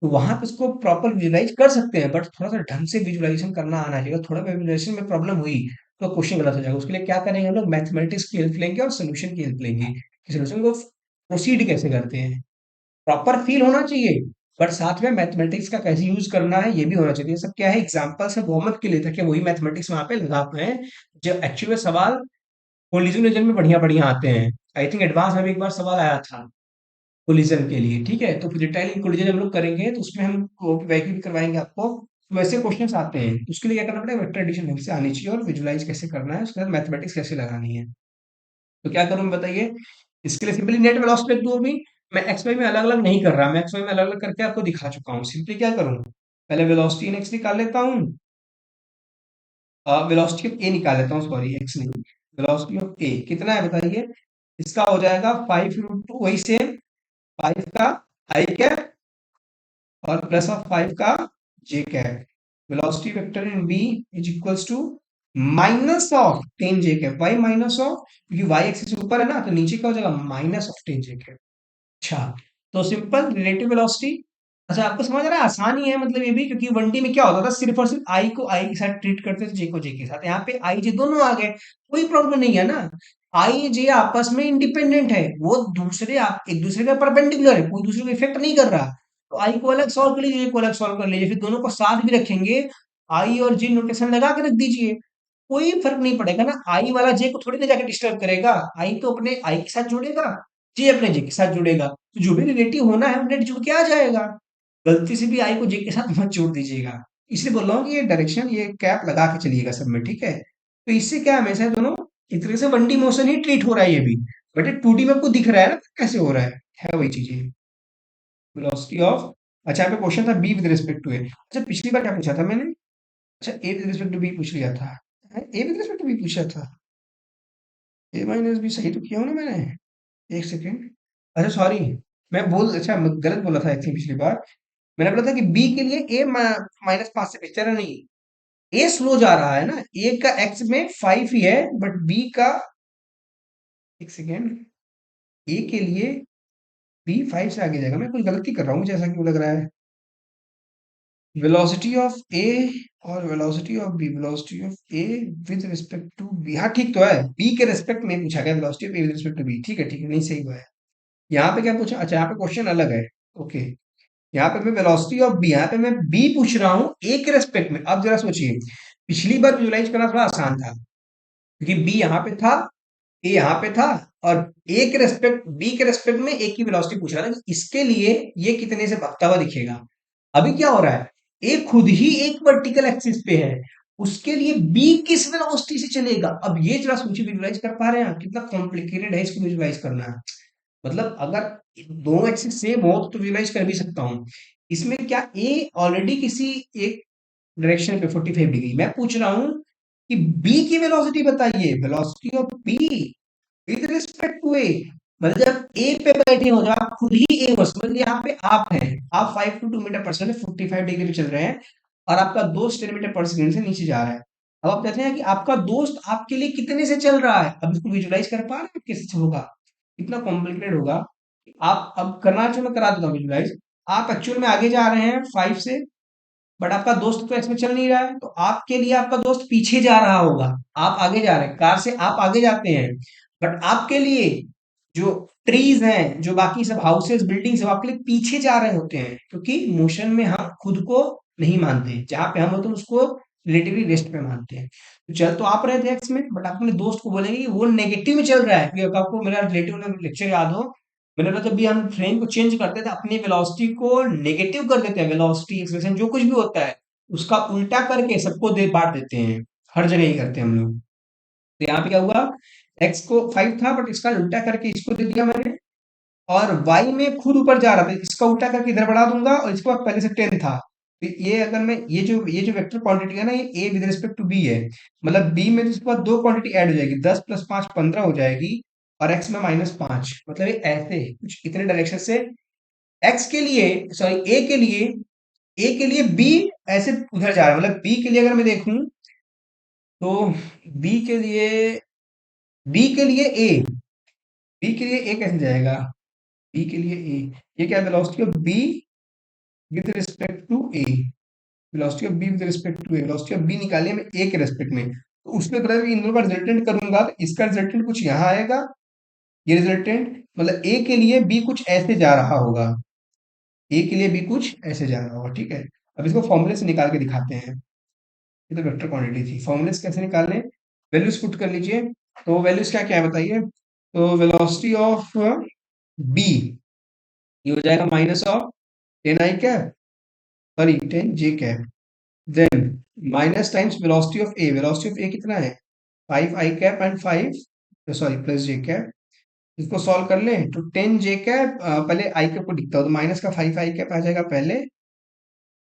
तो वहां पे उसको प्रॉपर विजुलाइज कर सकते हैं, बट थोड़ा सा ढंग से विजुलाइजेशन करना आना चाहिए। थोड़ा विजुलाइजेशन में प्रॉब्लम हुई तो क्वेश्चन गलत हो जाएगा। उसके लिए क्या करेंगे हम लोग, मैथमेटिक्स की हेल्प लेंगे और सोल्यूशन की हेल्प लेंगे, कि सोल्यूशन को प्रोसीड कैसे करते हैं। प्रॉपर फील होना चाहिए, बट साथ में मैथमेटिक्स का कैसे यूज करना है ये भी होना चाहिए। ये सब क्या है, एग्जाम्पल्स है बहुमत के लिए, ताकि वही मैथमेटिक्स वहां पे लगा पाए। जो एक्चुअल में सवाल कोलिजन रीजन में बढ़िया बढ़िया आते हैं। आई थिंक एडवांस में भी एक बार सवाल आया था कोलिजन के लिए, ठीक है। तो प्रोजेक्टाइल कोलिजन हम लोग करेंगे तो उसमें हम वैक्यूम भी करवाएंगे आपको, तो वैसे क्वेश्चंस आते हैं। तो उसके लिए क्या करना पड़ेगा, वेक्टर एडिशन ढंग से आनी चाहिए, और विजुलाइज कैसे करना है, उसके बाद मैथमेटिक्स कैसे लगानी है। तो क्या करूं बताइए, इसके लिए सिंपली नेट वेलोसिटी लिख दूं। अभी मैं एक्स वाई में अलग अलग नहीं कर रहा, मैं एक्स वाई में अलग अलग करके आपको दिखा चुका हूँ। सिंपली क्या करूं, पहले वेलोसिटी इन एक्स निकाल लेता हूँ, वेलोसिटी ऑफ ए निकाल लेता हूँ, सॉरी एक्स नहीं, वेलोसिटी ऑफ ए कितना है बताइए। इसका हो जाएगा 5√2, वही सेम 5 का आई कैप और प्लस ऑफ 5 का j cap. Velocity vector in b is equals to minus of 10 j cap, y minus of, क्योंकि वाई एक्सिस ऊपर है ना, तो नीचे क्या हो जाएगा, माइनस ऑफ 10 जे कैप। अच्छा, तो सिंपल रिलेटिव वेलोसिटी। अच्छा, आपको समझ आ रहा है, आसान ही है मतलब ये भी, क्योंकि 1D में क्या होता था, सिर्फ और सिर्फ आई को आई के साथ ट्रीट करते थे, जे को जे के साथ। यहाँ पे आई जे दोनों आ गए, कोई प्रॉब्लम नहीं है ना। आई जे आपस में इंडिपेंडेंट है, वो दूसरे आप एक दूसरे का परपेंडिकुलर है, कोई दूसरे को इफेक्ट नहीं कर रहा। तो आई को अलग सॉल्व कर लीजिए, जे को अलग सॉल्व कर लीजिए, फिर दोनों को साथ भी रखेंगे आई और जे नोटेशन लगा के रख दीजिए, कोई फर्क नहीं पड़ेगा ना। आई वाला जे को थोड़ी ना जाके डिस्टर्ब करेगा, आई तो अपने आई के साथ जुड़ेगा, जे अपने जे के साथ जुड़ेगा, तो जो भी रिलेटिव होना है नेट जुड़ के आ जाएगा। गलती से भी आई को जे के साथ मत जोड़ दीजिएगा। इसलिए बोल रहा हूँ कि ये डायरेक्शन, ये कैप लगा के चलिएगा सब में, ठीक है। तो इससे क्या हमेशा ये दोनों एक तरीके से वन डी मोशन ही ट्रीट हो रहा है ये भी, बट ये टू डी में आपको दिख रहा है ना कैसे हो रहा है वही चीजें। वेलोसिटी ऑफ, अच्छा यहाँ पे क्वेश्चन था B with respect to A. अच्छा पिछली बार क्या पूछा था मैंने? अच्छा A with respect to B पूछ लिया था। A with respect to B पूछा था। ए माइनस बी सही तो किया हूँ ना मैंने? एक सेकेंड। अच्छा सॉरी, अच्छा मैं गलत बोला था एक्चुअली पिछली बार। मैंने बोला था कि बी के लिए ए -5 से बेहतर है, नहीं। ए स्लो जा रहा है ना, ए का एक्स में 5 ही है, बट बी का, एक सेकेंड, ए के लिए बी 5 से आगे जाएगा। मैं कुछ गलती कर रहा हूँ, मुझे ऐसा क्यों लग रहा है। वेलोसिटी ऑफ ए और velocity of B, velocity of A with respect to B, हाँ ठीक तो है, बी के रिस्पेक्ट में पूछा गया velocity of A with respect to B, ठीक है ठीक है, नहीं सही हुआ है। यहाँ पे क्या पूछा, अच्छा यहाँ पे क्वेश्चन अलग है। ओके, यहाँ पे मैं वेलोसिटी ऑफ बी, यहाँ पे मैं बी पूछ रहा हूँ ए के रेस्पेक्ट में। अब जरा सोचिए, पिछली बार विजुलाइज करना थोड़ा आसान था, क्योंकि बी यहाँ पे था, ए यहाँ पे था, और ए के रेस्पेक्ट, बी के रेस्पेक्ट में ए की वेलोसिटी पूछ रहा था कि इसके लिए ये कितने से भागता हुआ दिखेगा। अभी क्या हो रहा है, ए खुद ही एक वर्टिकल एक्सिस पे है, उसके लिए बी किस वेलोसिटी से चलेगा। अब ये जरा सोचिए, विजुलाइज कर पा रहे हैं आप? कितना कॉम्प्लिकेटेड है इसको विजुलाइज करना। मतलब अगर दोनों एक्सिस सेम हो तो विजुलाइज कर भी सकता हूँ। इसमें क्या, ए ऑलरेडी किसी एक डायरेक्शन पे 45 डिग्री, मैं पूछ रहा हूँ कि बी की वेलोसिटी बताइए, velocity of B with respect to a. मतलब जब ए पे बैठे हो, जब आप खुद ही ए हो, समझ यहाँ पे आप हैं, आप 5 to 2 मीटर पर सेकंड 45 डिग्री पे चल रहे हैं, और आपका दोस्त 10 मीटर पर सेकंड से नीचे जा रहा है। अब आप कहते हैं कि आपका दोस्त आपके लिए कितने से चल रहा है। अब इसको विजुलाइज कर पा रहे हैं कैसे होगा? इतना कॉम्प्लिकेटेड होगा। आप अब करना चाहिए, मैं करा देता हूँ विजुलाइज। आप एक्चुअल में आगे जा रहे हैं 5 से, बट आपका दोस्त तो इसमें चल नहीं रहा है, तो आपके लिए आपका दोस्त पीछे जा रहा होगा। आप आगे जा रहे हैं, कार से आप आगे जाते हैं, बट आपके लिए जो ट्रीज हैं, जो बाकी सब हाउसेस बिल्डिंग्स हैं, वो आपके लिए पीछे जा रहे होते हैं, क्योंकि मोशन में हम खुद को नहीं मानते, जहां पे हम होते हैं उसको रिलेटिवली रेस्ट पे मानते हैं। तो चल तो आप रहे थे एक्स में, बट आप अपने दोस्त को बोलेंगे कि वो नेगेटिव में चल रहा है, क्योंकि आपको मेरा रिलेटिव लेक्चर याद हो, मैंने बोला जब भी हम फ्रेम को चेंज करते थे, अपनी वेलोसिटी को नेगेटिव कर देते हैं, वेलोसिटी एक्सेलरेशन जो कुछ भी होता है उसका उल्टा करके सबको दे बांट देते हैं। हर जगह ही करते हैं हम लोग। तो यहाँ पे क्या हुआ, एक्स को 5 था, बट इसका उल्टा करके इसको दे दिया मैंने, और वाई में खुद ऊपर जा रहा था, इसका उल्टा करके इधर बढ़ा दूंगा, और इसको पहले से 10 था। तो ये अगर मैं ये जो वेक्टर क्वांटिटी है ना, ये A with respect to B है, मतलब बी में इसके बाद दो क्वांटिटी ऐड हो जाएगी, 10 + 5 15 हो जाएगी, और एक्स में -5, मतलब ये ऐसे कुछ इतने डायरेक्शन से एक्स के लिए, सॉरी ए के लिए बी ऐसे उधर जा रहा है। मतलब बी के लिए अगर मैं देखूं, तो बी के लिए बी के लिए ए बी के लिए ए कैसे जाएगा, बी के लिए ए, ये क्या velocity of B with respect to A, velocity of B with respect to A, velocity of B निकालिए मैं ए के रिस्पेक्ट में, तो उसमें कलर इन दोनों का रिजल्टेंट करूंगा, तो इसका रिजल्टेंट कुछ यहाँ आएगा, ये रिजल्टेंट, मतलब ए के लिए बी कुछ ऐसे जा रहा होगा, ए के लिए बी कुछ ऐसे जा रहा होगा, ठीक है। अब इसको फॉर्मूले से निकाल के दिखाते हैं। ये तो वेक्टर क्वांटिटी थी, फॉर्मूले से कैसे निकालने, वैल्यूज पुट कर लीजिए। तो वैल्यूज क्या क्या है बताइए। तो वेलोसिटी ऑफ बी, ये हो जाएगा -10 i cap, sorry 10 j cap, then minus times velocity of a, velocity of a कितना है 5 i cap and 5, sorry +j cap. इसको सॉल्व कर लें तो 10 j कैप, पहले आई कैप को दिखता हो तो माइनस का 5 i कैप आ जाएगा पहले,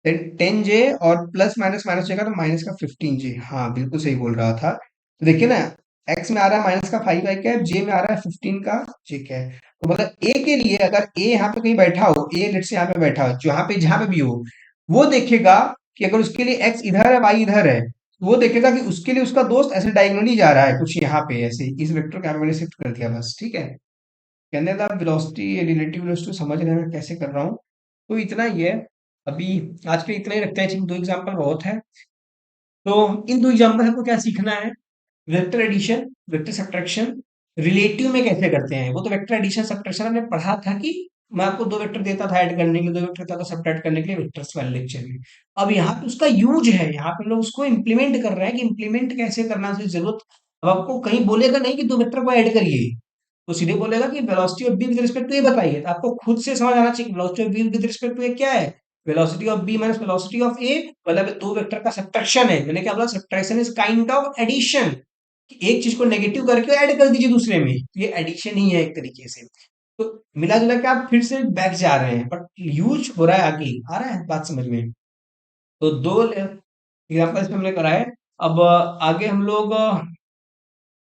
देन 10 j, और प्लस माइनस माइनस जाएगा तो माइनस का 15 j। हाँ बिल्कुल सही बोल रहा था। तो देखिए ना, एक्स में आ रहा है माइनस का 5 i कैप, जे में आ रहा है 15 का j कैप। तो मतलब ए के लिए अगर ए यहाँ पे कहीं बैठा हो, ए लेट से यहाँ पे बैठा हो, जहाँ पे भी हो, वो देखेगा कि अगर उसके लिए एक्स इधर है, वाई इधर है, तो वो देखेगा कि उसके लिए उसका दोस्त ऐसे डायगोनली जा रहा है, कुछ यहाँ पे ऐसे, इस वेक्टर को यहाँ पे मैंने शिफ्ट कर दिया बस, ठीक है। कहने का वेलोसिटी, रिलेटिव वेलोसिटी समझ रहे हैं मैं कैसे कर रहा हूँ। तो इतना ही है अभी, आज के लिए इतना ही रखते हैं, दो एग्जांपल बहुत है। तो इन दो एग्जांपल को क्या सीखना है, vector addition, vector subtraction relative में कैसे करते हैं। वो तो वेक्टर एडिशन सब्ट्रैक्शन हमने पढ़ा था कि मैं आपको दो वेक्टर देता था ऐड करने के लिए, दो वेक्टर देता था सब्ट्रैक्ट करने के लिए वेक्टर्स वाले लेक्चर में। अब यहाँ पे उसका यूज है, यहाँ पे लोग उसको इम्प्लीमेंट कर रहे हैं कि इम्प्लीमेंट कैसे करना है जरूरत। अब आपको कहीं बोलेगा नहीं कि दो वेक्टर को ऐड करिए, तो सीधे बोलेगा कि velocity of B with respect to a बताइए। तो आपको खुद से समझ आना चाहिए velocity of B with respect to a क्या है। Velocity of b minus velocity of a, मतलब दो वेक्टर का सब्ट्रैक्शन है। मैंने क्या बोला, subtraction is kind of addition, कि एक चीज को नेगेटिव करके ऐड कर दीजिए दूसरे में, तो ये एडिशन ही है एक तरीके से। तो मिला जुला के आप फिर से बैक जा रहे हैं, बट यूज हो रहा है आगे, आ रहा है बात समझ में। तो दो एग्जाम्पल इसमें हमने करा है। अब आगे हम लोग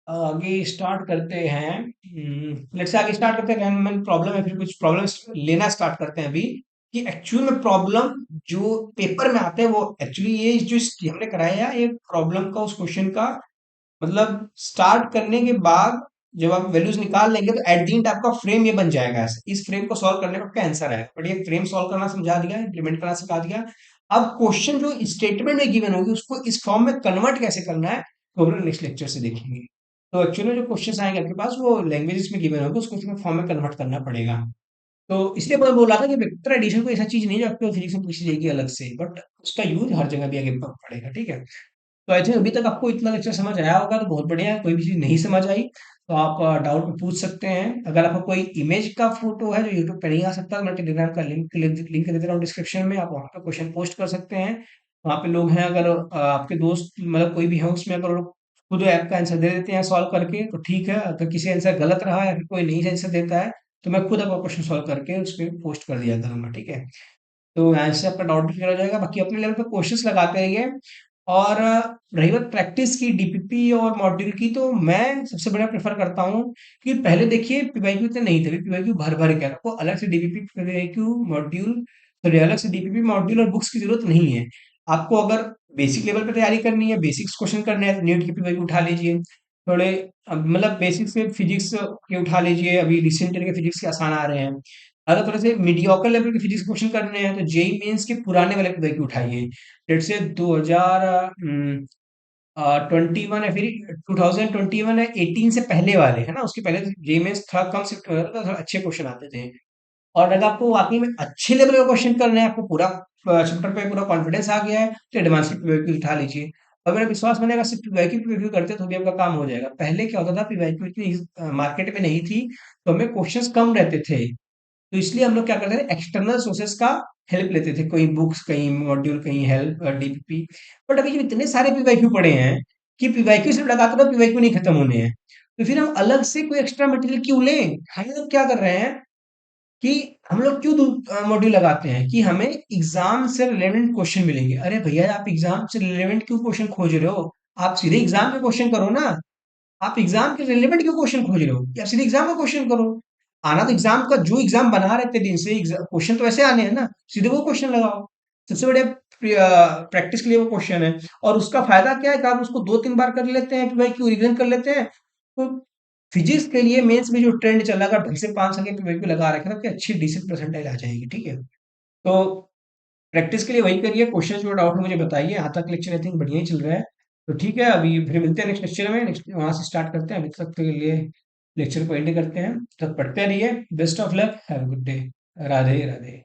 आगे स्टार्ट करते हैं। लेट्स से आगे स्टार्ट करते हैं, मैंने प्रॉब्लम है, फिर कुछ प्रॉब्लम्स लेना स्टार्ट करते हैं अभी, कि एक्चुअल में प्रॉब्लम जो पेपर में आते हैं वो एक्चुअली ये जो हमने कराया है, ये प्रॉब्लम का उस क्वेश्चन का मतलब स्टार्ट करने के बाद जब आप वैल्यूज निकाल लेंगे तो एट द एंड आपका फ्रेम ये बन जाएगा ऐसे। इस फ्रेम को सॉल्व करने का आपका आंसर है, बट ये फ्रेम सॉल्व करना समझा दिया, इम्प्लीमेंट करना सिखा दिया। अब क्वेश्चन जो स्टेटमेंट में गिवन होगी उसको इस फॉर्म में कन्वर्ट कैसे करना है, तो हम लोग नेक्स्ट लेक्चर से देखेंगे। तो एक्चुअली जो क्वेश्चन आएंगे आपके पास वो लैंग्वेजेस में गिवन होगा, उसको उसमें फॉर्म में कन्वर्ट करना पड़ेगा। तो इसलिए मैं बोला था कि वेक्टर एडिशन कोई ऐसा चीज नहीं है जो आपको फिजिक्स में पूछी जाएगी अलग से, बट उसका यूज हर जगह भी आगे पड़ेगा, ठीक है। तो आई थिंक अभी तक आपको इतना लेक्चर समझ आया होगा, तो बहुत बढ़िया है। कोई भी चीज नहीं समझ आई तो आप डाउट में पूछ सकते हैं। अगर आपको कोई इमेज का फोटो है जो यूट्यूब पे नहीं आ सकता, तो मैं टेलीग्राम का लिंक दे दे रहा हूँ डिस्क्रिप्शन में, आप वहाँ पे क्वेश्चन पोस्ट कर सकते हैं। वहाँ पे लोग हैं, अगर आपके दोस्त मतलब कोई भी है उसमें, अगर वो खुद ऐप का आंसर दे देते हैं सॉल्व करके तो ठीक है। अगर किसी आंसर गलत रहा या फिर कोई नहीं आंसर देता है, तो मैं खुद आपका क्वेश्चन सॉल्व करके उस पर पोस्ट कर दिया करूंगा, ठीक है। तो यहाँ से आपका डाउट भी क्लियर हो जाएगा। बाकी अपने लेवल पे क्वेश्चंस लगाते रहिए। और रही बात प्रैक्टिस की डीपीपी और मॉड्यूल की, तो मैं सबसे बड़ा प्रेफर करता हूँ कि पहले देखिए पीवाईक्यू इतने नहीं थे, पीवाईक्यू भर भर के आपको अलग से डीपीपी पीवाईक्यू मॉड्यूल, सॉरी अलग से डीपीपी मॉड्यूल और बुक्स की जरूरत नहीं है। आपको अगर बेसिक लेवल पे तैयारी करनी है, बेसिक्स क्वेश्चन करने हैं, तो नीट की पीवाईक्यू उठा लीजिए। थोड़े मतलब बेसिक से फिजिक्स के उठा लीजिए, अभी रिसेंट के फिजिक्स के आसान आ रहे हैं। अगर थोड़े से मीडियोकर लेवल के फिजिक्स क्वेश्चन करने हैं तो जेई मेंस के पुराने वाले पीवाईक्यू उठाइए। लेट्स से 2021 है, फिर 2021 है, 18 से पहले वाले है ना, उसके पहले जेई मेंस थोड़ा कम शिफ्ट हुआ था, तो थोड़ा अच्छे क्वेश्चन आते थे। और अगर आपको वाकई में अच्छे लेवल का क्वेश्चन करना है, आपको पूरा चैप्टर पे पूरा कॉन्फिडेंस आ गया है, तो एडवांस की पीवाईक्यू उठा लीजिए। और मेरा विश्वास मानेगा, सिर्फ पीवाईक्यू पीवाईक्यू करते तो भी आपका काम हो जाएगा। पहले क्या होता था, पीवाईक्यू इतनी मार्केट में नहीं थी, तो हमें क्वेश्चंस कम रहते थे। तो इसलिए हम लोग क्या करते थे, एक्सटर्नल सोर्सेस का हेल्प लेते थे, कोई बुक्स, कहीं मॉड्यूल, कहीं हेल्प डीपीपी। बट अभी जो इतने सारे पीवाईक्यू पड़े हैं कि पीवाईक्यू सिर्फ लगाते रहो, पीवाईक्यू नहीं खत्म होने हैं। तो फिर हम अलग से कोई एक्स्ट्रा मटेरियल क्यों लें। हम लोग क्या कर रहे हैं कि हम लोग क्यों मॉड्यूल लगाते हैं कि हमें एग्जाम से रिलेवेंट क्वेश्चन मिलेंगे। अरे भैया, आप एग्जाम से रिलेवेंट क्यों क्वेश्चन खोज रहे हो, आप सीधे एग्जाम के क्वेश्चन करो ना। आप एग्जाम के रिलेवेंट क्यों क्वेश्चन खोज रहे हो, या सीधे एग्जाम का क्वेश्चन करो। आना तो एग्जाम का, जो एग्जाम बना रहे थे दिन से क्वेश्चन तो ऐसे आने हैं ना, सीधे वो क्वेश्चन लगाओ। सबसे बढ़िया प्रैक्टिस के लिए वो क्वेश्चन है। और उसका फायदा क्या है कि आप उसको दो तीन बार कर लेते हैं, कि भाई क्यों रिवीजन कर लेते हैं। तो फिजिक्स के लिए मेंस में जो ट्रेंड चल रहा है, अगर ढंग से 5 साल के पीवाईक्यू लगा रखे तो अच्छी डिसेंट परसेंटाइल आ जाएगी, ठीक है। तो प्रैक्टिस के लिए वही करिए, क्वेश्चन जो डाउट है मुझे बताइए। यहाँ तक लेक्चर आई थिंक बढ़िया ही चल रहा है। तो ठीक है, अभी फिर मिलते हैं नेक्स्ट लेक्चर में, नेक्स्ट वहां से स्टार्ट करते हैं। अभी तक के लिए लेक्चर को एंड करते हैं, तब पढ़ते रहिए। Best of luck, have a good day. Radhe Radhe.